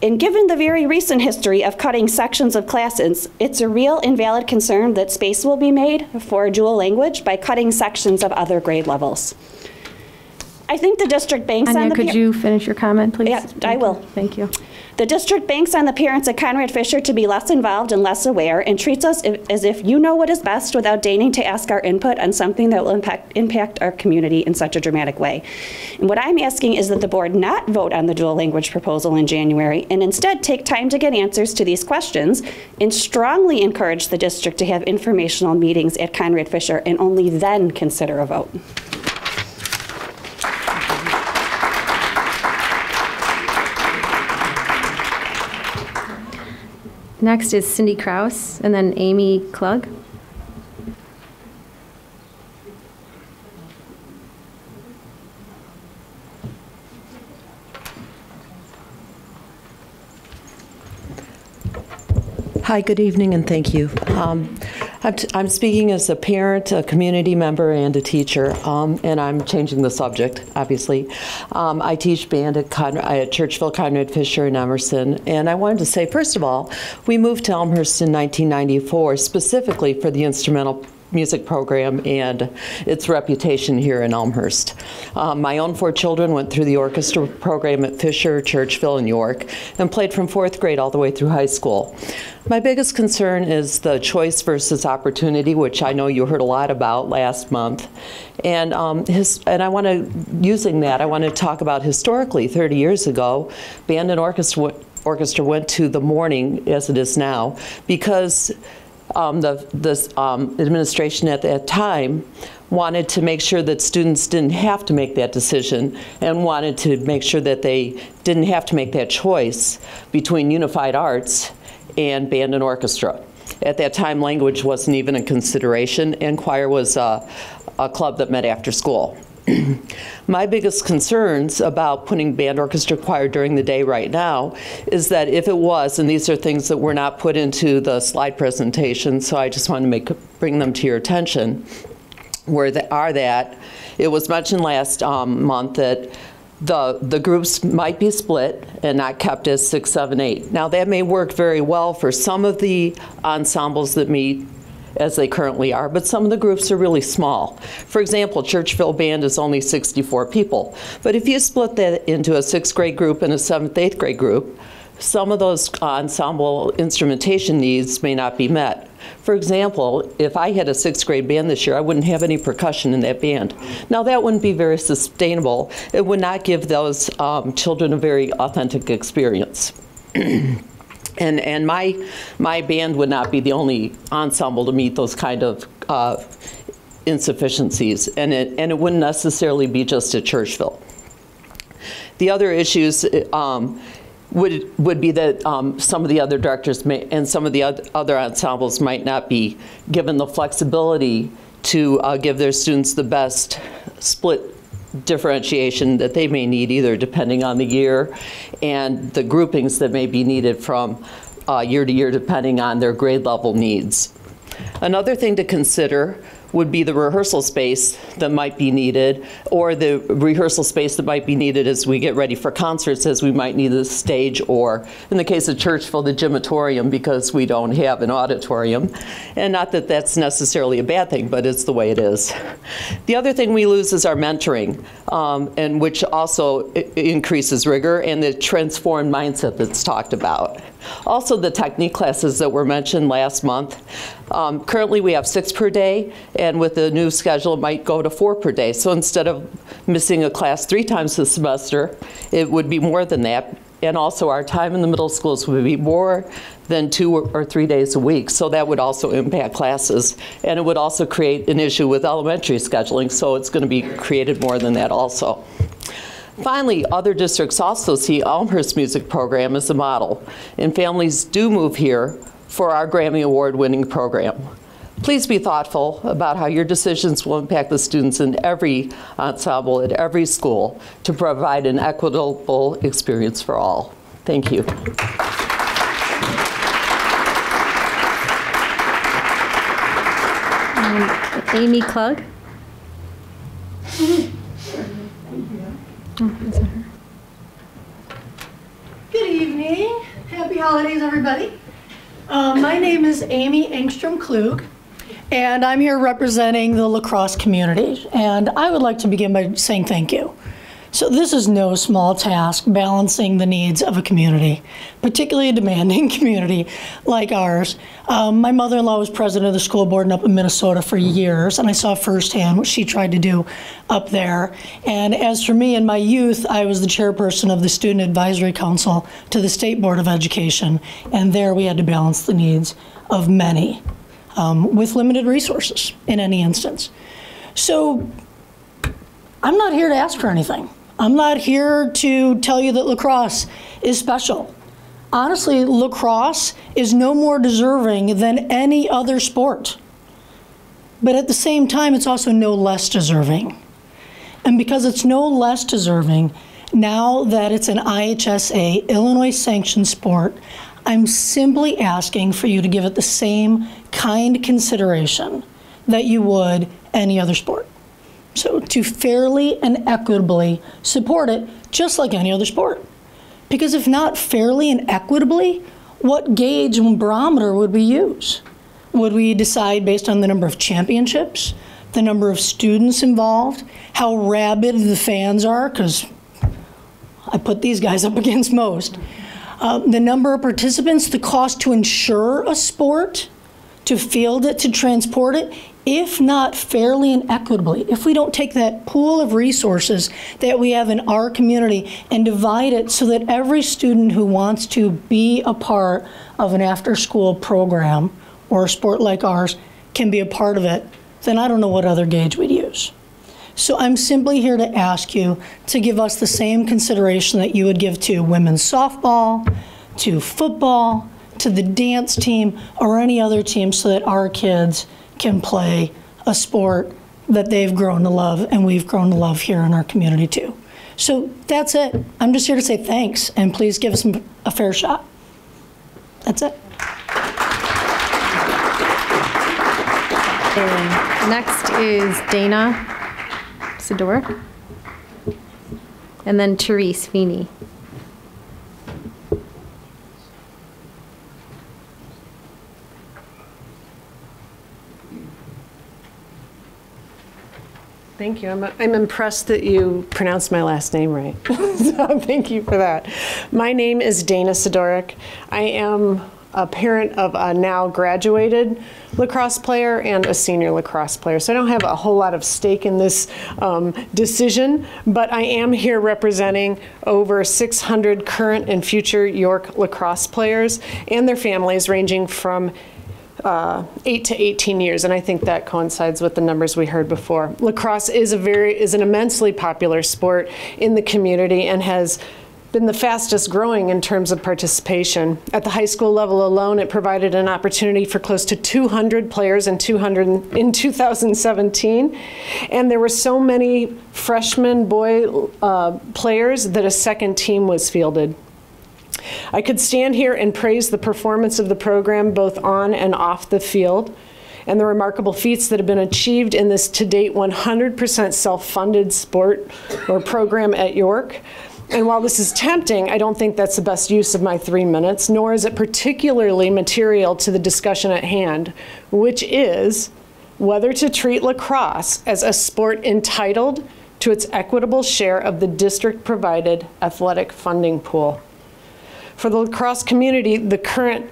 [SPEAKER 21] And given the very recent history of cutting sections of classes, it's a real and valid concern that space will be made for dual language by cutting sections of other grade levels. I think the district banks on the...
[SPEAKER 1] Could you finish your comment, please?
[SPEAKER 21] Yeah, I will.
[SPEAKER 1] Thank you.
[SPEAKER 21] The district banks on the parents at Conrad Fisher to be less involved and less aware and treats us as if you know what is best without deigning to ask our input on something that will impact our community in such a dramatic way. And what I'm asking is that the board not vote on the dual language proposal in January and instead take time to get answers to these questions and strongly encourage the district to have informational meetings at Conrad Fisher and only then consider a vote.
[SPEAKER 1] Next is Cindy Kraus, and then Amy Klug.
[SPEAKER 2] Hi, good evening, and thank you. I'm speaking as a parent, a community member, and a teacher, and I'm changing the subject, obviously. I teach band at Churchville, Conrad Fisher, and Emerson, and I wanted to say, first of all, we moved to Elmhurst in 1994 specifically for the instrumental music program and its reputation here in Elmhurst. My own 4 children went through the orchestra program at Fisher, Churchville, and York, and played from 4th grade all the way through high school. My biggest concern is the choice versus opportunity, which I know you heard a lot about last month. And I want to, using that, I want to talk about historically, 30 years ago, band and orchestra went to the morning, as it is now, because the administration at that time wanted to make sure that students didn't have to make that decision and wanted to make sure that they didn't have to make that choice between unified arts and band and orchestra. At that time, language wasn't even a consideration, and choir was a club that met after school. My biggest concerns about putting band, orchestra, choir during the day right now is that if it was, and these are things that were not put into the slide presentation, so I just want to bring them to your attention, that it was mentioned last month that the groups might be split and not kept as 6, 7, 8. Now that may work very well for some of the ensembles that meet as they currently are, but some of the groups are really small. For example, Churchville Band is only 64 people. But if you split that into a 6th grade group and a 7th, 8th grade group, some of those ensemble instrumentation needs may not be met. For example, if I had a 6th grade band this year, I wouldn't have any percussion in that band. Now that wouldn't be very sustainable. It would not give those children a very authentic experience. And my band would not be the only ensemble to meet those kind of insufficiencies, and it wouldn't necessarily be just at Churchville. The other issues would be that some of the other directors and some of the other ensembles might not be given the flexibility to give their students the best split differentiation that they may need, either depending on the year and the groupings that may be needed from year to year depending on their grade level needs. Another thing to consider would be the rehearsal space that might be needed, or the rehearsal space that might be needed as we get ready for concerts, as we might need the stage, or in the case of Churchville, the gymatorium, because we don't have an auditorium. And not that that's necessarily a bad thing, but it's the way it is. The other thing we lose is our mentoring, and which also increases rigor and the transformed mindset that's talked about. Also, the technique classes that were mentioned last month. Currently, we have 6 per day, and with the new schedule, it might go to 4 per day. So instead of missing a class 3 times this semester, it would be more than that. And also, our time in the middle schools would be more than 2 or 3 days a week. So that would also impact classes. And it would also create an issue with elementary scheduling. So it's going to be created more than that also. Finally, other districts also see Elmhurst music program as a model, and families do move here for our Grammy Award-winning program. Please be thoughtful about how your decisions will impact the students in every ensemble at every school to provide an equitable experience for all. Thank you.
[SPEAKER 1] Amy Klug.
[SPEAKER 7] Good evening. Happy holidays, everybody. My name is Amy Engstrom Klug, and I'm here representing the lacrosse community. And I would like to begin by saying thank you. So this is no small task, balancing the needs of a community, particularly a demanding community like ours. My mother-in-law was president of the school board up in Minnesota for years, and I saw firsthand what she tried to do up there. And as for me, in my youth, I was the chairperson of the Student Advisory Council to the State Board of Education, and there we had to balance the needs of many with limited resources in any instance. So I'm not here to ask for anything. I'm not here to tell you that lacrosse is special. Honestly, lacrosse is no more deserving than any other sport. But at the same time, it's also no less deserving. And because it's no less deserving, now that it's an IHSA, Illinois sanctioned sport, I'm simply asking for you to give it the same kind consideration that you would any other sport. So to fairly and equitably support it, just like any other sport. Because if not fairly and equitably, what gauge and barometer would we use? Would we decide based on the number of championships, the number of students involved, how rabid the fans are, because I put these guys up against most, the number of participants, the cost to insure a sport, to field it, to transport it? If not fairly and equitably, if we don't take that pool of resources that we have in our community and divide it so that every student who wants to be a part of an after-school program or a sport like ours can be a part of it, then I don't know what other gauge we'd use. So I'm simply here to ask you to give us the same consideration that you would give to women's softball, to football, to the dance team, or any other team so that our kids can play a sport that they've grown to love and we've grown to love here in our community too. So that's it. I'm just here to say thanks and please give us a fair shot. That's it.
[SPEAKER 1] And next is Dana Sidor, and then Therese Feeney.
[SPEAKER 22] Thank you. I'm impressed that you pronounced my last name right. So thank you for that. My name is Dana Sidoric. I am a parent of a now graduated lacrosse player and a senior lacrosse player. So I don't have a whole lot of stake in this decision, but I am here representing over 600 current and future York lacrosse players and their families ranging from 8 to 18 years, and I think that coincides with the numbers we heard before. Lacrosse is an immensely popular sport in the community and has been the fastest growing in terms of participation. At the high school level alone, it provided an opportunity for close to 200 players in 2017, and there were so many freshman boy players that a second team was fielded. I could stand here and praise the performance of the program both on and off the field, and the remarkable feats that have been achieved in this to date 100% self-funded sport or program at York. And while this is tempting, I don't think that's the best use of my 3 minutes, nor is it particularly material to the discussion at hand, which is whether to treat lacrosse as a sport entitled to its equitable share of the district-provided athletic funding pool. For the lacrosse community, the current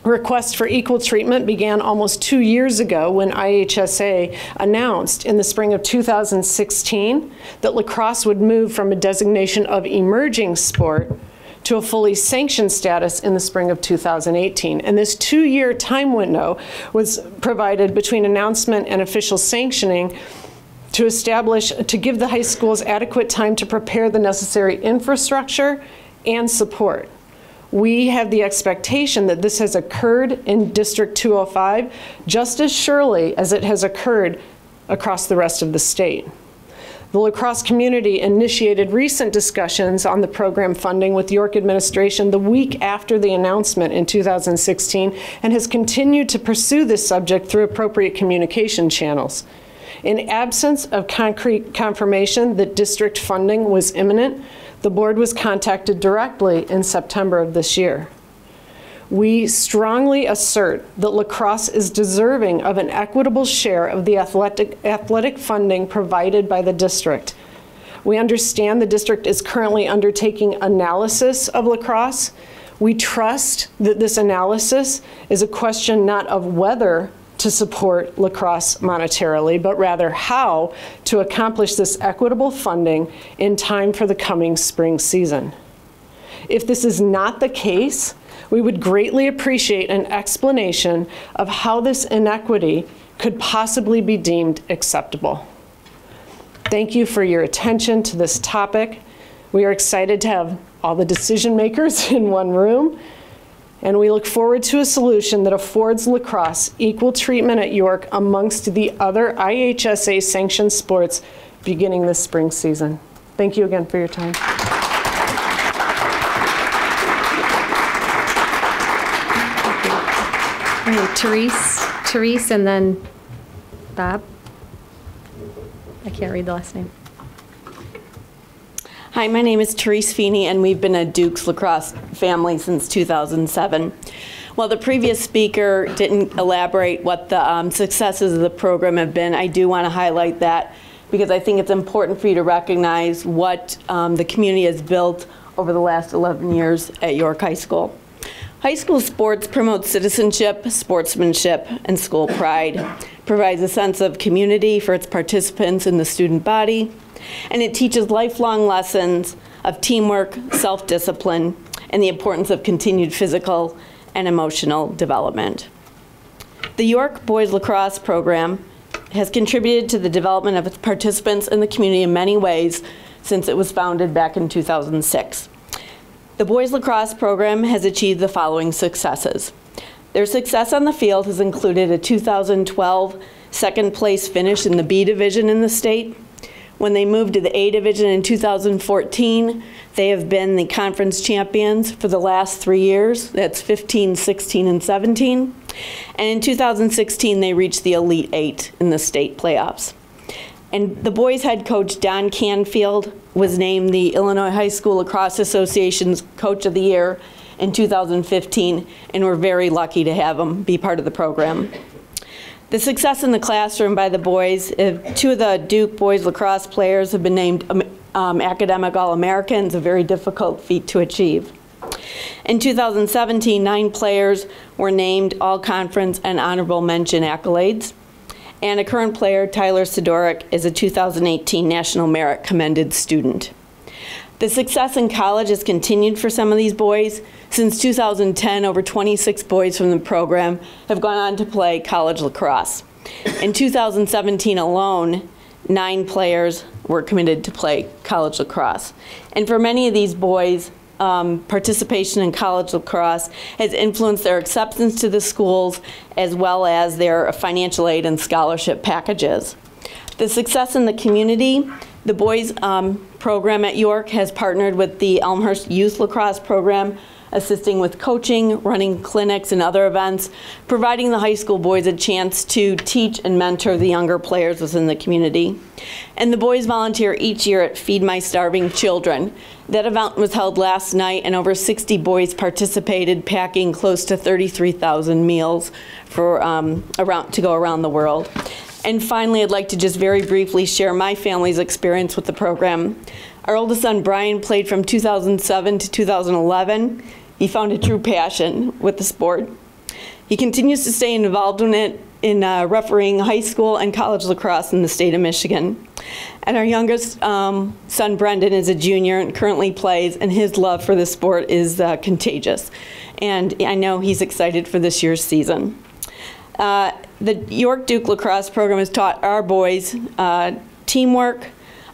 [SPEAKER 22] request for equal treatment began almost 2 years ago when IHSA announced in the spring of 2016 that lacrosse would move from a designation of emerging sport to a fully sanctioned status in the spring of 2018. And this 2-year time window was provided between announcement and official sanctioning to give the high schools adequate time to prepare the necessary infrastructure and support. We have the expectation that this has occurred in District 205 just as surely as it has occurred across the rest of the state. The lacrosse community initiated recent discussions on the program funding with York administration the week after the announcement in 2016 and has continued to pursue this subject through appropriate communication channels. In absence of concrete confirmation that district funding was imminent, the board was contacted directly in September of this year. We strongly assert that lacrosse is deserving of an equitable share of the athletic funding provided by the district. We understand the district is currently undertaking analysis of lacrosse. We trust that this analysis is a question not of whether to support lacrosse monetarily, but rather how to accomplish this equitable funding in time for the coming spring season. If this is not the case, we would greatly appreciate an explanation of how this inequity could possibly be deemed acceptable. Thank you for your attention to this topic. We are excited to have all the decision makers in one room, and we look forward to a solution that affords lacrosse equal treatment at York amongst the other IHSA sanctioned sports beginning this spring season. Thank you again for your time.
[SPEAKER 1] All right, Therese, and then Bob. I can't read the last name.
[SPEAKER 9] Hi, my name is Therese Feeney, and we've been a Duke's lacrosse family since 2007. While the previous speaker didn't elaborate what the successes of the program have been, I do want to highlight that because I think it's important for you to recognize what the community has built over the last 11 years at York High School. High school sports promote citizenship, sportsmanship, and school pride, provides a sense of community for its participants in the student body, and it teaches lifelong lessons of teamwork, self-discipline, and the importance of continued physical and emotional development. The York Boys Lacrosse program has contributed to the development of its participants in the community in many ways since it was founded back in 2006. The boys lacrosse program has achieved the following successes. Their success on the field has included a 2012 second place finish in the B division in the state. When they moved to the A division in 2014, they have been the conference champions for the last 3 years. That's 15, 16, and 17. And in 2016, they reached the Elite Eight in the state playoffs. And the boys head coach, Don Canfield, was named the Illinois High School Lacrosse Association's Coach of the Year in 2015, and we're very lucky to have him be part of the program. The success in the classroom by the boys, 2 of the Duke boys lacrosse players have been named academic All-Americans, a very difficult feat to achieve. In 2017, 9 players were named All-Conference and Honorable Mention accolades. And a current player, Tyler Sidoric, is a 2018 National Merit Commended student. The success in college has continued for some of these boys. Since 2010, over 26 boys from the program have gone on to play college lacrosse. In 2017 alone, 9 players were committed to play college lacrosse. And for many of these boys, participation in college lacrosse has influenced their acceptance to the schools as well as their financial aid and scholarship packages. The success in the community, the boys program at York has partnered with the Elmhurst Youth Lacrosse Program assisting with coaching, running clinics and other events, providing the high school boys a chance to teach and mentor the younger players within the community. And the boys volunteer each year at Feed My Starving Children. That event was held last night, and over 60 boys participated, packing close to 33,000 meals for to go around the world. And finally, I'd like to just very briefly share my family's experience with the program. Our oldest son, Brian, played from 2007 to 2011. He found a true passion with the sport. He continues to stay involved in it, in refereeing high school and college lacrosse in the state of Michigan. And our youngest son, Brendan, is a junior and currently plays, and his love for the sport is contagious. And I know he's excited for this year's season. The York Duke lacrosse program has taught our boys teamwork,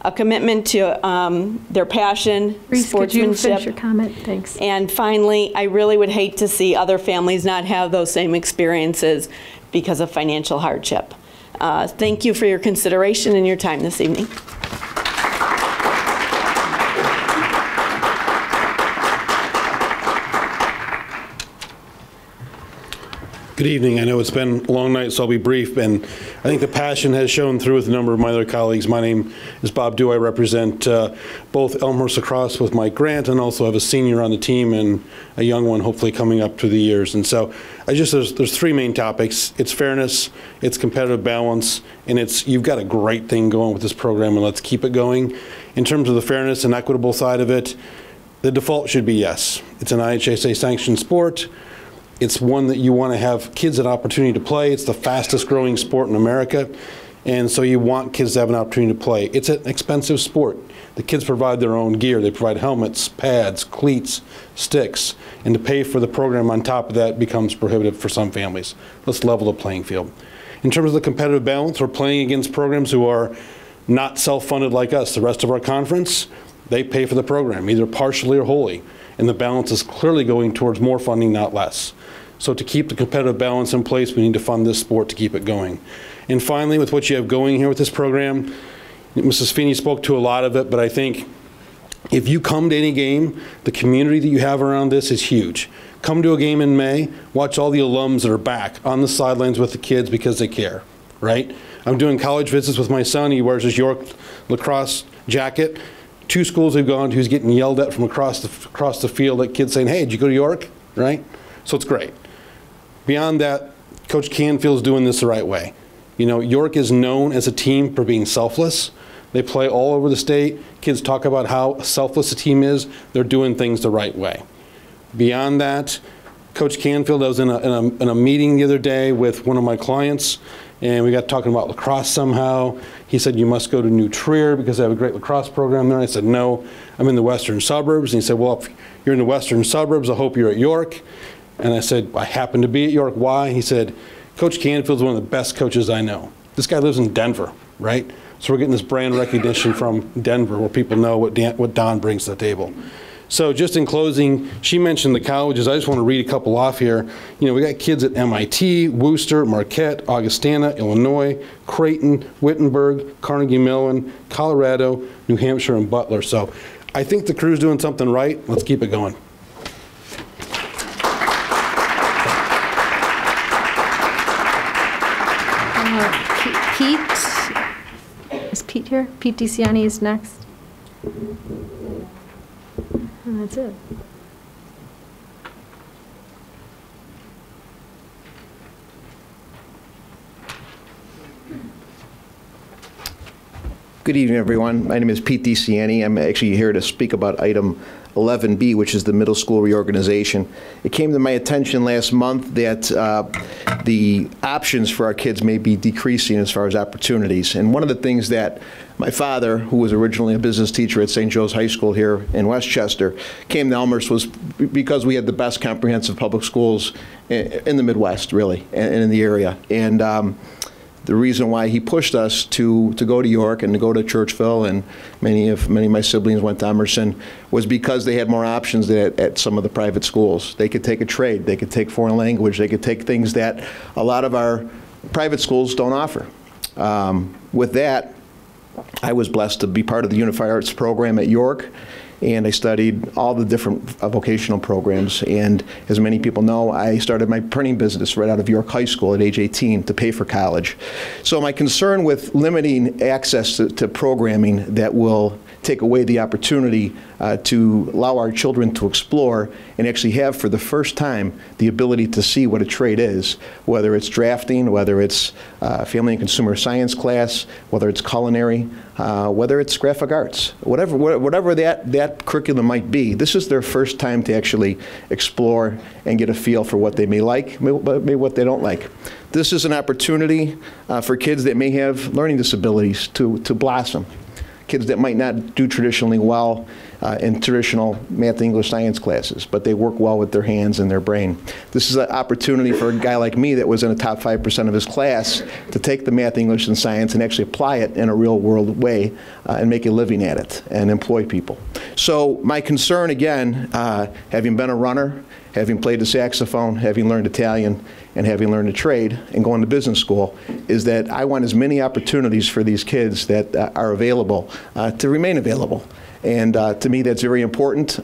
[SPEAKER 9] a commitment to their passion,
[SPEAKER 1] Reese,
[SPEAKER 9] sportsmanship.
[SPEAKER 1] could you finish your comment? Thanks.
[SPEAKER 9] And finally, I really would hate to see other families not have those same experiences because of financial hardship. Thank you for your consideration and your time this evening.
[SPEAKER 4] Good evening. I know it's been a long night, so I'll be brief. And I think the passion has shown through with a number of my other colleagues. My name is Bob Dew. I represent both Elmhurst lacrosse with Mike Grant, and also have a senior on the team and a young one hopefully coming up through the years. And so there's three main topics. It's fairness, it's competitive balance, and it's you've got a great thing going with this program, and let's keep it going. In terms of the fairness and equitable side of it, the default should be yes. It's an IHSA sanctioned sport. It's one that you want to have kids an opportunity to play. It's the fastest growing sport in America, and so you want kids to have an opportunity to play. It's an expensive sport. The kids provide their own gear. They provide helmets, pads, cleats, sticks, and to pay for the program on top of that becomes prohibitive for some families. Let's level the playing field. In terms of the competitive balance, we're playing against programs who are not self-funded like us. The rest of our conference, they pay for the program, either partially or wholly, and the balance is clearly going towards more funding, not less. So to keep the competitive balance in place, we need to fund this sport to keep it going. And finally, with what you have going here with this program, Mrs. Feeney spoke to a lot of it, but I think if you come to any game, the community that you have around this is huge. Come to a game in May, watch all the alums that are back on the sidelines with the kids because they care, right? I'm doing college visits with my son. He wears his York lacrosse jacket. 2 schools we've gone to, he's getting yelled at from across the field at kids saying, hey, did you go to York, right? So it's great. Beyond that, Coach Canfield's doing this the right way. You know, York is known as a team for being selfless. They play all over the state. Kids talk about how selfless the team is. They're doing things the right way. Beyond that, Coach Canfield, I was in a meeting the other day with one of my clients, and we got talking about lacrosse somehow. He said, you must go to New Trier because they have a great lacrosse program there. I said, no, I'm in the western suburbs. And he said, well, if you're in the western suburbs, I hope you're at York. And I said, I happen to be at York. Why? He said, Coach Canfield's one of the best coaches I know. This guy lives in Denver, right? So we're getting this brand recognition from Denver where people know what Don brings to the table. So just in closing, she mentioned the colleges. I just want to read a couple off here. You know, we got kids at MIT, Worcester, Marquette, Augustana, Illinois, Creighton, Wittenberg, Carnegie Mellon, Colorado, New Hampshire, and Butler. So I think the crew's doing something right. Let's keep it going.
[SPEAKER 1] Pete, is Pete here? Pete DeCiani is next. And that's it.
[SPEAKER 8] Good evening, everyone. My name is Pete DeCiani. I'm actually here to speak about item 11B, which is the middle school reorganization. It came to my attention last month that the options for our kids may be decreasing as far as opportunities. And one of the things that my father, who was originally a business teacher at St. Joe's High School here in Westchester, came to Elmhurst was because we had the best comprehensive public schools in the Midwest, really, and in the area. And the reason why he pushed us to go to York and to go to Churchville, and many of my siblings went to Emerson, was because they had more options at some of the private schools. They could take a trade, they could take foreign language, they could take things that a lot of our private schools don't offer. With that, I was blessed to be part of the Unified Arts program at York, and I studied all the different vocational programs. And as many people know, I started my printing business right out of York High School at age 18 to pay for college. So my concern with limiting access to programming that will take away the opportunity to allow our children to explore and actually have, for the first time, the ability to see what a trade is, whether it's drafting, whether it's family and consumer science class, whether it's culinary, whether it's graphic arts, whatever that curriculum might be. This is their first time to actually explore and get a feel for what they may like, maybe what they don't like. This is an opportunity for kids that may have learning disabilities to blossom. Kids that might not do traditionally well in traditional math, English, science classes, but they work well with their hands and their brain. This is an opportunity for a guy like me that was in the top 5% of his class to take the math, English, and science and actually apply it in a real world way and make a living at it and employ people. So my concern, again, having been a runner, having played the saxophone, having learned Italian, and having learned a trade and going to business school, is that I want as many opportunities for these kids that are available to remain available. And to me, that's very important.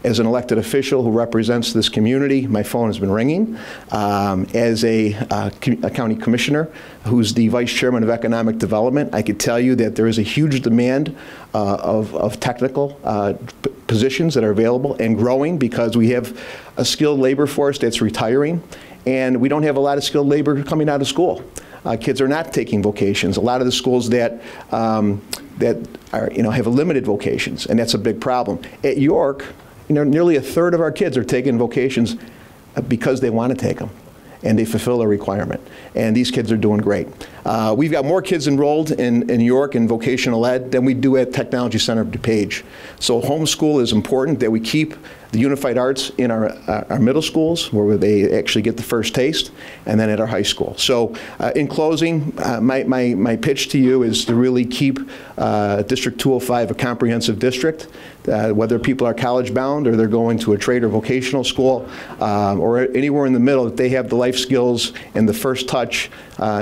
[SPEAKER 8] As an elected official who represents this community, my phone has been ringing. As a county commissioner who's the vice chairman of economic development, I could tell you that there is a huge demand of technical positions that are available and growing, because we have a skilled labor force that's retiring, and we don't have a lot of skilled labor coming out of school. Kids are not taking vocations. A lot of the schools that are, have limited vocations, and that's a big problem. At York, nearly a third of our kids are taking vocations because they want to take them, and they fulfill a requirement. And these kids are doing great. We've got more kids enrolled in York in vocational ed than we do at Technology Center of DuPage. So homeschool is important, that we keep the unified arts in our middle schools, where they actually get the first taste, and then at our high school. So in closing, my pitch to you is to really keep District 205 a comprehensive district, whether people are college bound or they're going to a trade or vocational school, or anywhere in the middle, that they have the life skills and the first touch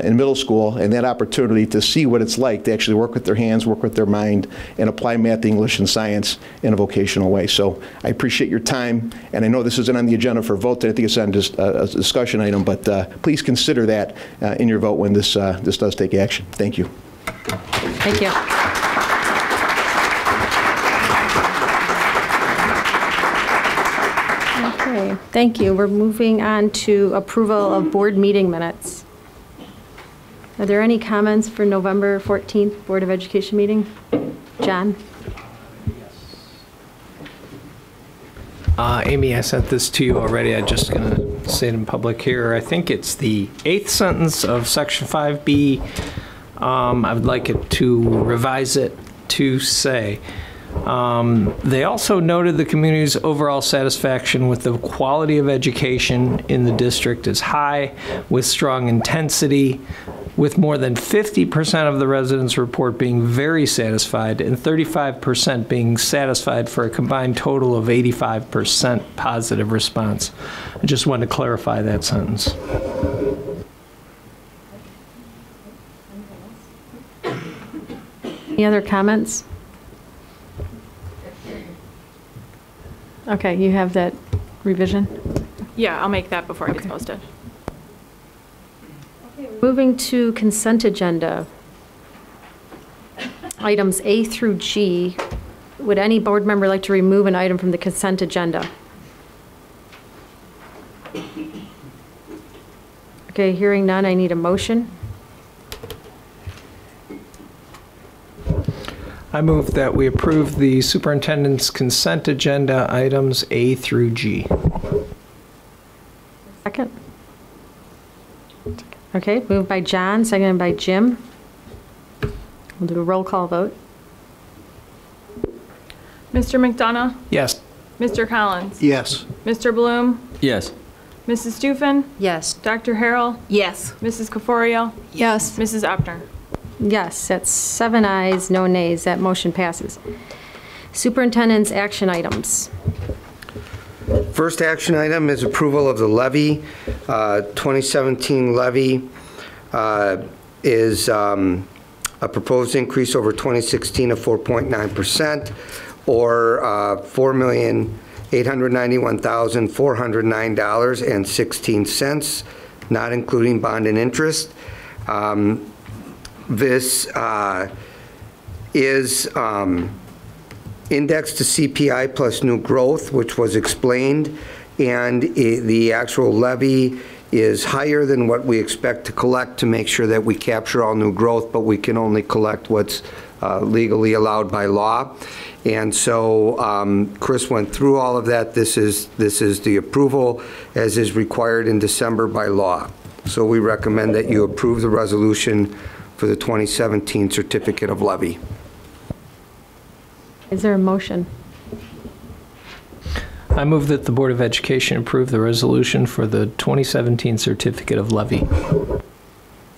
[SPEAKER 8] in middle school, and that opportunity to see what it's like to actually work with their hands, work with their mind, and apply math, English, and science in a vocational way. So I appreciate your time, and I know this isn't on the agenda for a vote. I think it's on just a discussion item, but please consider that in your vote when this does take action. Thank you.
[SPEAKER 1] Thank you. Okay, thank you. We're moving on to approval of board meeting minutes. Are there any comments for November 14th Board of Education meeting? John?
[SPEAKER 6] Amy, I sent this to you already. I'm just going to say it in public here. I think it's the 8th sentence of Section 5B. I would like it to revise it to say, they also noted the community's overall satisfaction with the quality of education in the district is high, with strong intensity, with more than 50% of the residents report being very satisfied and 35% being satisfied, for a combined total of 85% positive response. I just wanted to clarify that sentence.
[SPEAKER 1] Any other comments? Okay, you have that revision?
[SPEAKER 10] Yeah, I'll make that before it gets posted.
[SPEAKER 1] Moving to consent agenda. Items A through G. Would any board member like to remove an item from the consent agenda? Okay, hearing none, I need a motion.
[SPEAKER 6] I move that we approve the superintendent's consent agenda items A through G.
[SPEAKER 1] Second. Okay, moved by John, seconded by Jim. We'll do a roll call vote.
[SPEAKER 10] Mr. McDonough?
[SPEAKER 6] Yes.
[SPEAKER 10] Mr. Collins?
[SPEAKER 16] Yes.
[SPEAKER 10] Mr. Bloom?
[SPEAKER 5] Yes.
[SPEAKER 10] Mrs. Stufen?
[SPEAKER 3] Yes.
[SPEAKER 10] Dr. Harrell?
[SPEAKER 9] Yes.
[SPEAKER 10] Mrs. Caforio?
[SPEAKER 12] Yes.
[SPEAKER 10] Mrs. Opner?
[SPEAKER 1] Yes, that's 7 ayes, no nays. That motion passes. Superintendent's action items.
[SPEAKER 15] First action item is approval of the levy. 2017 levy is a proposed increase over 2016 of 4.9%. or $4,891,409.16, not including bond and interest. This is indexed to CPI plus new growth, which was explained, and the actual levy is higher than what we expect to collect to make sure that we capture all new growth, but we can only collect what's legally allowed by law. And so Chris went through all of that. This is the approval as is required in December by law. So we recommend that you approve the resolution for the 2017 certificate of levy.
[SPEAKER 1] Is there a motion?
[SPEAKER 6] I move that the Board of Education approve the resolution for the 2017 certificate of levy.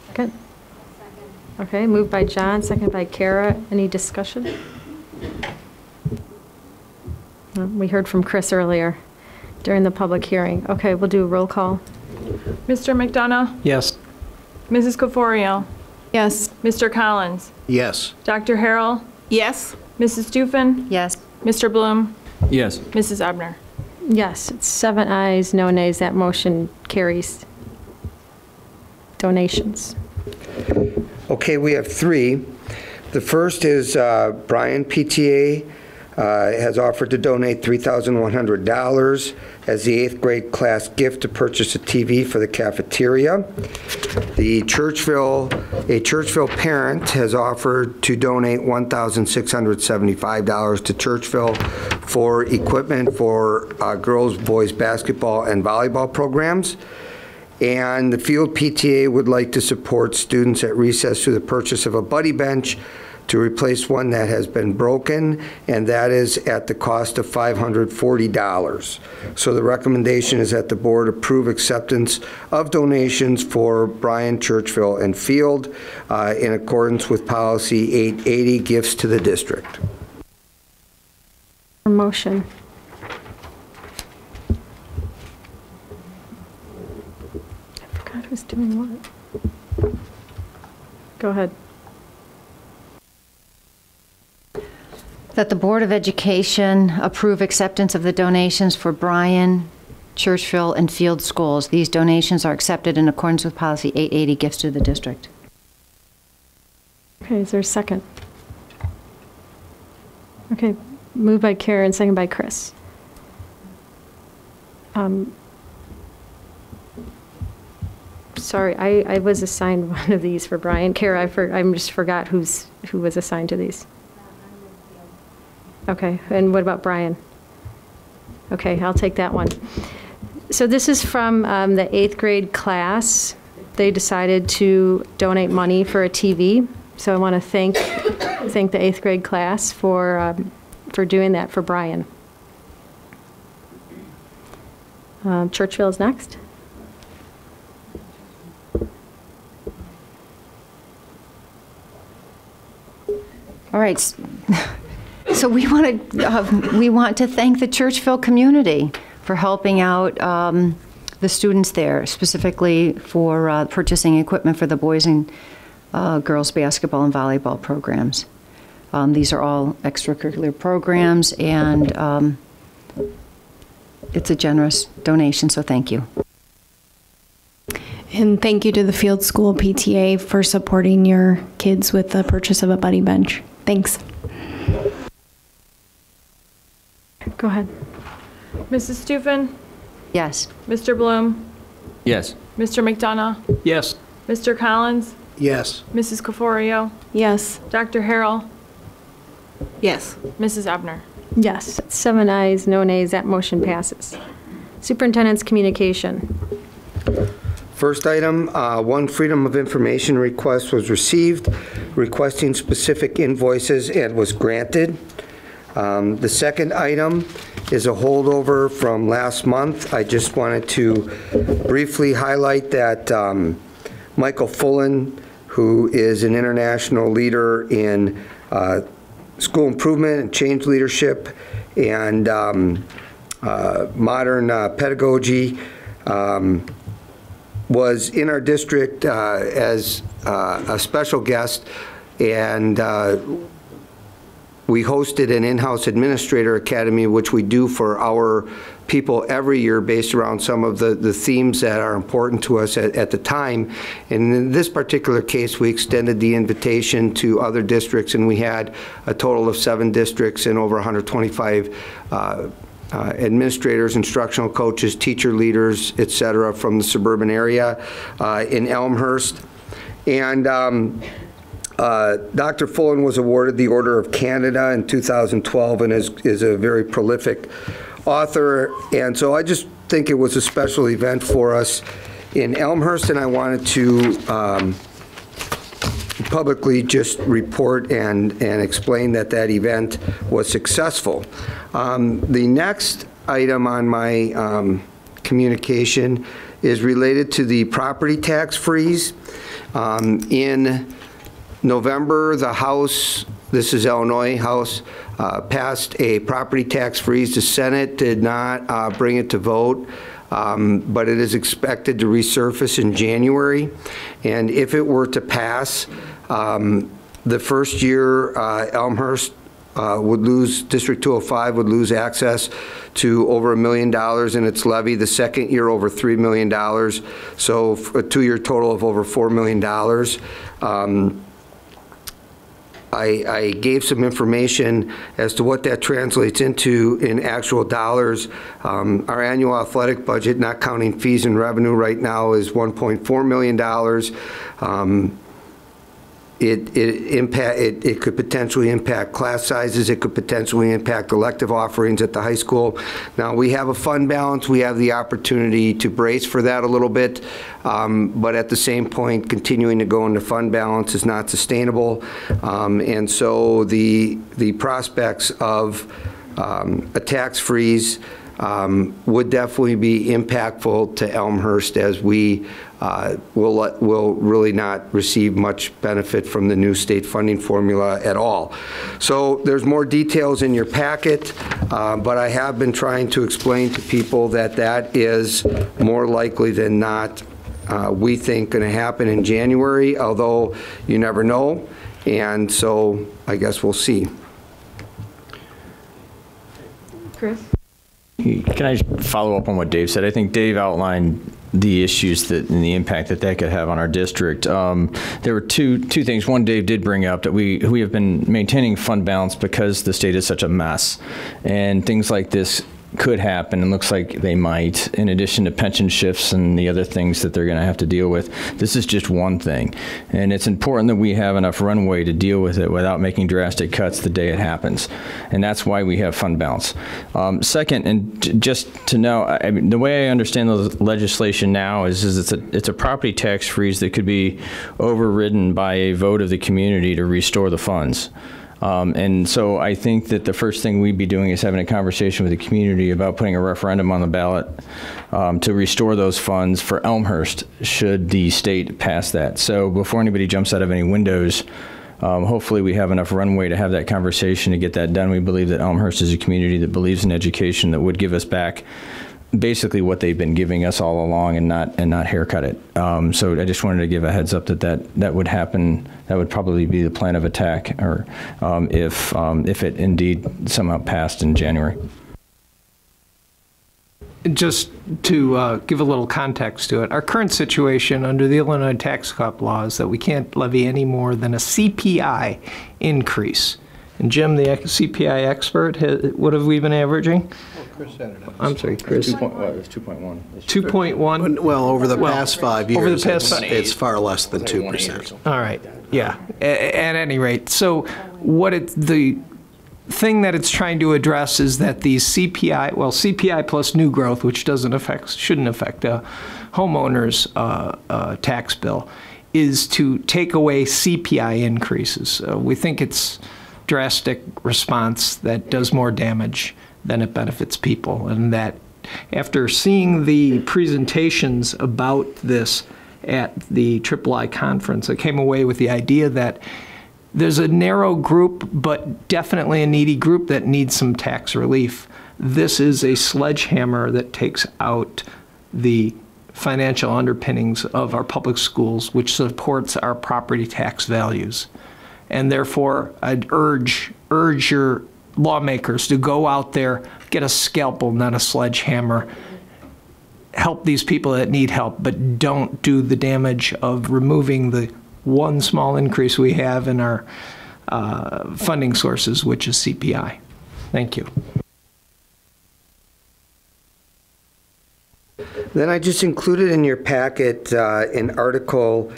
[SPEAKER 1] Second. Okay, moved by John, second by Kara. Any discussion? We heard from Chris earlier during the public hearing. Okay, we'll do a roll call.
[SPEAKER 10] Mr. McDonough?
[SPEAKER 6] Yes.
[SPEAKER 10] Mrs. Caforio?
[SPEAKER 12] Yes.
[SPEAKER 10] Mr. Collins?
[SPEAKER 16] Yes.
[SPEAKER 10] Dr. Harrell?
[SPEAKER 14] Yes.
[SPEAKER 10] Mrs. Stufen?
[SPEAKER 3] Yes.
[SPEAKER 10] Mr. Bloom?
[SPEAKER 5] Yes.
[SPEAKER 10] Mrs. Ebner?
[SPEAKER 1] Yes, it's 7 ayes, no nays. That motion carries. Donations.
[SPEAKER 15] Okay, we have 3. The first is Brian PTA has offered to donate $3,100 as the 8th grade class gift to purchase a TV for the cafeteria. A Churchville parent has offered to donate $1,675 to Churchville for equipment for girls, boys basketball and volleyball programs. And the Field PTA would like to support students at recess through the purchase of a buddy bench to replace one that has been broken, and that is at the cost of $540. So the recommendation is that the board approve acceptance of donations for Bryan, Churchville, and Field in accordance with policy 880, gifts to the district.
[SPEAKER 1] Motion. I forgot who's doing what. Go ahead.
[SPEAKER 3] That the Board of Education approve acceptance of the donations for Bryan, Churchville, and Field schools. These donations are accepted in accordance with policy 880, gifts to the district.
[SPEAKER 1] Okay, is there a second? Okay, moved by Karen, second by Chris. Sorry, I was assigned one of these for Bryan. Kara, I just forgot who was assigned to these. Okay, and what about Bryan? Okay, I'll take that one. So this is from the 8th grade class. They decided to donate money for a TV. So I want to thank the 8th grade class for doing that for Bryan. Churchville is next.
[SPEAKER 3] All right. So we want to thank the Churchville community for helping out the students there, specifically for purchasing equipment for the boys and girls basketball and volleyball programs. These are all extracurricular programs, and it's a generous donation, so thank you.
[SPEAKER 12] And thank you to the Field School PTA for supporting your kids with the purchase of a buddy bench. Thanks.
[SPEAKER 1] Go ahead.
[SPEAKER 10] Mrs. Stufen?
[SPEAKER 3] Yes.
[SPEAKER 10] Mr. Bloom?
[SPEAKER 5] Yes.
[SPEAKER 10] Mr. McDonough?
[SPEAKER 6] Yes.
[SPEAKER 10] Mr. Collins?
[SPEAKER 16] Yes.
[SPEAKER 10] Mrs. Caforio?
[SPEAKER 12] Yes.
[SPEAKER 10] Dr. Harrell?
[SPEAKER 14] Yes.
[SPEAKER 10] Mrs. Ebner?
[SPEAKER 1] Yes, 7 ayes, no nays. That motion passes. Superintendent's communication.
[SPEAKER 15] First item, one Freedom of Information request was received requesting specific invoices and was granted. The second item is a holdover from last month. I just wanted to briefly highlight that Michael Fullen, who is an international leader in school improvement and change leadership and modern pedagogy, was in our district as a special guest, and We hosted an in-house administrator academy, which we do for our people every year based around some of the themes that are important to us at the time. And in this particular case, we extended the invitation to other districts, and we had a total of 7 districts and over 125 administrators, instructional coaches, teacher leaders, et cetera, from the suburban area in Elmhurst. And Dr. Fullen was awarded the Order of Canada in 2012 and is a very prolific author. And so I just think it was a special event for us in Elmhurst, and I wanted to publicly just report and explain that that event was successful. The next item on my communication is related to the property tax freeze. In November, the House, this is Illinois House, passed a property tax freeze. The Senate did not bring it to vote, but it is expected to resurface in January. And if it were to pass, the first year Elmhurst would lose, District 205 would lose access to over $1 million in its levy. The second year, over $3 million. So a 2-year total of over $4 million. I gave some information as to what that translates into in actual dollars. Our annual athletic budget, not counting fees and revenue right now, is $1.4 million. It could potentially impact class sizes. It could potentially impact elective offerings at the high school. Now, we have a fund balance. We have the opportunity to brace for that a little bit, but at the same point, continuing to go into fund balance is not sustainable. And so the prospects of a tax freeze would definitely be impactful to Elmhurst, as we will really not receive much benefit from the new state funding formula at all. So there's more details in your packet, but I have been trying to explain to people that that is more likely than not, we think, going to happen in January, although you never know. And so I guess we'll see.
[SPEAKER 10] Chris?
[SPEAKER 5] Can I follow up on what Dave said? I think Dave outlined the issues that and the impact that that could have on our district. There were two things. One, Dave did bring up that we have been maintaining fund balance because the state is such a mess, and things like this could happen, and looks like they might, in addition to pension shifts and the other things that they're going to have to deal with. This is just one thing, and it's important that we have enough runway to deal with it without making drastic cuts the day it happens, and that's why we have fund balance. Second, and just to know, I mean, the way I understand the legislation now is it's a property tax freeze that could be overridden by a vote of the community to restore the funds. And so I think that the first thing we'd be doing is having a conversation with the community about putting a referendum on the ballot to restore those funds for Elmhurst should the state pass that. So before anybody jumps out of any windows, hopefully we have enough runway to have that conversation to get that done. We believe that Elmhurst is a community that believes in education, that would give us back basically what they've been giving us all along, and not haircut it. So I just wanted to give a heads up that would happen. That would probably be the plan of attack, or if it indeed somehow passed in January.
[SPEAKER 6] Just to give a little context to it, our current situation under the Illinois tax cap law is that we can't levy any more than a CPI increase. And Jim, the CPI expert, what have we been averaging?
[SPEAKER 16] Chris had it.
[SPEAKER 6] I'm sorry, Chris.
[SPEAKER 5] It's 2.1.
[SPEAKER 6] 2.1?
[SPEAKER 16] Well, over the past 5 years,
[SPEAKER 6] over the past
[SPEAKER 16] it's far less than 2%.
[SPEAKER 6] All right, yeah, at any rate. So the thing that it's trying to address is that the CPI, well, CPI plus new growth, which shouldn't affect a homeowner's tax bill, is to take away CPI increases. We think it's drastic response that does more damage than it benefits people, and that after seeing the presentations about this at the III conference, I came away with the idea that there's a narrow group, but definitely a needy group that needs some tax relief. This is a sledgehammer that takes out the financial underpinnings of our public schools, which supports our property tax values. And therefore, I'd urge urge your lawmakers to go out there, get a scalpel, not a sledgehammer. Help these people that need help, but don't do the damage of removing the one small increase we have in our funding sources, which is CPI. Thank you.
[SPEAKER 15] Then I just included in your packet an article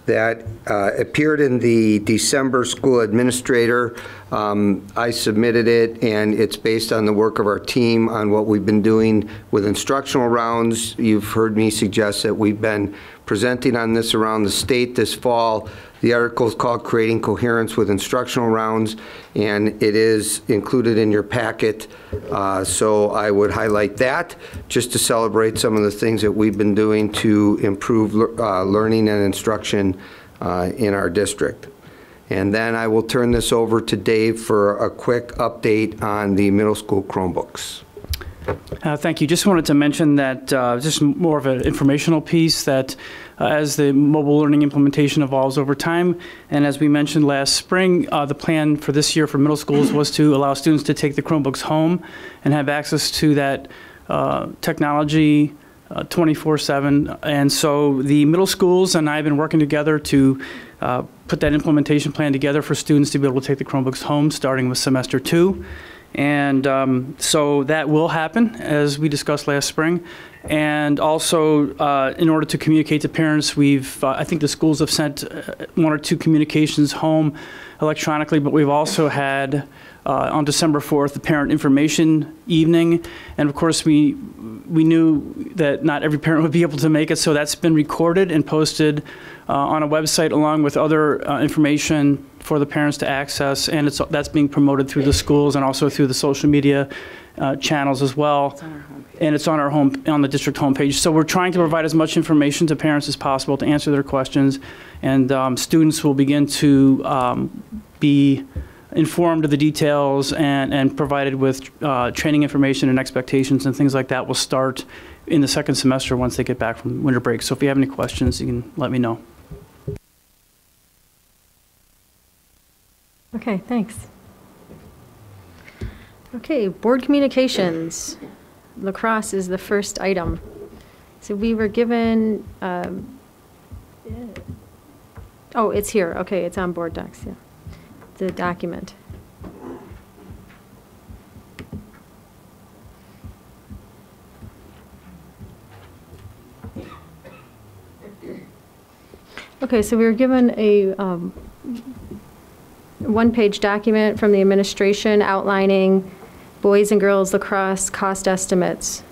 [SPEAKER 15] that appeared in the December School Administrator. I submitted it, and it's based on the work of our team on what we've been doing with instructional rounds. You've heard me suggest that we've been presenting on this around the state this fall. The article is called Creating Coherence with Instructional Rounds, and it is included in your packet. So I would highlight that just to celebrate some of the things that we've been doing to improve learning and instruction in our district. And then I will turn this over to Dave for a quick update on the middle school Chromebooks.
[SPEAKER 11] Thank you. Just wanted to mention that just more of an informational piece that as the mobile learning implementation evolves over time, and as we mentioned last spring, the plan for this year for middle schools was to allow students to take the Chromebooks home and have access to that technology 24/7. And so the middle schools and I have been working together to put that implementation plan together for students to be able to take the Chromebooks home starting with semester 2. And so that will happen, as we discussed last spring. And also, in order to communicate to parents, I think the schools have sent 1 or 2 communications home electronically, but we've also had, on December 4th, the parent information evening. And of course, we knew that not every parent would be able to make it, so that's been recorded and posted on a website along with other information for the parents to access, and that's being promoted through the schools and also through the social media channels as well. And it's on our on the district homepage. So we're trying to provide as much information to parents as possible to answer their questions, and students will begin to be informed of the details and provided with training information and expectations and things like that will start in the second semester once they get back from winter break. So if you have any questions, you can let me know.
[SPEAKER 1] Okay, thanks. Okay, board communications. Lacrosse is the first item. So we were given, oh, it's here. Okay, it's on board docs, yeah. The document. Okay, so we were given a one-page document from the administration outlining boys and girls lacrosse cost estimates.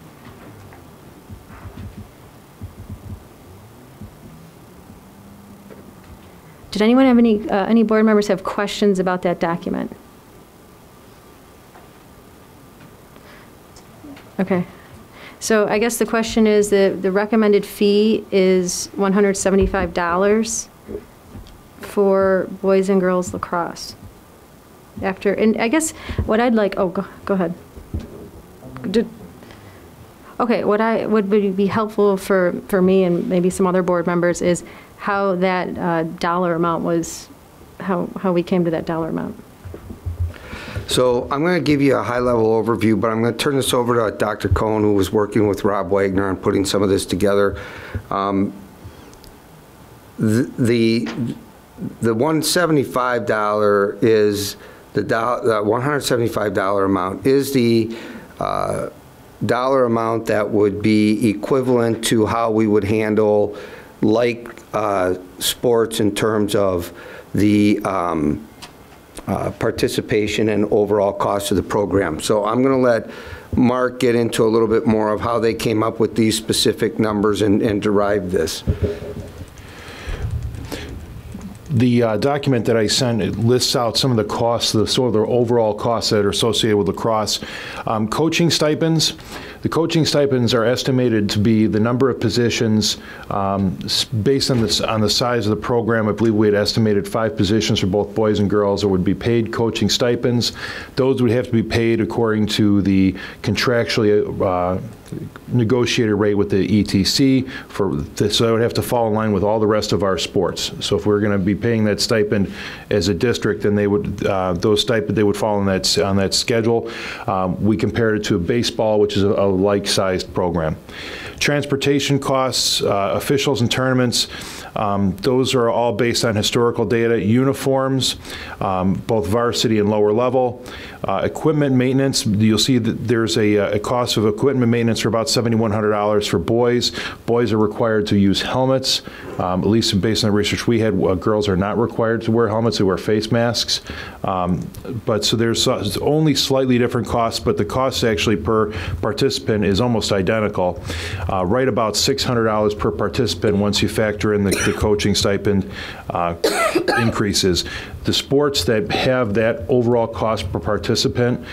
[SPEAKER 1] Did anyone have any board members have questions about that document? Okay. So I guess the question is the recommended fee is $175 for boys and girls lacrosse. And I guess what I'd like, oh, go ahead. Okay, what would be helpful for me and maybe some other board members is how that dollar amount was, how we came to that dollar amount.
[SPEAKER 15] So I'm going to give you a high-level overview, but I'm going to turn this over to Dr. Cohen, who was working with Rob Wagner on putting some of this together. The $175 is the $175 amount is the dollar amount that would be equivalent to how we would handle like sports in terms of the participation and overall cost of the program. So I'm going to let Mark get into a little bit more of how they came up with these specific numbers and derived this.
[SPEAKER 4] The document that I sent, it lists out some of the costs, sort of the overall costs that are associated with lacrosse. Coaching stipends. The coaching stipends are estimated to be the number of positions based on the size of the program. I believe we had estimated 5 positions for both boys and girls that would be paid coaching stipends. Those would have to be paid according to the contractually negotiated rate with the ETC for this, so it would have to fall in line with all the rest of our sports. So if we're going to be paying that stipend as a district, then they would they would fall on that schedule. We compared it to baseball, which is a like-sized program. Transportation costs, officials and tournaments, those are all based on historical data. Uniforms, both varsity and lower level. Equipment maintenance, you'll see that there's a cost of equipment maintenance for about $7,100 for boys. Boys are required to use helmets, at least based on the research we had. Girls are not required to wear helmets, they wear face masks. But so there's only slightly different costs, but the cost actually per participant is almost identical. Right about $600 per participant once you factor in the coaching stipend increases. The sports that have that overall cost per participant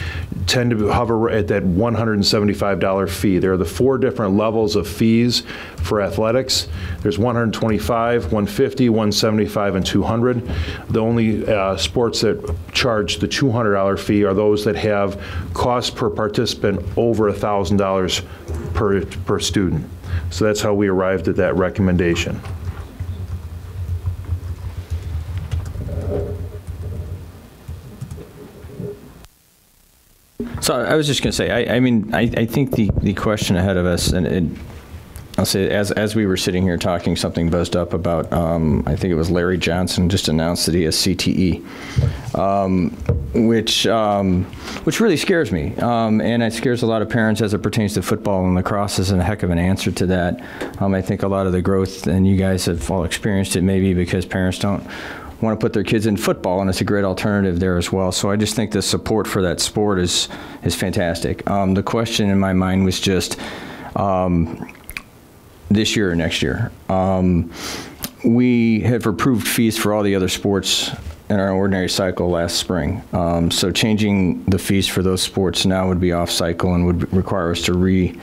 [SPEAKER 4] tend to hover at that $175 fee. There are the 4 different levels of fees for athletics. There's $125, $150, $175, and $200. The only sports that charge the $200 fee are those that have cost per participant over $1,000 per student. So that's how we arrived at that recommendation.
[SPEAKER 5] So I was just going to say, I think the question ahead of us, and I'll say as we were sitting here talking, something buzzed up about, I think it was Larry Johnson just announced that he has CTE, which really scares me, and it scares a lot of parents as it pertains to football, and lacrosse isn't a heck of an answer to that. I think a lot of the growth, and you guys have all experienced it maybe because parents don't want to put their kids in football, and it's a great alternative there as well. So I just think the support for that sport is fantastic. The question in my mind was just this year or next year. We have approved fees for all the other sports in our ordinary cycle last spring. So changing the fees for those sports now would be off cycle and would require us to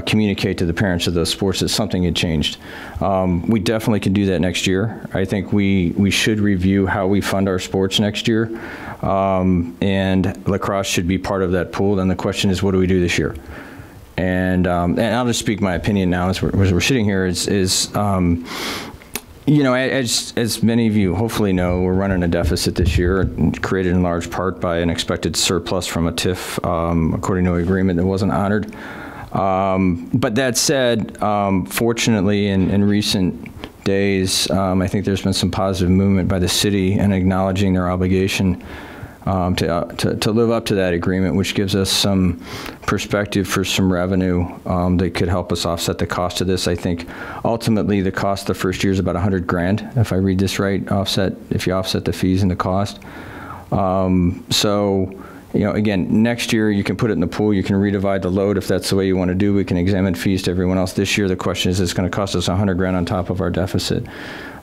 [SPEAKER 5] communicate to the parents of those sports that something had changed. We definitely can do that next year. I think we should review how we fund our sports next year, and lacrosse should be part of that pool. Then the question is, what do we do this year? And I'll just speak my opinion now as we're sitting here you know, as many of you hopefully know, we're running a deficit this year, created in large part by an expected surplus from a TIF, according to an agreement that wasn't honored. But that said, fortunately, in recent days, I think there's been some positive movement by the city in acknowledging their obligation to live up to that agreement, which gives us some perspective for some revenue that could help us offset the cost of this. I think ultimately the cost the first year is about $100 grand, if I read this right, if you offset the fees and the cost. So, you know, again, next year you can put it in the pool, you can redivide the load if that's the way you want to do. We can examine fees to everyone else. This year the question is, it's going to cost us $100 grand on top of our deficit.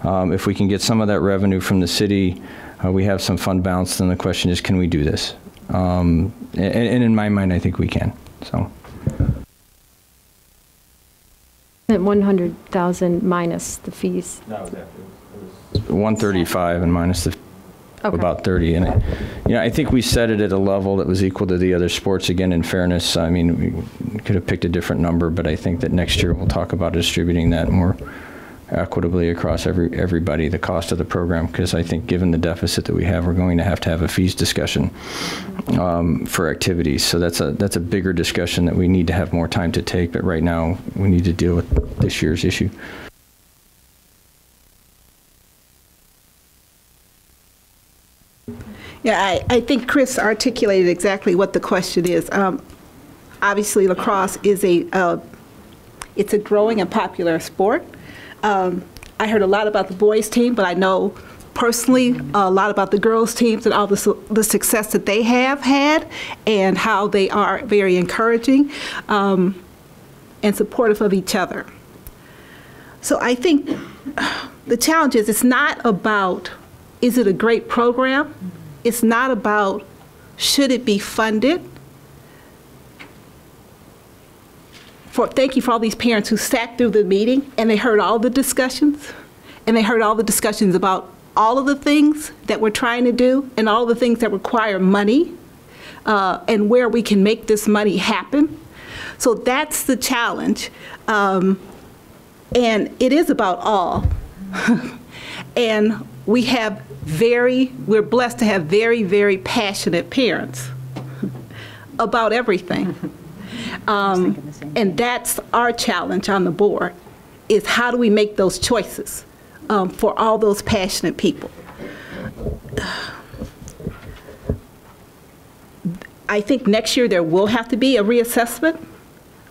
[SPEAKER 5] If we can get some of that revenue from the city, we have some fund balance, then the question is, can we do this? And in my mind, I think we can. So.
[SPEAKER 1] At 100,000 minus the fees.
[SPEAKER 5] No, it was 135 and minus the about 30. And you know, I think we set it at a level that was equal to the other sports. Again, in fairness, I mean, we could have picked a different number, but I think that next year we'll talk about distributing that more equitably across everybody, the cost of the program, because I think given the deficit that we have, we're going to have a fees discussion for activities. So that's a bigger discussion that we need to have more time to take, but right now we need to deal with this year's issue.
[SPEAKER 14] Yeah, I think Chris articulated exactly what the question is. Obviously, lacrosse is it's a growing and popular sport. I heard a lot about the boys' team, but I know personally a lot about the girls' teams and all the success that they have had and how they are very encouraging and supportive of each other. So I think the challenge is, it's not about, is it a great program? It's not about, should it be funded? Thank you for all these parents who sat through the meeting and they heard all the discussions, and they heard all the discussions about all of the things that we're trying to do and all the things that require money and where we can make this money happen. So that's the challenge. And it is about all. And we're blessed to have very, very passionate parents about everything. And that's our challenge on the board, is how do we make those choices for all those passionate people. I think next year there will have to be a reassessment,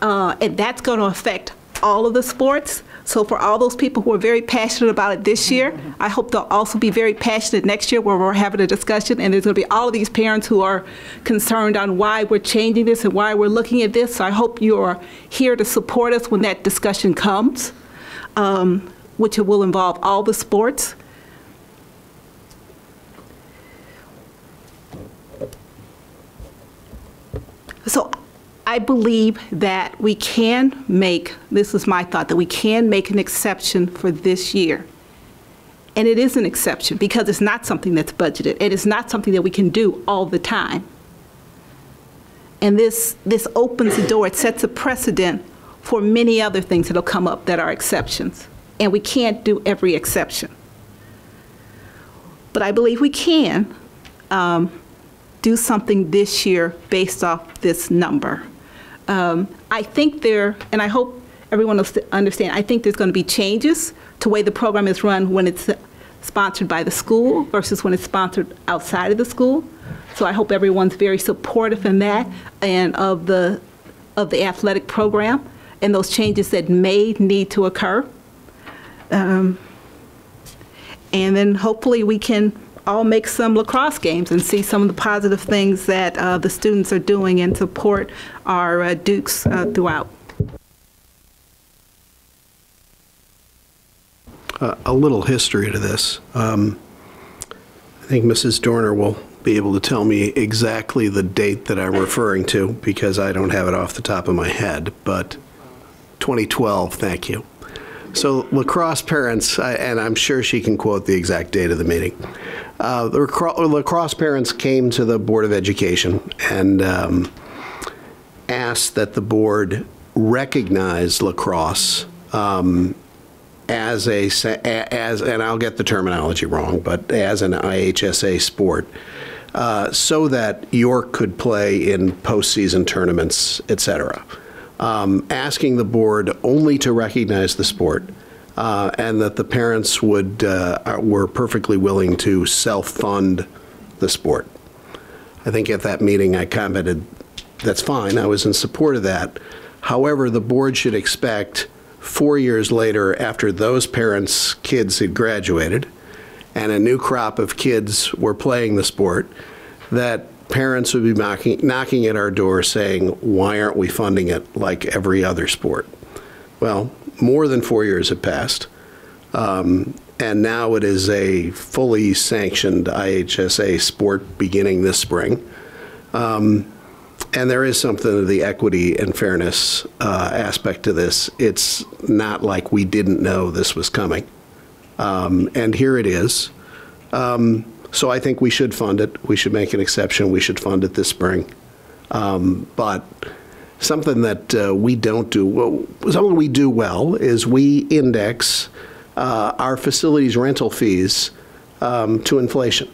[SPEAKER 14] and that's going to affect all of the sports. So for all those people who are very passionate about it this year, I hope they'll also be very passionate next year, where we're having a discussion, and there's going to be all of these parents who are concerned on why we're changing this and why we're looking at this. So I hope you're here to support us when that discussion comes, which will involve all the sports. So I believe that we can make, this is my thought, that we can make an exception for this year. And it is an exception because it's not something that's budgeted. It is not something that we can do all the time. And this opens the door. It sets a precedent for many other things that will come up that are exceptions. And we can't do every exception. But I believe we can do something this year based off this number. I think and I hope everyone will understand, I think there's going to be changes to the way the program is run when it's sponsored by the school versus when it's sponsored outside of the school. So I hope everyone's very supportive in that and of the athletic program and those changes that may need to occur. And then hopefully we can all make some lacrosse games and see some of the positive things that the students are doing and support our Dukes throughout.
[SPEAKER 16] A little history to this. I think Mrs. Dorner will be able to tell me exactly the date that I'm referring to because I don't have it off the top of my head, but 2012, thank you. So lacrosse parents, and I'm sure she can quote the exact date of the meeting. The lacrosse parents came to the Board of Education and asked that the board recognize lacrosse as and I'll get the terminology wrong, but as an IHSA sport, so that York could play in postseason tournaments, et cetera. Asking the board only to recognize the sport and that the parents were perfectly willing to self-fund the sport. I think at that meeting I commented, that's fine, I was in support of that. However, the board should expect 4 years later, after those parents' kids had graduated and a new crop of kids were playing the sport, that parents would be knocking at our door saying, why aren't we funding it like every other sport? Well, more than 4 years have passed, and now it is a fully sanctioned IHSA sport beginning this spring. And there is something of the equity and fairness aspect to this. It's not like we didn't know this was coming. And here it is. So I think we should fund it. We should make an exception. We should fund it this spring. But something that we don't do, something we do well is we index our facilities rental fees to inflation.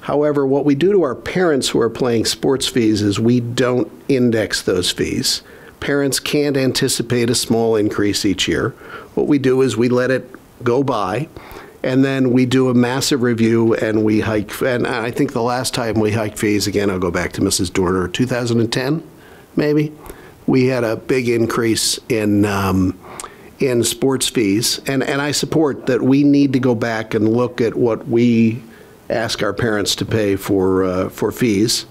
[SPEAKER 16] However, what we do to our parents who are paying sports fees is we don't index those fees. Parents can't anticipate a small increase each year. What we do is we let it go by, and then we do a massive review and we hike. And I think the last time we hiked fees, again, I'll go back to Mrs. Dorner, 2010, maybe, we had a big increase in sports fees. And I support that we need to go back and look at what we ask our parents to pay for fees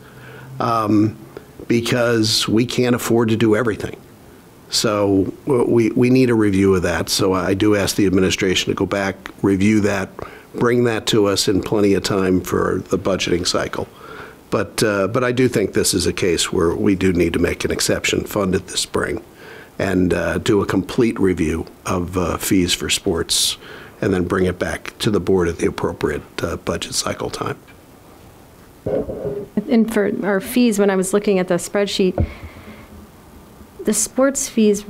[SPEAKER 16] because we can't afford to do everything. So we need a review of that. So I do ask the administration to go back, review that, bring that to us in plenty of time for the budgeting cycle. But I do think this is a case where we do need to make an exception, fund it this spring, and do a complete review of fees for sports, and then bring it back to the board at the appropriate budget cycle time.
[SPEAKER 1] And for our fees, when I was looking at the spreadsheet, The sports fees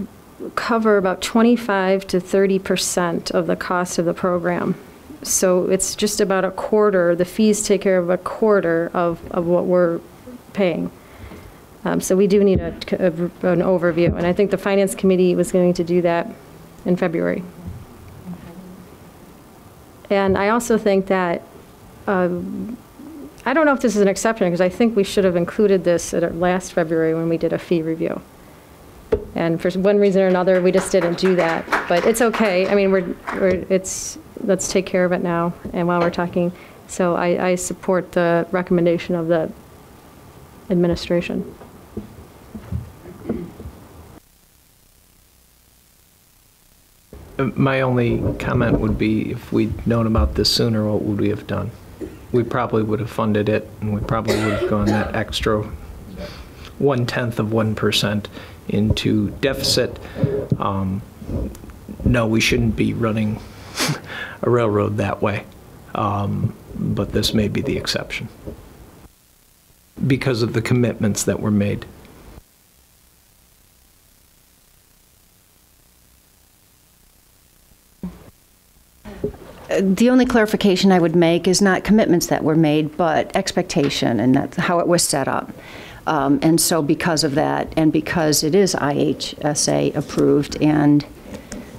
[SPEAKER 1] cover about 25 to 30% of the cost of the program. So it's just about a quarter, the fees take care of a quarter of what we're paying. So we do need an overview, and I think the Finance Committee was going to do that in February. And I also think that, I don't know if this is an exception, because I think we should have included this at our last February when we did a fee review. And for one reason or another, we just didn't do that. But it's okay. I mean, let's take care of it now, and while we're talking. So I support the recommendation of the administration.
[SPEAKER 6] My only comment would be, if we'd known about this sooner, what would we have done? We probably would have funded it, and we probably would have gone that extra 0.1% into deficit. No, we shouldn't be running a railroad that way, but this may be the exception because of the commitments that were made.
[SPEAKER 3] The only clarification I would make is not commitments that were made, but expectation, and that's how it was set up. And so because of that, and because it is IHSA approved, and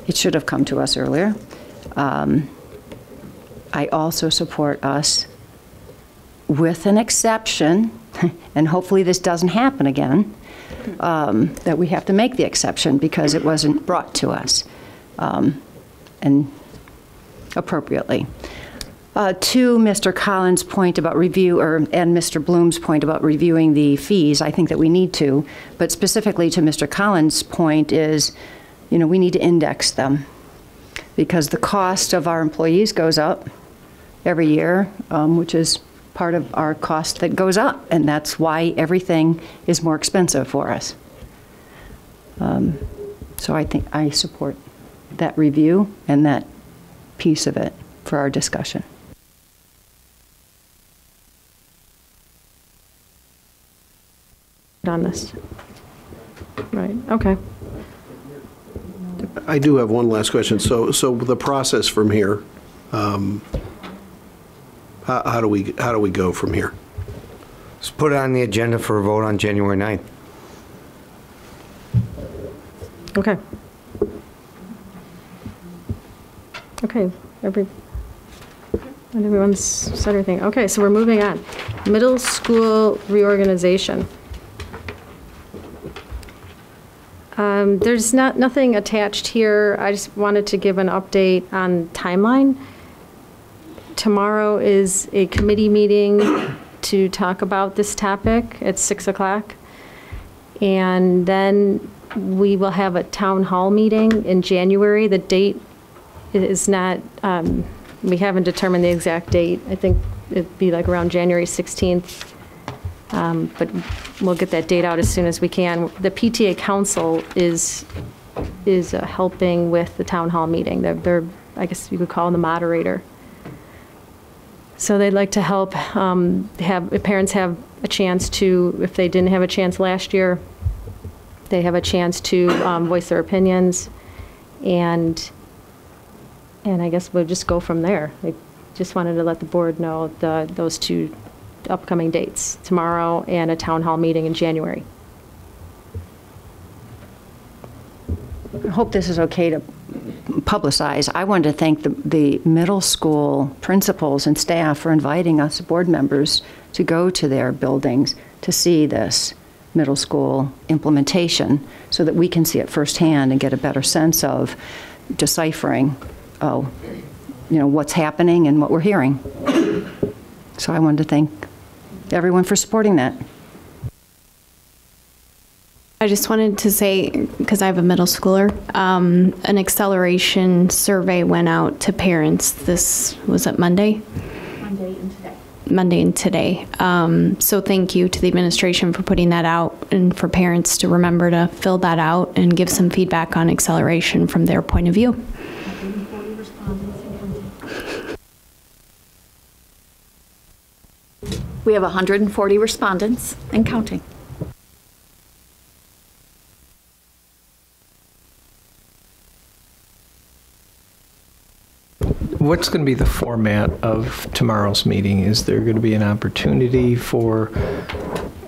[SPEAKER 3] it should have come to us earlier, I also support us with an exception, and hopefully this doesn't happen again, that we have to make the exception because it wasn't brought to us. And appropriately. To Mr. Collins' point about review, and Mr. Bloom's point about reviewing the fees, I think that we need to, but specifically to Mr. Collins' point is, we need to index them because the cost of our employees goes up every year, which is part of our cost that goes up, and that's why everything is more expensive for us. So I think I support that review and that piece of it for our discussion.
[SPEAKER 1] On this. Right, okay.
[SPEAKER 16] I do have one last question. So the process from here, how do we go from here?
[SPEAKER 15] Let's put it on the agenda for a vote on January 9th.
[SPEAKER 1] Okay. Okay, everyone's said everything. Okay, so we're moving on. Middle school reorganization. There's nothing attached here. I just wanted to give an update on timeline. Tomorrow is a committee meeting to talk about this topic at 6 o'clock. And then we will have a town hall meeting in January. The date is not, we haven't determined the exact date. I think it'd be like around January 16th. But we'll get that date out as soon as we can. The PTA Council is helping with the town hall meeting. They're, I guess you could call them the moderator. So they'd like to help have parents have a chance to, if they didn't have a chance last year, they have a chance to voice their opinions, and I guess we'll just go from there. I just wanted to let the board know those two upcoming dates, tomorrow and a town hall meeting in January.
[SPEAKER 3] I hope this is okay to publicize. I wanted to thank the middle school principals and staff for inviting us board members to go to their buildings to see this middle school implementation so that we can see it firsthand and get a better sense of deciphering, what's happening and what we're hearing. So I wanted to thank everyone for supporting that.
[SPEAKER 12] I just wanted to say, because I have a middle schooler, an acceleration survey went out to parents. This was it Monday? Monday and today. So thank you to the administration for putting that out and for parents to remember to fill that out and give some feedback on acceleration from their point of view.
[SPEAKER 13] We have 140 respondents and counting.
[SPEAKER 6] what's going to be the format of tomorrow's meeting? Is there going to be an opportunity for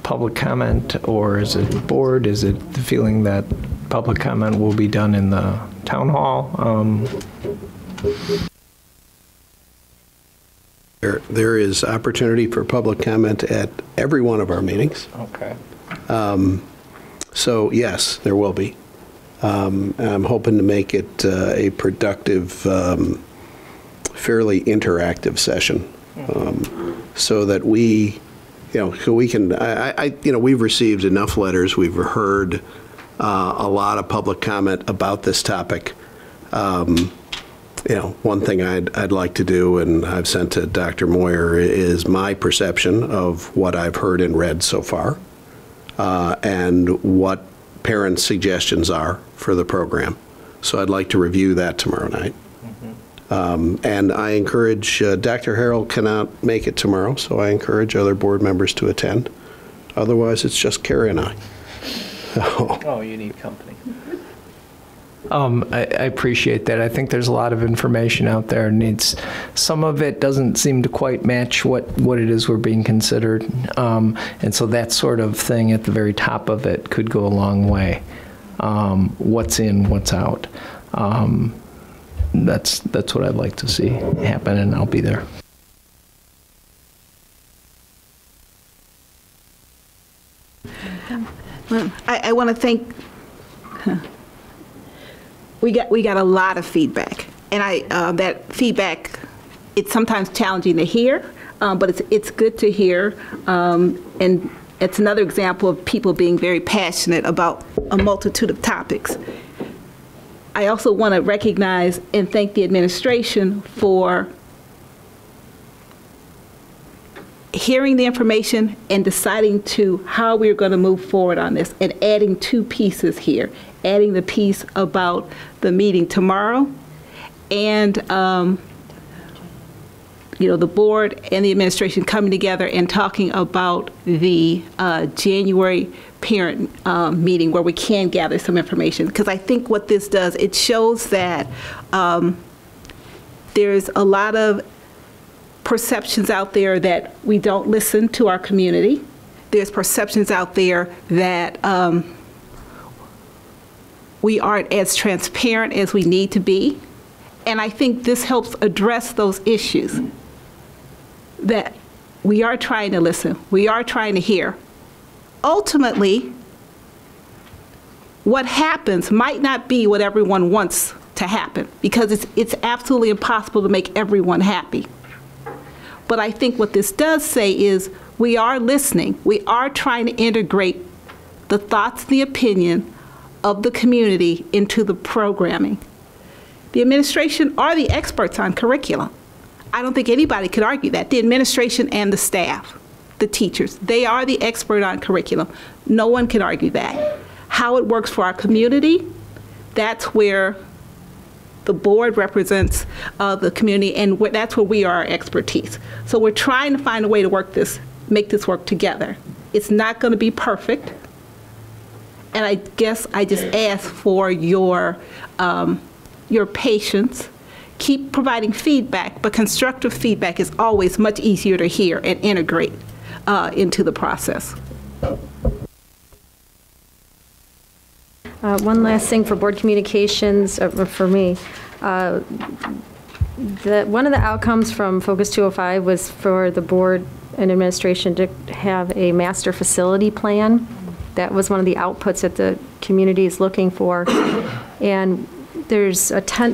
[SPEAKER 6] public comment, or is it board? Is it the feeling that public comment will be done in the town hall?
[SPEAKER 16] There is opportunity for public comment at every one of our meetings.
[SPEAKER 6] Okay.
[SPEAKER 16] So yes, there will be. I'm hoping to make it a productive, fairly interactive session, so that we, so we can. We've received enough letters. We've heard a lot of public comment about this topic. One thing I'd like to do, and I've sent to Dr. Moyer, is my perception of what I've heard and read so far, and what parents' suggestions are for the program. So I'd like to review that tomorrow night. And I encourage, Dr. Harrell cannot make it tomorrow, so I encourage other board members to attend. Otherwise, it's just Carrie and I.
[SPEAKER 6] Oh, you need company. I appreciate that. I think there's a lot of information out there, and some of it doesn't seem to quite match what it is we're being considered. And so that sort of thing at the very top of it could go a long way. What's in, what's out. That's what I'd like to see happen, and I'll be there.
[SPEAKER 14] I want to thank. We got a lot of feedback, and that feedback, it's sometimes challenging to hear, but it's good to hear, and it's another example of people being very passionate about a multitude of topics. I also want to recognize and thank the administration for hearing the information and deciding how we're going to move forward on this, and adding two pieces here. Adding the piece about the meeting tomorrow, and the board and the administration coming together and talking about the January parent meeting where we can gather some information. Because I think what this does, it shows that there's a lot of perceptions out there that we don't listen to our community. There's perceptions out there that we aren't as transparent as we need to be. And I think this helps address those issues, that we are trying to listen, we are trying to hear. Ultimately, what happens might not be what everyone wants to happen, because it's absolutely impossible to make everyone happy. But I think what this does say is we are listening, we are trying to integrate the thoughts, the opinion of the community into the programming. The administration are the experts on curriculum. I don't think anybody could argue that. The administration and the staff, the teachers, they are the expert on curriculum. No one can argue that. How it works for our community, that's where the board represents the community, and that's where we are our expertise. So we're trying to find a way to make this work together. It's not going to be perfect. And I guess I just ask for your patience. Keep providing feedback, but constructive feedback is always much easier to hear and integrate into the process.
[SPEAKER 1] One last thing for board communications, for me. One of the outcomes from Focus 205 was for the board and administration to have a master facility plan. That was one of the outputs that the community is looking for. And there's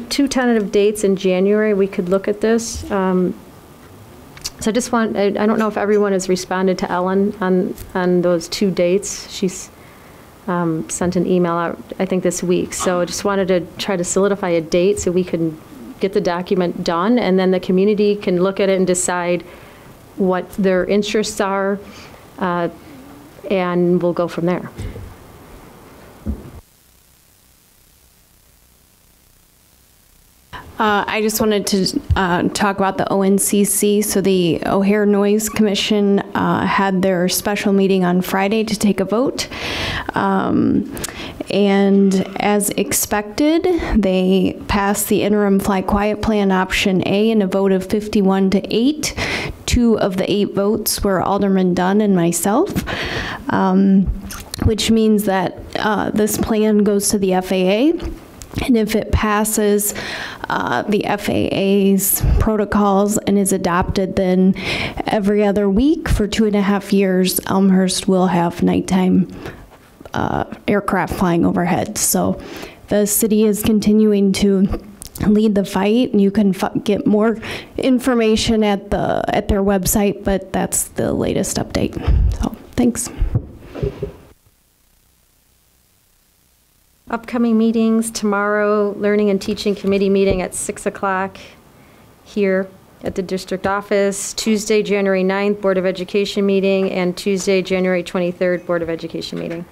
[SPEAKER 1] two tentative dates in January we could look at this. So I just I don't know if everyone has responded to Ellen on those two dates. She's sent an email out, I think, this week. So I just wanted to try to solidify a date so we can get the document done, and then the community can look at it and decide what their interests are, and we'll go from there.
[SPEAKER 12] I just wanted to talk about the ONCC. So the O'Hare Noise Commission had their special meeting on Friday to take a vote. And as expected, they passed the interim fly quiet plan option A in a vote of 51 to 8. 2 of the 8 votes were Alderman Dunn and myself, which means that this plan goes to the FAA. And if it passes the FAA's protocols and is adopted, then every other week for 2.5 years, Elmhurst will have nighttime aircraft flying overhead. So the city is continuing to lead the fight, and you can get more information at their website, but that's the latest update. So thanks.
[SPEAKER 1] Upcoming meetings tomorrow, Learning and Teaching Committee meeting at 6 o'clock here at the district office. Tuesday, January 9th, Board of Education meeting, and Tuesday, January 23rd, Board of Education meeting.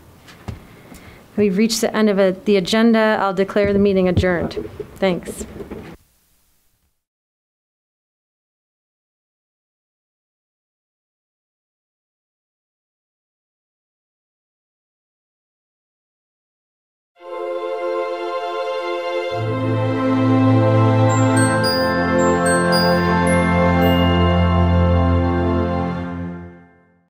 [SPEAKER 1] We've reached the end of the agenda. I'll declare the meeting adjourned. Thanks.